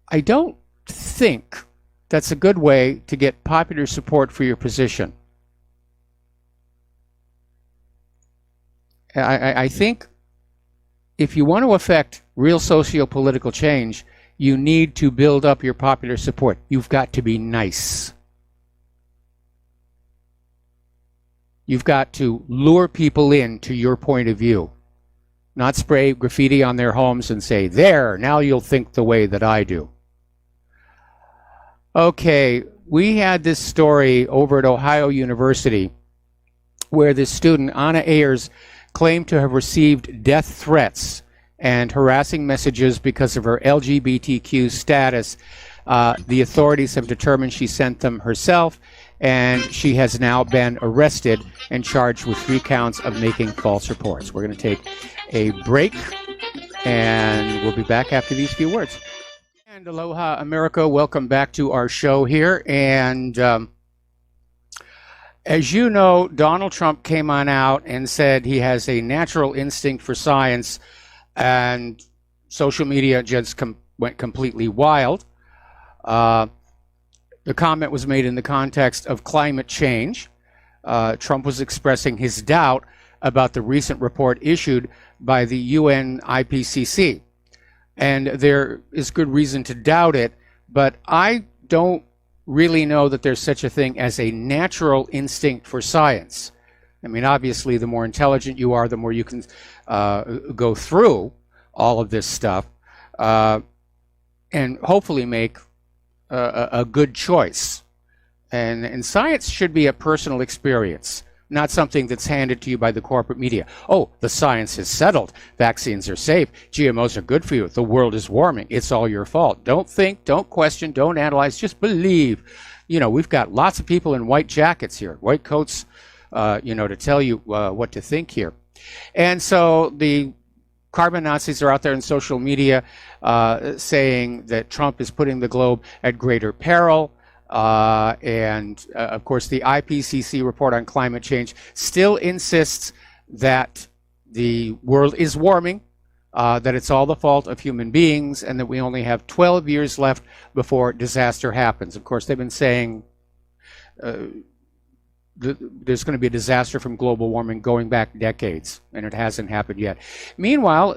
I don't think that's a good way to get popular support for your position. I think if you want to affect real socio-political change, you need to build up your popular support. You've got to be nice. You've got to lure people in to your point of view, not spray graffiti on their homes and say, "There, now you'll think the way that I do." Okay, we had this story over at Ohio University where this student, Anna Ayers, claimed to have received death threats and harassing messages because of her LGBTQ status. The authorities have determined she sent them herself, and she has now been arrested and charged with 3 counts of making false reports. We're going to take a break, and we'll be back after these few words. And aloha, America. Welcome back to our show here. And as you know, Donald Trump came on out and said he has a natural instinct for science, and social media just went completely wild. The comment was made in the context of climate change. Trump was expressing his doubt about the recent report issued by the UN IPCC. And there is good reason to doubt it, but I don't really know that there's such a thing as a natural instinct for science. I mean, obviously, the more intelligent you are, the more you can go through all of this stuff and hopefully make a good choice. And science should be a personal experience, not something that's handed to you by the corporate media. Oh, the science is settled. Vaccines are safe. GMOs are good for you. The world is warming. It's all your fault. Don't think, don't question, don't analyze, just believe. we've got lots of people in white jackets here, white coats, to tell you what to think here. And so the carbon Nazis are out there in social media saying that Trump is putting the globe at greater peril. And of course, the IPCC report on climate change still insists that the world is warming, that it's all the fault of human beings, and that we only have 12 years left before disaster happens. Of course, they've been saying there's going to be a disaster from global warming going back decades, and it hasn't happened yet. Meanwhile,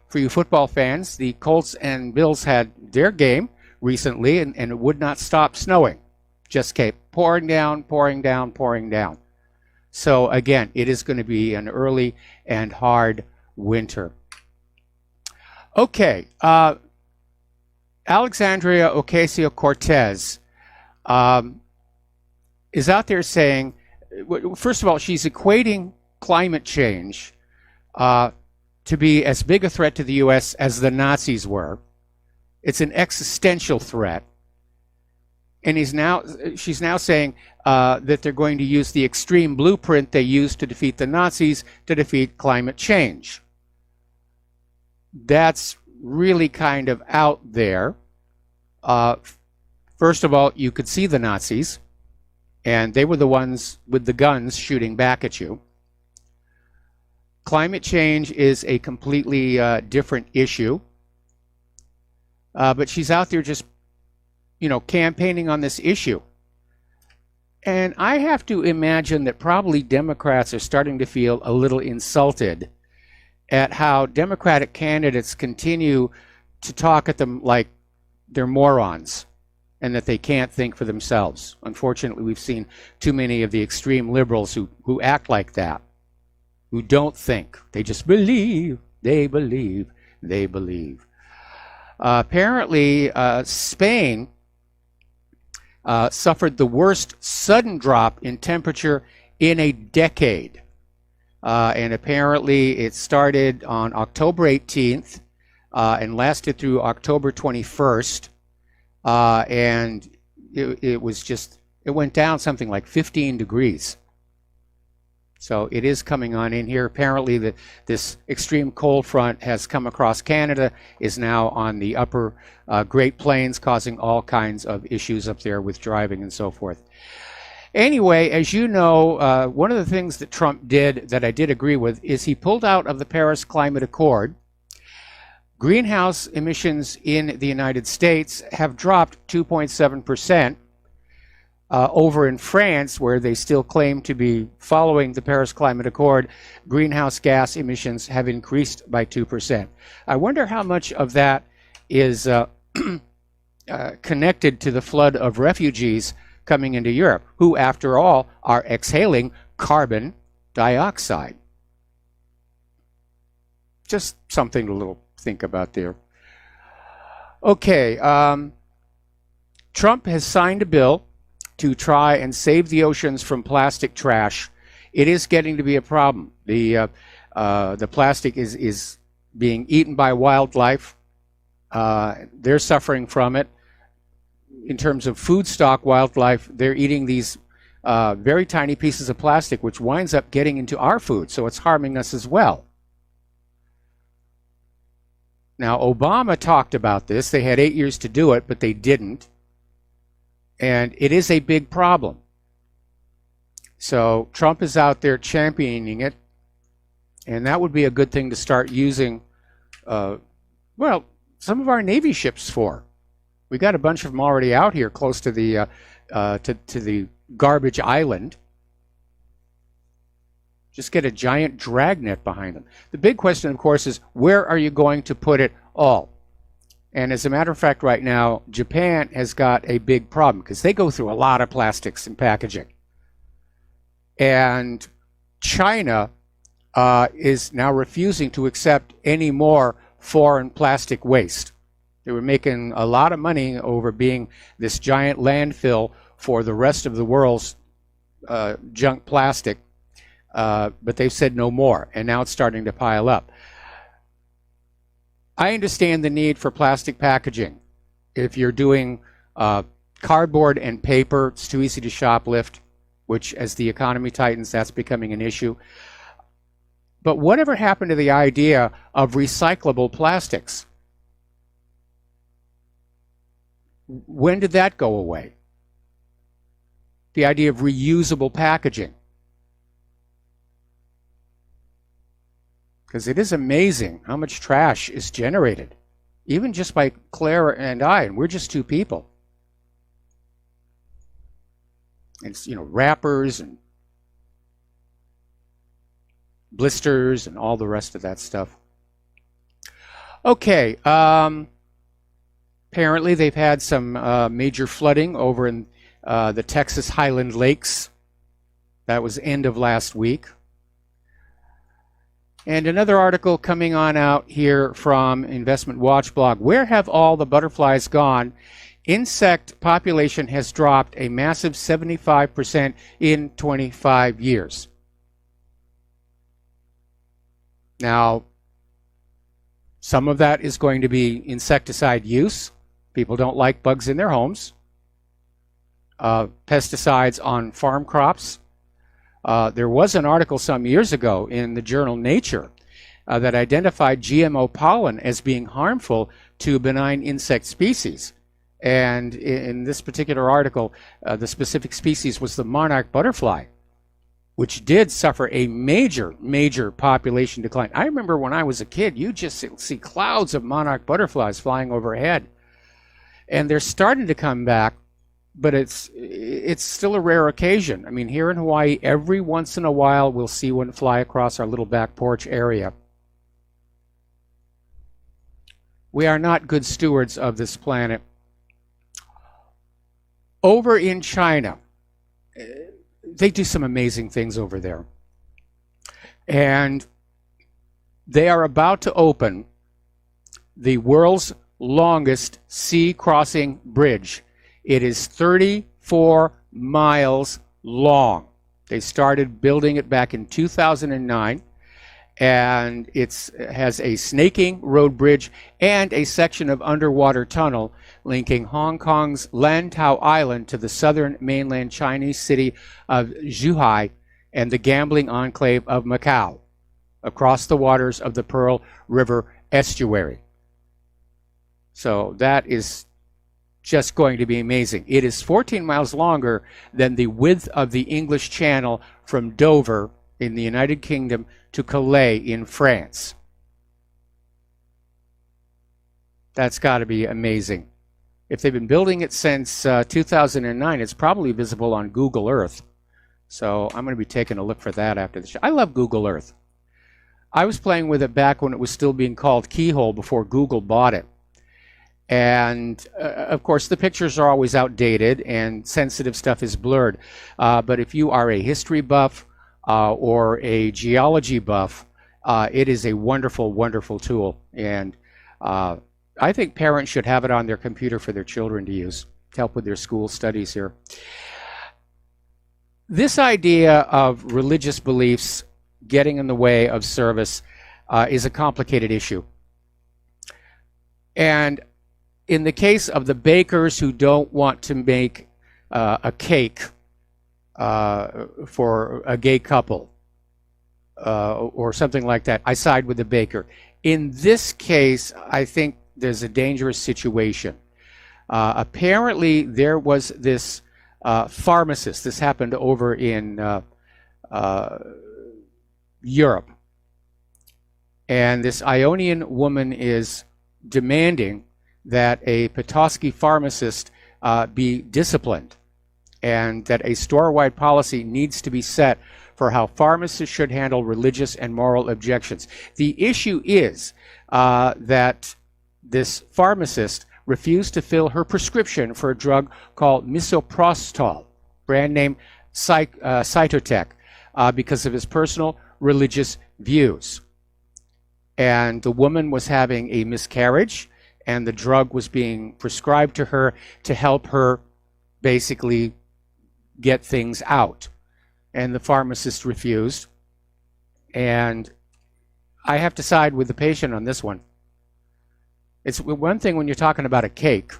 for you football fans, the Colts and Bills had their game recently, and it would not stop snowing. Just kept pouring down, pouring down, pouring down. So again, it is going to be an early and hard winter. Okay, Alexandria Ocasio-Cortez is out there saying, first of all, she's equating climate change to be as big a threat to the U.S. as the Nazis were. It's an existential threat. And she's now saying that they're going to use the extreme blueprint they used to defeat the Nazis to defeat climate change. That's really kind of out there. First of all, you could see the Nazis, and they were the ones with the guns shooting back at you. Climate change is a completely different issue. But she's out there just, campaigning on this issue. And I have to imagine that probably Democrats are starting to feel a little insulted at how Democratic candidates continue to talk at them like they're morons and that they can't think for themselves. Unfortunately, we've seen too many of the extreme liberals who act like that, who don't think. They just believe, they believe, they believe. Apparently, Spain suffered the worst sudden drop in temperature in a decade. And apparently it started on October 18th and lasted through October 21st. And it went down something like 15 degrees. So it is coming on in here. Apparently this extreme cold front has come across Canada, is now on the upper Great Plains, causing all kinds of issues up there with driving and so forth. Anyway, as you know, one of the things that Trump did that I did agree with is he pulled out of the Paris Climate Accord. Greenhouse emissions in the United States have dropped 2.7%. Over in France, where they still claim to be following the Paris Climate Accord, greenhouse gas emissions have increased by 2%. I wonder how much of that is connected to the flood of refugees coming into Europe, who, after all, are exhaling carbon dioxide. Just something to little think about there. Okay, Trump has signed a bill to try and save the oceans from plastic trash. It is getting to be a problem. The plastic is being eaten by wildlife. They're suffering from it. In terms of food stock wildlife, they're eating these very tiny pieces of plastic, which winds up getting into our food, so it's harming us as well. Now, Obama talked about this. They had 8 years to do it, but they didn't. And it is a big problem. So Trump is out there championing it, and that would be a good thing to start using, some of our Navy ships for. We got a bunch of them already out here close to the to the garbage island. Just get a giant dragnet behind them. The big question, of course, is where are you going to put it all? And as a matter of fact, right now, Japan has got a big problem because they go through a lot of plastics and packaging. And China is now refusing to accept any more foreign plastic waste. They were making a lot of money over being this giant landfill for the rest of the world's junk plastic, but they've said no more, and now it's starting to pile up. I understand the need for plastic packaging if you're doing Cardboard and paper, it's too easy to shoplift, which as the economy tightens, that's becoming an issue. But whatever happened to the idea of recyclable plastics? When did that go away? The idea of reusable packaging. Because it is amazing how much trash is generated, even just by Claire and I, and we're just two people. It's, wrappers and blisters and all the rest of that stuff. Okay, apparently they've had some major flooding over in the Texas Highland Lakes. That was end of last week. And another article coming on out here from Investment Watch blog. Where have all the butterflies gone? Insect population has dropped a massive 75% in 25 years. Now, some of that is going to be insecticide use. People don't like bugs in their homes. Pesticides on farm crops. There was an article some years ago in the journal Nature that identified GMO pollen as being harmful to benign insect species. And in this particular article, the specific species was the monarch butterfly, which did suffer a major, major population decline. I remember when I was a kid, you just see clouds of monarch butterflies flying overhead. And they're starting to come back, but it's still a rare occasion. I mean, here in Hawaii, every once in a while, we'll see one fly across our little back porch area. We are not good stewards of this planet. Over in China, they do some amazing things over there. And they are about to open the world's longest sea crossing bridge. It is 34 miles long. They started building it back in 2009, and it has a snaking road bridge and a section of underwater tunnel linking Hong Kong's Lantau Island to the southern mainland Chinese city of Zhuhai and the gambling enclave of Macau, across the waters of the Pearl River estuary. So that is just going to be amazing. It is 14 miles longer than the width of the English Channel from Dover in the United Kingdom to Calais in France. That's got to be amazing. If they've been building it since 2009, it's probably visible on Google Earth. So I'm going to be taking a look for that after the show. I love Google Earth. I was playing with it back when it was still being called Keyhole before Google bought it. And of course, the pictures are always outdated and sensitive stuff is blurred. But if you are a history buff or a geology buff, it is a wonderful, wonderful tool. And I think parents should have it on their computer for their children to use to help with their school studies here. This idea of religious beliefs getting in the way of service is a complicated issue. And in the case of the bakers who don't want to make a cake for a gay couple or something like that, I side with the baker. In this case, I think there's a dangerous situation. Apparently, there was this pharmacist. This happened over in Europe. And this Ionian woman is demanding that a Petoskey pharmacist be disciplined, and that a store-wide policy needs to be set for how pharmacists should handle religious and moral objections. The issue is that this pharmacist refused to fill her prescription for a drug called misoprostol, brand name Cytotec, because of his personal religious views. And the woman was having a miscarriage, and the drug was being prescribed to her to help her basically get things out. And the pharmacist refused. And I have to side with the patient on this one. It's one thing when you're talking about a cake,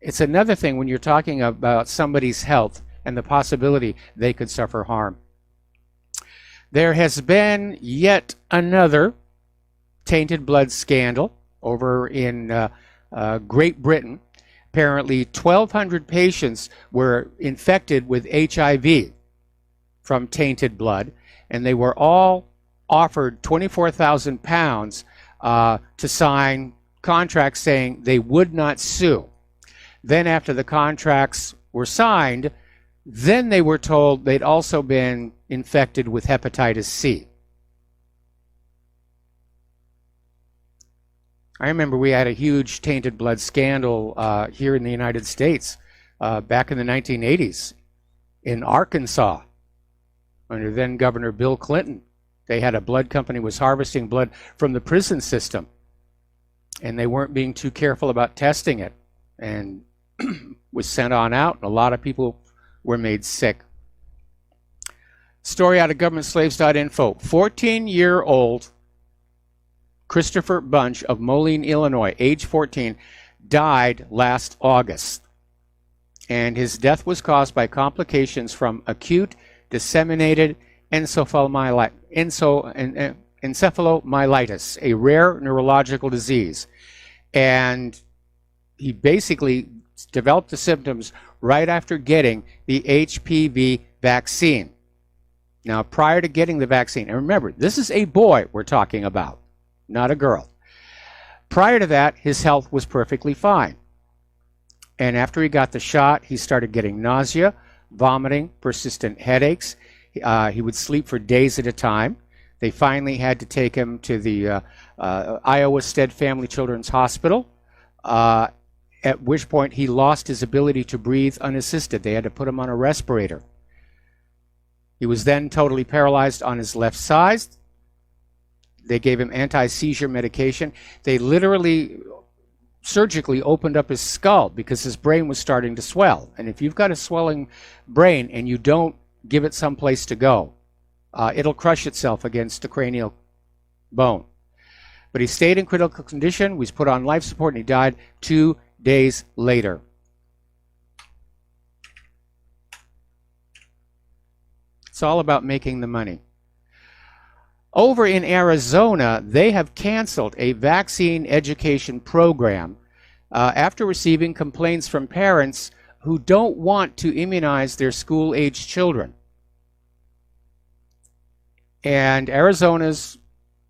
it's another thing when you're talking about somebody's health and the possibility they could suffer harm. There has been yet another tainted blood scandal over in Great Britain. Apparently 1,200 patients were infected with HIV from tainted blood, and they were all offered £24,000 to sign contracts saying they would not sue. Then after the contracts were signed, then they were told they'd also been infected with hepatitis C. I remember we had a huge tainted blood scandal here in the United States back in the 1980s in Arkansas under then Governor Bill Clinton. They had a blood company was harvesting blood from the prison system, and they weren't being too careful about testing it, and was sent on out, and a lot of people were made sick. Story out of governmentslaves.info. 14-year-old Christopher Bunch of Moline, Illinois, age 14, died last August. And his death was caused by complications from acute disseminated encephalomyelitis, a rare neurological disease. And he basically developed the symptoms right after getting the HPV vaccine. Now, prior to getting the vaccine, and remember, this is a boy we're talking about, not a girl. Prior to that, his health was perfectly fine. And after he got the shot, he started getting nausea, vomiting, persistent headaches. He would sleep for days at a time. They finally had to take him to the Iowa Stead Family Children's Hospital, at which point he lost his ability to breathe unassisted. They had to put him on a respirator. He was then totally paralyzed on his left side. They gave him anti-seizure medication. They literally surgically opened up his skull because his brain was starting to swell. And if you've got a swelling brain and you don't give it some place to go, it'll crush itself against the cranial bone. But he stayed in critical condition, was put on life support, and he died 2 days later. It's all about making the money. Over in Arizona, they have canceled a vaccine education program after receiving complaints from parents who don't want to immunize their school-age children. And Arizona's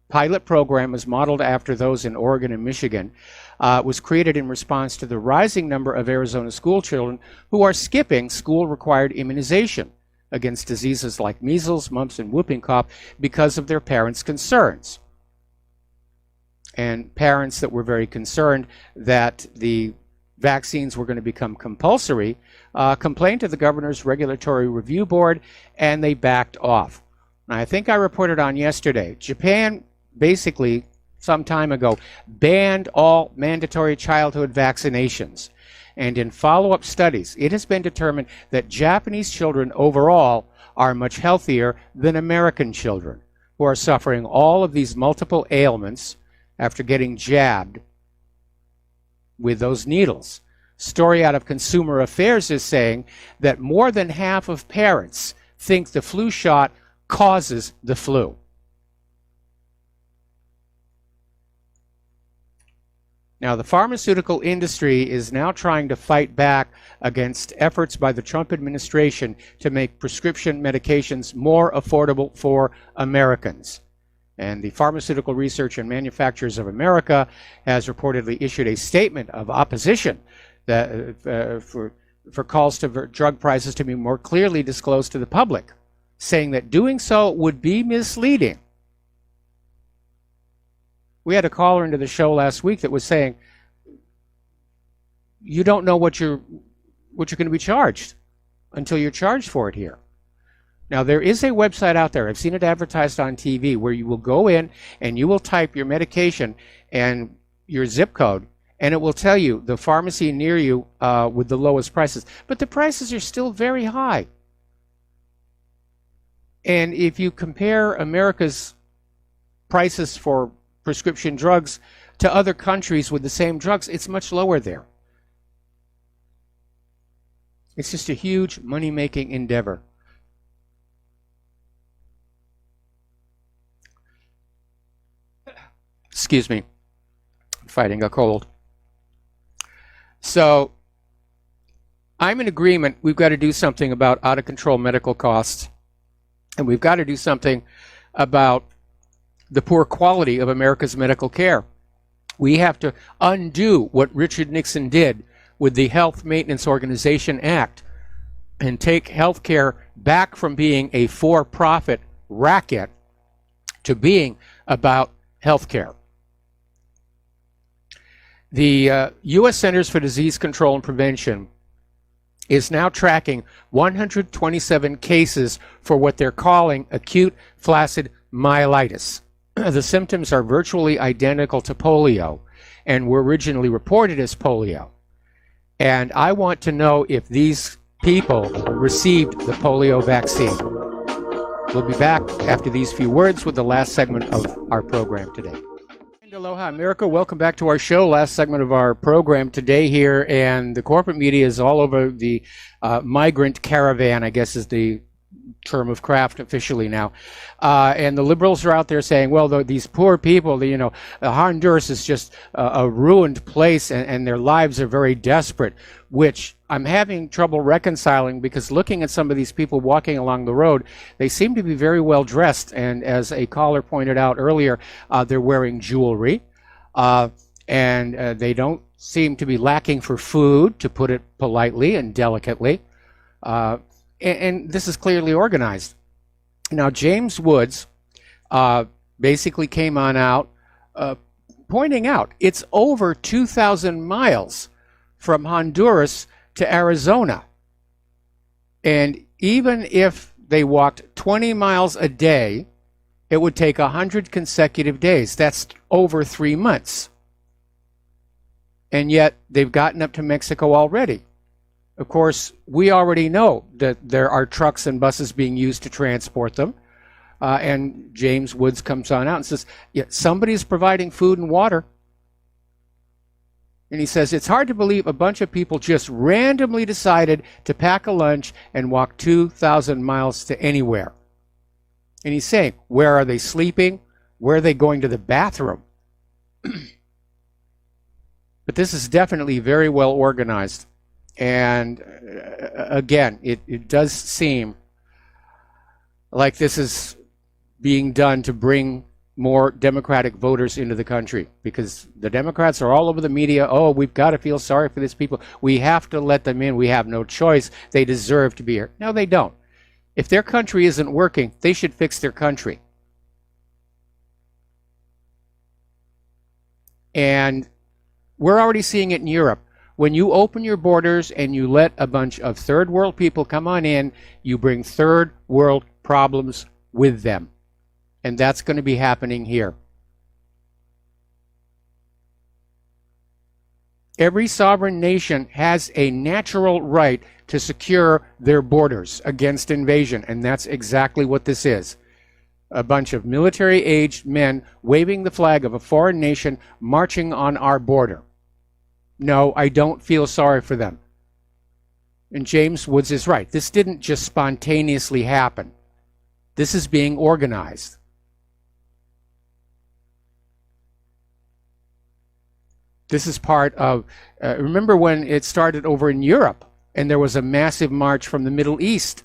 pilot program is modeled after those in Oregon and Michigan. Was created in response to the rising number of Arizona school children who are skipping school-required immunization against diseases like measles, mumps, and whooping cough because of their parents' concerns. And parents that were very concerned that the vaccines were going to become compulsory complained to the governor's regulatory review board, and they backed off. Now, I think I reported on yesterday, Japan basically some time ago banned all mandatory childhood vaccinations. And in follow-up studies, it has been determined that Japanese children overall are much healthier than American children, who are suffering all of these multiple ailments after getting jabbed with those needles. Story out of Consumer Affairs is saying that more than half of parents think the flu shot causes the flu. Now, the pharmaceutical industry is now trying to fight back against efforts by the Trump administration to make prescription medications more affordable for Americans. And the Pharmaceutical Research and Manufacturers of America has reportedly issued a statement of opposition that, for calls to drug prices to be more clearly disclosed to the public, saying that doing so would be misleading. We had a caller into the show last week that was saying, you don't know what you're going to be charged until you're charged for it here. Now, there is a website out there, I've seen it advertised on TV, where you will go in and you will type your medication and your zip code, and it will tell you the pharmacy near you with the lowest prices. But the prices are still very high. And if you compare America's prices for prescription drugs to other countries with the same drugs, it's much lower there. It's just a huge money-making endeavor. Excuse me, fighting a cold. So I'm in agreement. We've got to do something about out-of-control medical costs, and we've got to do something about the poor quality of America's medical care. We have to undo what Richard Nixon did with the Health Maintenance Organization Act and take health care back from being a for-profit racket to being about health care. The U.S. Centers for Disease Control and Prevention is now tracking 127 cases for what they're calling acute flaccid myelitis. The symptoms are virtually identical to polio and were originally reported as polio. And I want to know if these people received the polio vaccine. We'll be back after these few words with the last segment of our program today. Aloha America, welcome back to our show. Last segment of our program today here, and the corporate media is all over the migrant caravan, I guess is the term of craft officially now. And the liberals are out there saying, well, these poor people, Honduras is just a ruined place and their lives are very desperate, which I'm having trouble reconciling because looking at some of these people walking along the road, they seem to be very well dressed. And as a caller pointed out earlier, they're wearing jewelry and they don't seem to be lacking for food, to put it politely and delicately. And this is clearly organized. Now, James Woods basically came on out pointing out it's over 2,000 miles from Honduras to Arizona. And even if they walked 20 miles a day, it would take 100 consecutive days. That's over 3 months. And yet they've gotten up to Mexico already. Of course, we already know that there are trucks and buses being used to transport them. And James Woods comes on out and says, yeah, somebody's providing food and water. And he says, it's hard to believe a bunch of people just randomly decided to pack a lunch and walk 2,000 miles to anywhere. And he's saying, where are they sleeping? Where are they going to the bathroom? But this is definitely very well organized. And again, it does seem like this is being done to bring more Democratic voters into the country, because the Democrats are all over the media. Oh, we've got to feel sorry for these people. We have to let them in. We have no choice. They deserve to be here. No, they don't. If their country isn't working, they should fix their country. And we're already seeing it in Europe. When you open your borders and you let a bunch of third world people come on in, you bring third world problems with them. And that's going to be happening here. Every sovereign nation has a natural right to secure their borders against invasion, and that's exactly what this is. A bunch of military-aged men waving the flag of a foreign nation marching on our border. No, I don't feel sorry for them. And James Woods is right. This didn't just spontaneously happen. This is being organized. This is part of, remember when it started over in Europe and there was a massive march from the Middle East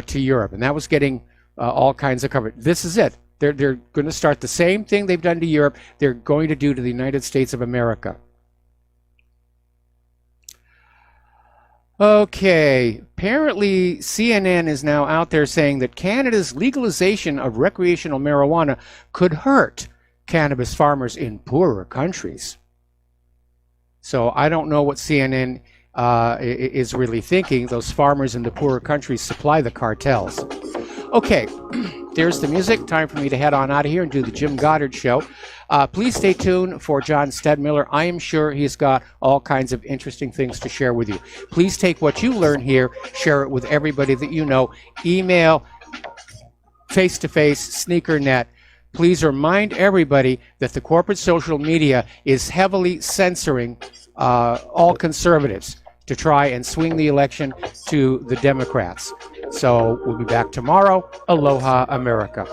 to Europe, and that was getting all kinds of coverage. This is it. They're going to start the same thing they've done to Europe, they're going to do to the United States of America. Okay, apparently CNN is now out there saying that Canada's legalization of recreational marijuana could hurt cannabis farmers in poorer countries. So I don't know what CNN is really thinking. Those farmers in the poorer countries supply the cartels. Okay, there's the music. Time for me to head on out of here and do the Jim Goddard Show. Please stay tuned for John Stedmiller. I am sure he's got all kinds of interesting things to share with you. Please take what you learn here, share it with everybody that you know. Email, face-to-face, SneakerNet. Please remind everybody that the corporate social media is heavily censoring all conservatives. to try and swing the election to the Democrats. So we'll be back tomorrow. Aloha, America.